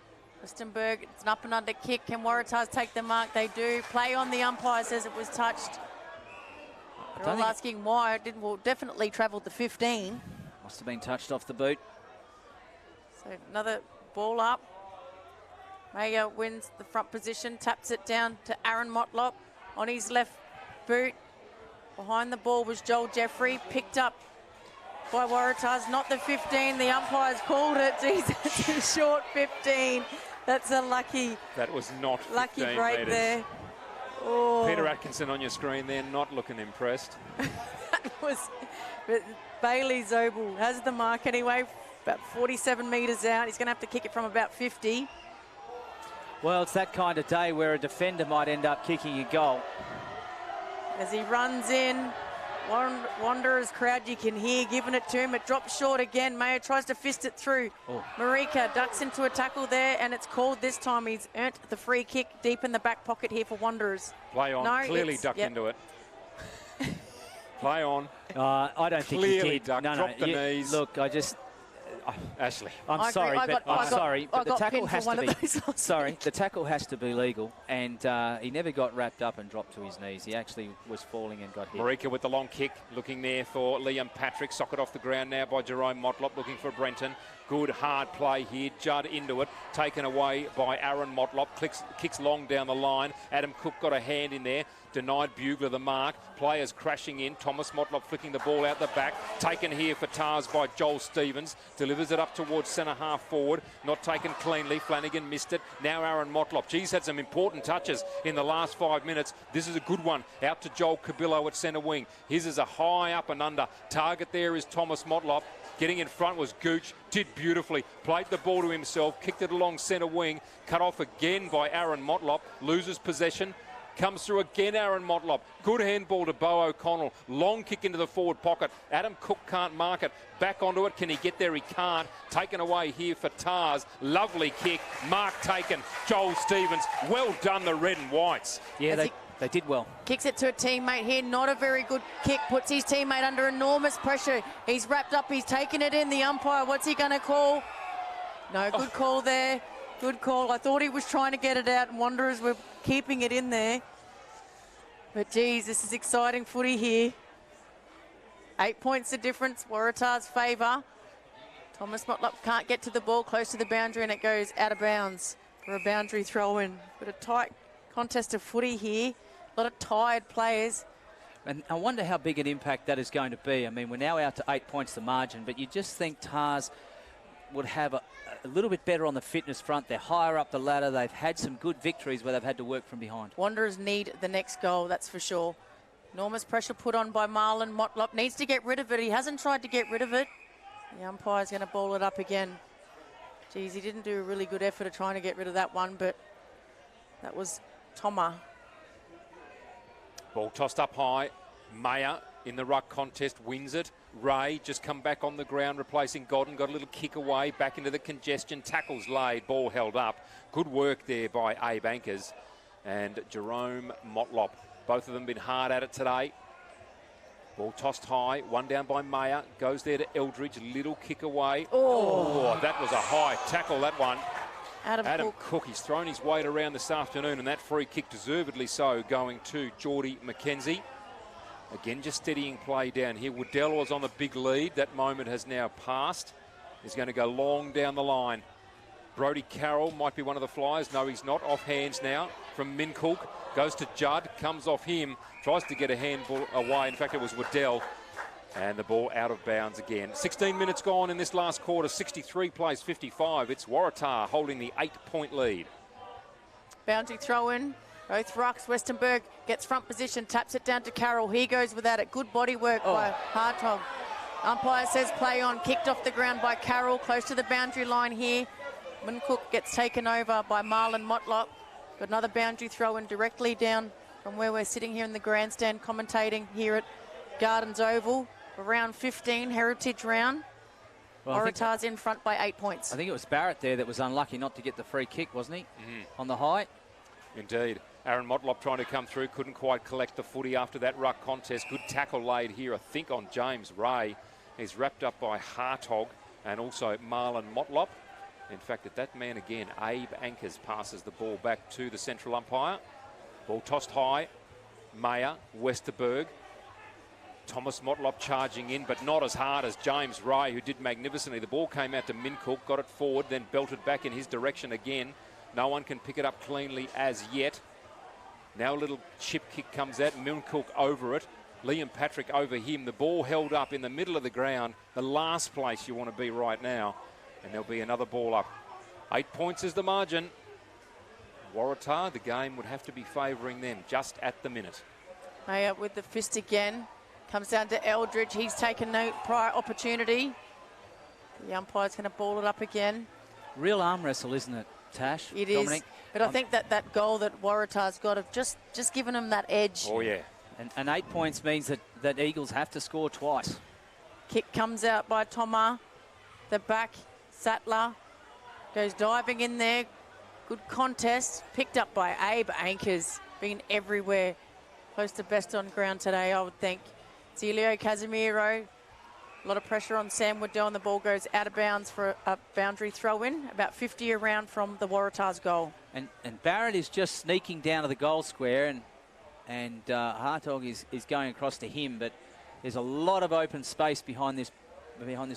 Listenberg, it's an up and under kick. Can Waratahs take the mark? They do. Play on, the umpire says it was touched. They're all asking why. It didn't. Well, definitely travelled the 15. Must have been touched off the boot. So another ball up. Mayer wins the front position, taps it down to Aaron Motlop on his left boot. Behind the ball was Joel Jeffrey, picked up by Waratahs, not the 15. The umpire's called it. Jeez, that's a short 15. That's a lucky. That was not 15 lucky break metres. there. Oh. Peter Atkinson on your screen there, not looking impressed. That was. But Bailey Zobel has the mark anyway, about 47 metres out. He's going to have to kick it from about 50. Well, it's that kind of day where a defender might end up kicking a goal. As he runs in, Wanderers crowd you can hear giving it to him. It drops short again. Mayer tries to fist it through. Marika ducks into a tackle there, and it's called this time. He's earned the free kick deep in the back pocket here for Wanderers. Play on, no, clearly ducked into it. Play on. I don't think Clearly he did. ducked, dropped the knees. Look, Ashley. I'm sorry, but the tackle has to be. Sorry, the tackle has to be legal, and he never got wrapped up and dropped to his knees. He actually was falling and got hit. Marika with the long kick, looking there for Liam Patrick. Socket off the ground now by Jerome Motlop, looking for Brenton. Good hard play here. Judd into it, taken away by Aaron Motlop. Kicks long down the line. Adam Cook got a hand in there. Denied Bugler the mark. Players crashing in. Thomas Motlop flicking the ball out the back. Taken here for Tars by Joel Stevens. Delivers it up towards centre half forward. Not taken cleanly. Flanagan missed it. Now Aaron Motlop. He's had some important touches in the last 5 minutes. This is a good one. Out to Joel Cabillo at centre wing. His is a high up and under. Target there is Thomas Motlop. Getting in front was Gooch. Did beautifully. Played the ball to himself. Kicked it along centre wing. Cut off again by Aaron Motlop. Loses possession. Comes through again, Aaron Motlop. Good handball to Bo O'Connell. Long kick into the forward pocket. Adam Cook can't mark it. Back onto it. Can he get there? He can't. Taken away here for Tars. Lovely kick. Mark taken. Joel Stevens. Well done, the red and whites. Yeah, They did well. Kicks it to a teammate here. Not a very good kick. Puts his teammate under enormous pressure. He's wrapped up. He's taken it in. The umpire, what's he going to call? No, good call there. Good call. I thought he was trying to get it out, and Wanderers were keeping it in there. But, geez, this is exciting footy here. 8 points the difference. Waratah's favour. Thomas Motlop can't get to the ball close to the boundary, and it goes out of bounds for a boundary throw-in. But a tight contest of footy here. A lot of tired players. And I wonder how big an impact that is going to be. I mean, we're now out to 8 points the margin, but you just think Tars would have a little bit better on the fitness front. They're higher up the ladder. They've had some good victories where they've had to work from behind. Wanderers need the next goal, that's for sure. Enormous pressure put on by Marlon Motlop. Needs to get rid of it. He hasn't tried to get rid of it. The umpire's going to ball it up again. Geez, he didn't do a really good effort of trying to get rid of that one, but that was Toma. Ball tossed up high. Mayer in the ruck contest wins it. Ray just come back on the ground replacing Godden. Got a little kick away back into the congestion. Tackles laid. Ball held up. Good work there by Abe Ankers and Jerome Motlop. Both of them been hard at it today. Ball tossed high. One down by Mayer. Goes there to Eldridge. Little kick away. Oh, that was a high tackle, that one. Adam Cook. He's thrown his weight around this afternoon, and that free kick deservedly so going to Geordie McKenzie. Again, just steadying play down here. Waddell was on the big lead. That moment has now passed. He's going to go long down the line. Brodie Carroll might be one of the flyers. No, he's not. Off hands now from Mincook. Goes to Judd. Comes off him. Tries to get a handball away. In fact, it was Waddell. And the ball out of bounds again. 16 minutes gone in this last quarter. 63 plays 55. It's Waratah holding the 8-point lead. Boundary throw in. Both rucks. Westenberg gets front position, taps it down to Carroll. He goes without it. Good body work by Hartog. Umpire says play on. Kicked off the ground by Carroll, close to the boundary line here. Mincook gets taken over by Marlon Motlop. Got another boundary throw in directly down from where we're sitting here in the grandstand commentating here at Gardens Oval. Round 15, Heritage round. Well, Waratah's in front by 8 points. I think it was Barrett there that was unlucky not to get the free kick, wasn't he? On the high. Indeed. Aaron Motlop trying to come through, couldn't quite collect the footy after that ruck contest. Good tackle laid here, I think, on James Ray. He's wrapped up by Hartog and also Marlon Motlop. In fact, at that man again, Abe Ankers passes the ball back to the central umpire. Ball tossed high. Mayer, Westerberg. Thomas Motlop charging in, but not as hard as James Ray, who did magnificently. The ball came out to Mincook, got it forward, then belted back in his direction again. No one can pick it up cleanly as yet. Now a little chip kick comes out, Mincook over it. Liam Patrick over him. The ball held up in the middle of the ground, the last place you want to be right now. And there'll be another ball up. 8 points is the margin. Waratah, the game would have to be favouring them just at the minute. Mayer with the fist again. Comes down to Eldridge. He's taken no prior opportunity. The umpire's going to ball it up again. Real arm wrestle, isn't it, Tash? It Dominic? is. But I think that goal that Waratah's got have just given him that edge. Oh, yeah. And 8 points means that Eagles have to score twice. Kick comes out by Toma. The back, Sattler goes diving in there. Good contest. Picked up by Abe Ankers. Been everywhere. Close to best on ground today, I would think. Zelio Casemiro. A lot of pressure on Sam Waddell, and the ball goes out of bounds for a boundary throw-in. About 50 around from the Waratah's goal. And Barrett is just sneaking down to the goal square, and Hartog is going across to him, but there's a lot of open space behind this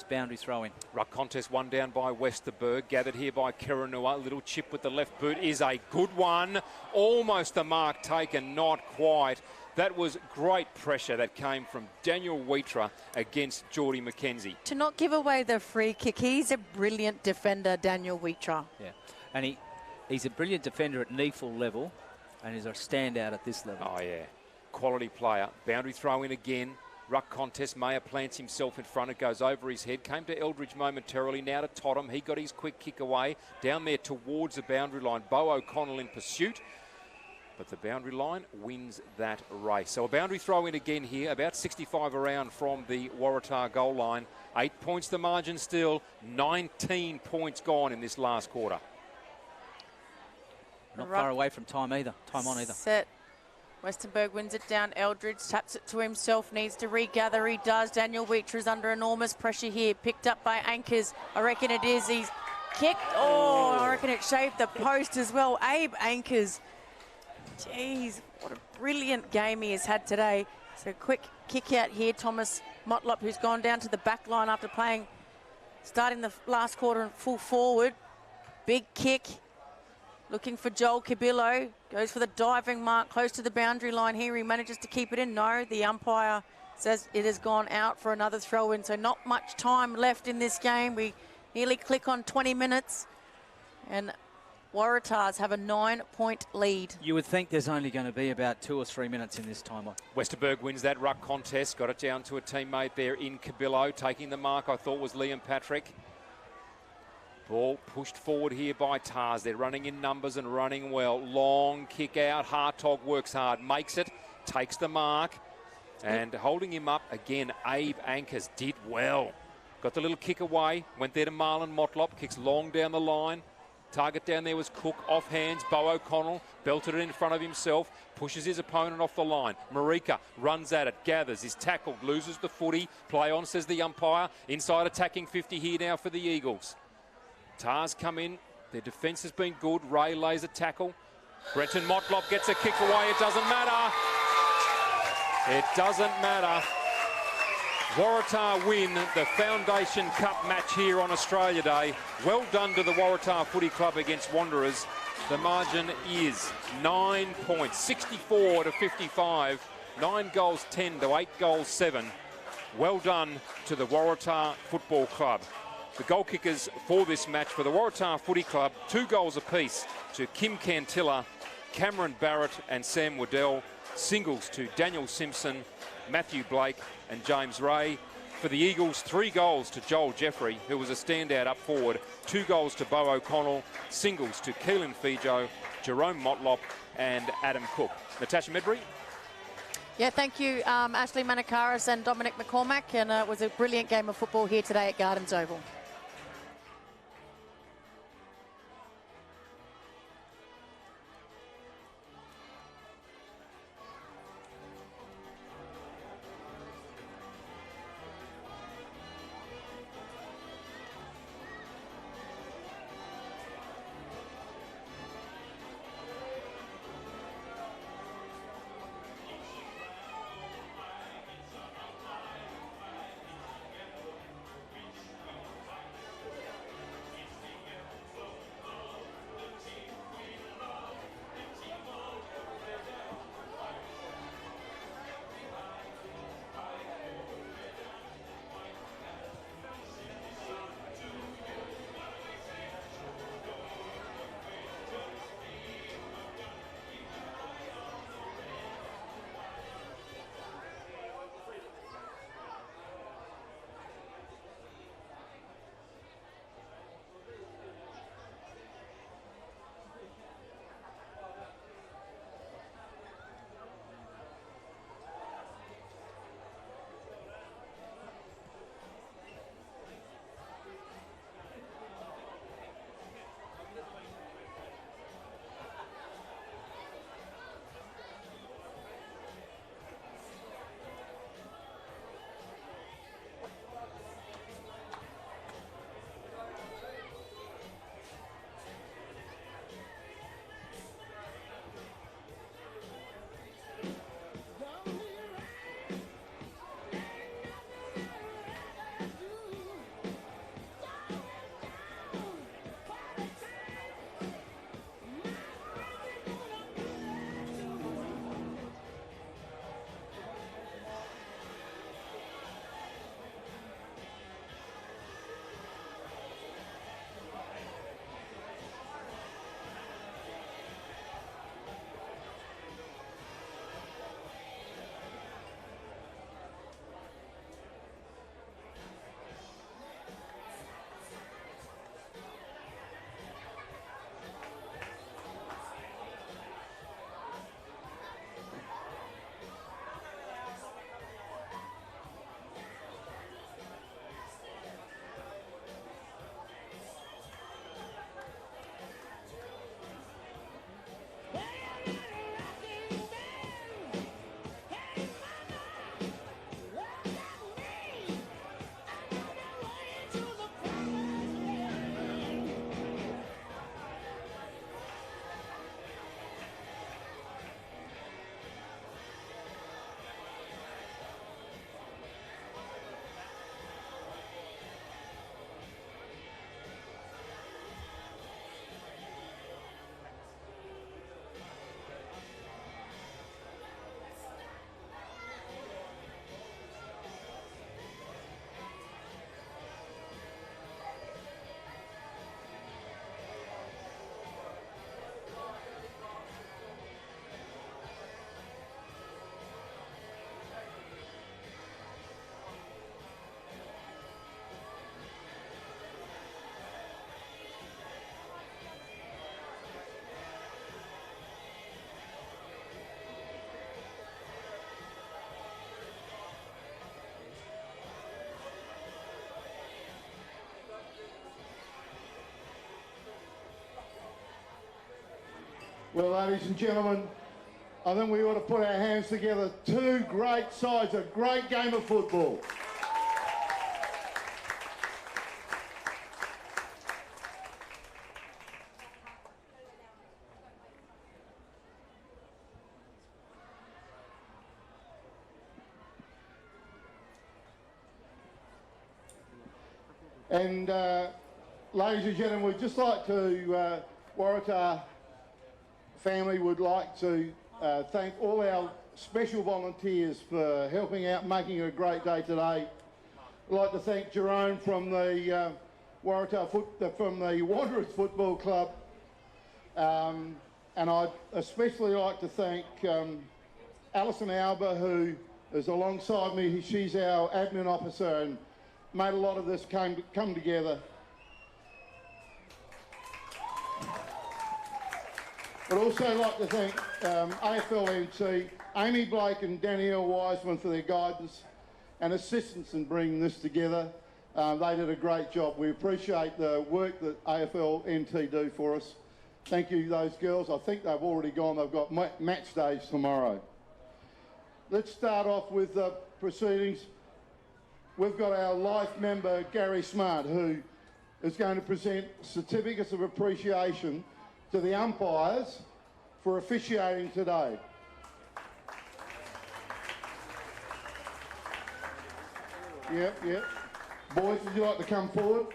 boundary throw-in. Ruck contest, one down by Westerberg, gathered here by Kiranua. Little chip with the left boot is a good one. Almost the mark taken, not quite. That was great pressure that came from Daniel Wheatra against Geordie McKenzie. To not give away the free kick, he's a brilliant defender, Daniel Wheatra. Yeah, and he's a brilliant defender at NITV level, and is a standout at this level. Oh, yeah. Quality player. Boundary throw in again. Ruck contest. Mayer plants himself in front. It goes over his head. Came to Eldridge momentarily. Now to Totham. He got his quick kick away. Down there towards the boundary line. Bo O'Connell in pursuit. But the boundary line wins that race. So a boundary throw in again here. About 65 around from the Waratah goal line. 8 points the margin still. 19 points gone in this last quarter. Not far away from time either. Time on either. Set Westenberg wins it down. Eldridge taps it to himself, needs to regather. He does. Daniel Weecher is under enormous pressure here. Picked up by Anchors. I reckon it is. He's kicked. Oh, I reckon it shaved the post as well. Abe Anchors. Jeez, what a brilliant game he has had today. So quick kick out here. Thomas Motlop, who's gone down to the back line after starting the last quarter full forward. Big kick. Looking for Joel Cabillo. Goes for the diving mark close to the boundary line here. He manages to keep it in. No, the umpire says it has gone out for another throw-in. So not much time left in this game. We nearly click on 20 minutes. And Waratahs have a 9-point lead. You would think there's only going to be about 2 or 3 minutes in this time. Westerberg wins that ruck contest. Got it down to a teammate there in Cabillo. Taking the mark, I thought, was Liam Patrick. Ball pushed forward here by Tars. They're running in numbers and running well. Long kick out. Hartog works hard. Makes it. Takes the mark. And holding him up again, Abe Anchors did well. Got the little kick away. Went there to Marlon Motlop. Kicks long down the line. Target down there was Cook. Off hands. Bo O'Connell belted it in front of himself. Pushes his opponent off the line. Marika runs at it. Gathers. Is tackled. Loses the footy. Play on, says the umpire. Inside attacking 50 here now for the Eagles. Tars come in. Their defence has been good. Ray lays a tackle. Brenton Motlop gets a kick away. It doesn't matter. It doesn't matter. Waratah win the Foundation Cup match here on Australia Day. Well done to the Waratah Footy Club against Wanderers. The margin is 9 points, 64 to 55. 9 goals 10 to 8 goals 7. Well done to the Waratah Football Club. The goal kickers for this match for the Waratah Footy Club, 2 goals apiece to Kim Cantilla, Cameron Barrett and Sam Waddell. Singles to Daniel Simpson, Matthew Blake and James Ray. For the Eagles, 3 goals to Joel Jeffrey, who was a standout up forward. 2 goals to Bo O'Connell. Singles to Keelan Fijo, Jerome Motlop and Adam Cook. Natasha Medbury. Yeah, thank you, Ashley Manakaris and Dominic McCormack. And it was a brilliant game of football here today at Gardens Oval. Well, ladies and gentlemen, I think we ought to put our hands together. Two great sides, a great game of football. And ladies and gentlemen, we'd just like to, Waratah family would like to thank all our special volunteers for helping out, making it a great day today. I'd like to thank Jerome from the from the Wanderers Football Club, and I'd especially like to thank Alison Alba, who is alongside me. She's our admin officer and made a lot of this come together. I'd also like to thank AFL-NT, Amy Blake and Danielle Wiseman for their guidance and assistance in bringing this together. They did a great job. We appreciate the work that AFL-NT do for us. Thank you, those girls. I think they've already gone. They've got match days tomorrow. Let's start off with the proceedings. We've got our life member, Gary Smart, who is going to present certificates of appreciation to the umpires for officiating today. Yep. Boys, would you like to come forward?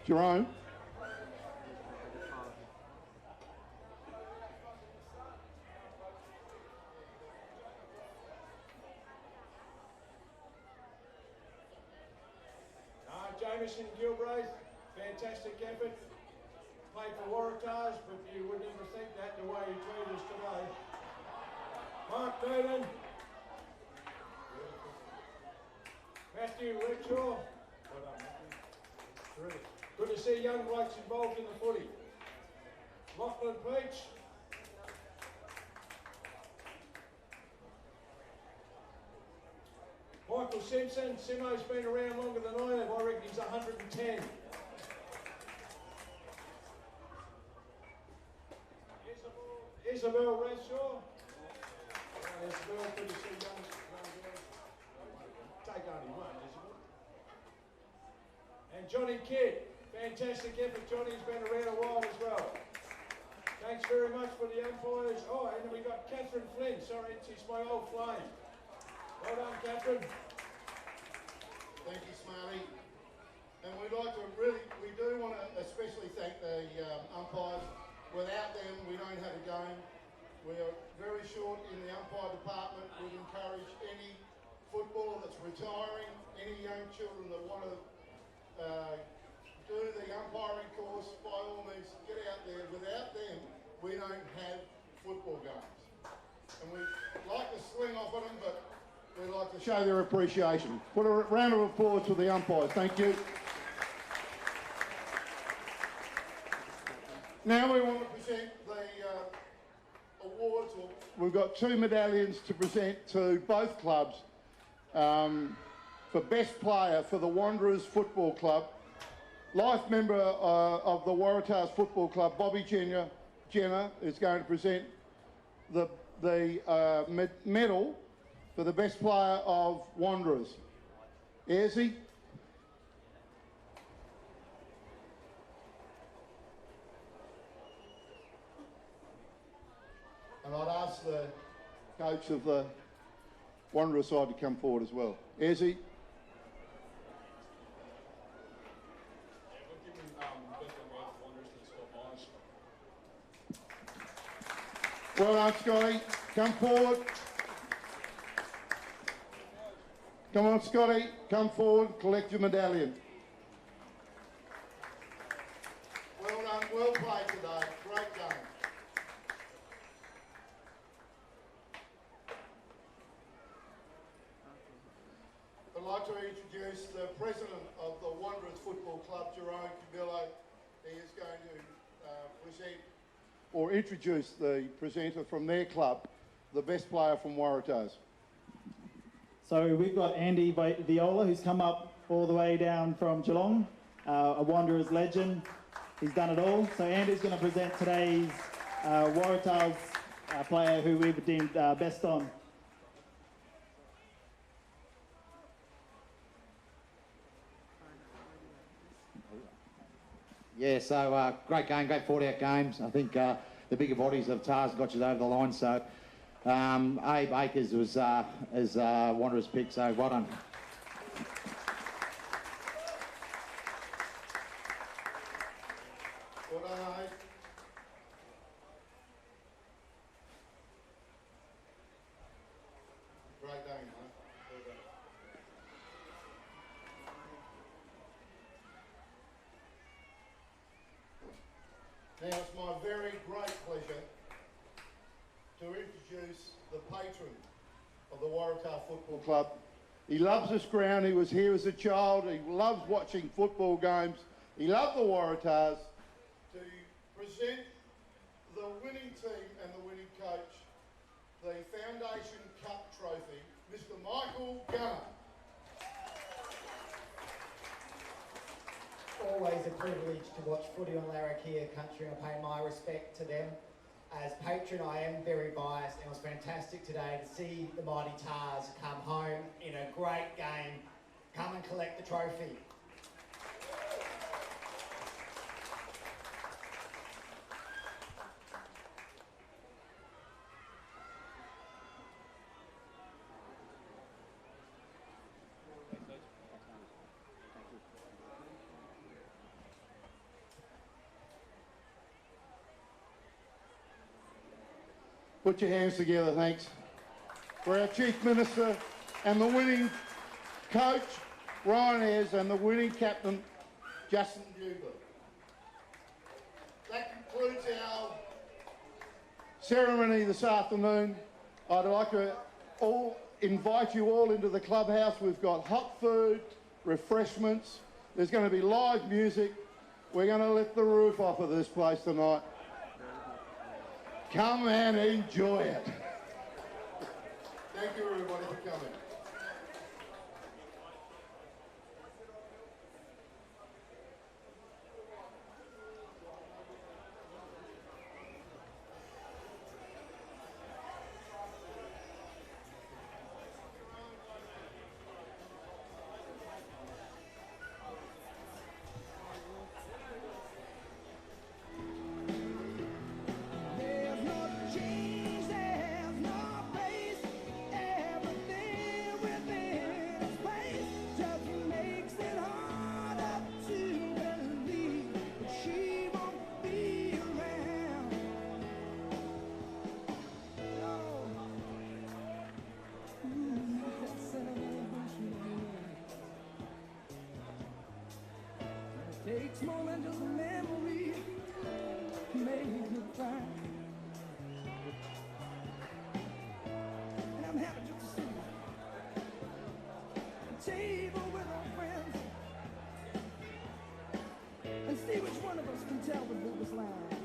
Jerome? Jamieson Gilbreth, fantastic effort. Played for Waratahs, but you wouldn't even think that the way he treated us today. Mark Noonan. Matthew Rickshaw. Well done, Matthew. Good to see young blokes involved in the footy. Lachlan Peach. Michael Simpson. Simo's been around longer than I have. I reckon he's 110. Isabel Radshaw. Isabel, good to see young girls. Take only one, Isabel. And Johnny Kidd. Fantastic effort. Johnny's been around a while as well. Thanks very much for the umpires. Oh, and then we got Catherine Flynn. Sorry, she's my old flame. Well done, Catherine. Thank you, Smarty. And we'd like to we do want to especially thank the umpires. Without them, we don't have a game. We're very short in the umpire department. We'd encourage any footballer that's retiring, any young children that want to do the umpiring course, by all means, get out there. Without them, we don't have football games. And we'd like to swing off at them, but we'd like to show their appreciation. Put a round of applause for the umpires. Thank you. Now we want to present the awards. We've got 2 medallions to present to both clubs. For Best Player for the Wanderers Football Club, life member of the Waratahs Football Club, Bobby Jenner, is going to present the medal for the Best Player of Wanderers. Ayresy? And I'd ask the coach of the Wanderer side to come forward as well. Ayresy? Well done, Scotty. Come forward. Come on, Scotty. Come forward. Collect your medallion. Well done. Well played today. Great game. I'd like to introduce the president of the Wanderers Football Club, Jerome Cubillo. He is going to present or introduce the presenter from their club, the best player from Waratahs. So we've got Andy Viola, who's come up all the way down from Geelong, a Wanderers legend. He's done it all. So Andy's going to present today's Waratah's player who we've deemed best on. Yeah, so great game, great 40-out games. I think the bigger bodies of Tars got you over the line. So Abe Akers was Wanderers' pick, so well done. Well done, Abe. Great game, mate. Well done. Now it's my very great pleasure to introduce the patron of the Waratah Football Club. He loves this ground. He was here as a child. He loves watching football games. He loved the Waratahs. To present the winning team and the winning coach, the Foundation Cup Trophy, Mr. Michael Gunner. Always a privilege to watch footy on Larrakia country, and I pay my respect to them. As patron, I am very biased, and it was fantastic today to see the mighty Tars come home in a great game, come and collect the trophy. Put your hands together, thanks. For our Chief Minister and the winning coach, Ryan Ayres, and the winning captain, Justin Bugler. That concludes our ceremony this afternoon. I'd like to invite you all into the clubhouse. We've got hot food, refreshments. There's going to be live music. We're going to lift the roof off of this place tonight. Come and enjoy it. Thank you, everybody, for coming. Takes more than just a memory to make it fine. And I'm happy just to sit at a table with our friends and see which one of us can tell the biggest lie.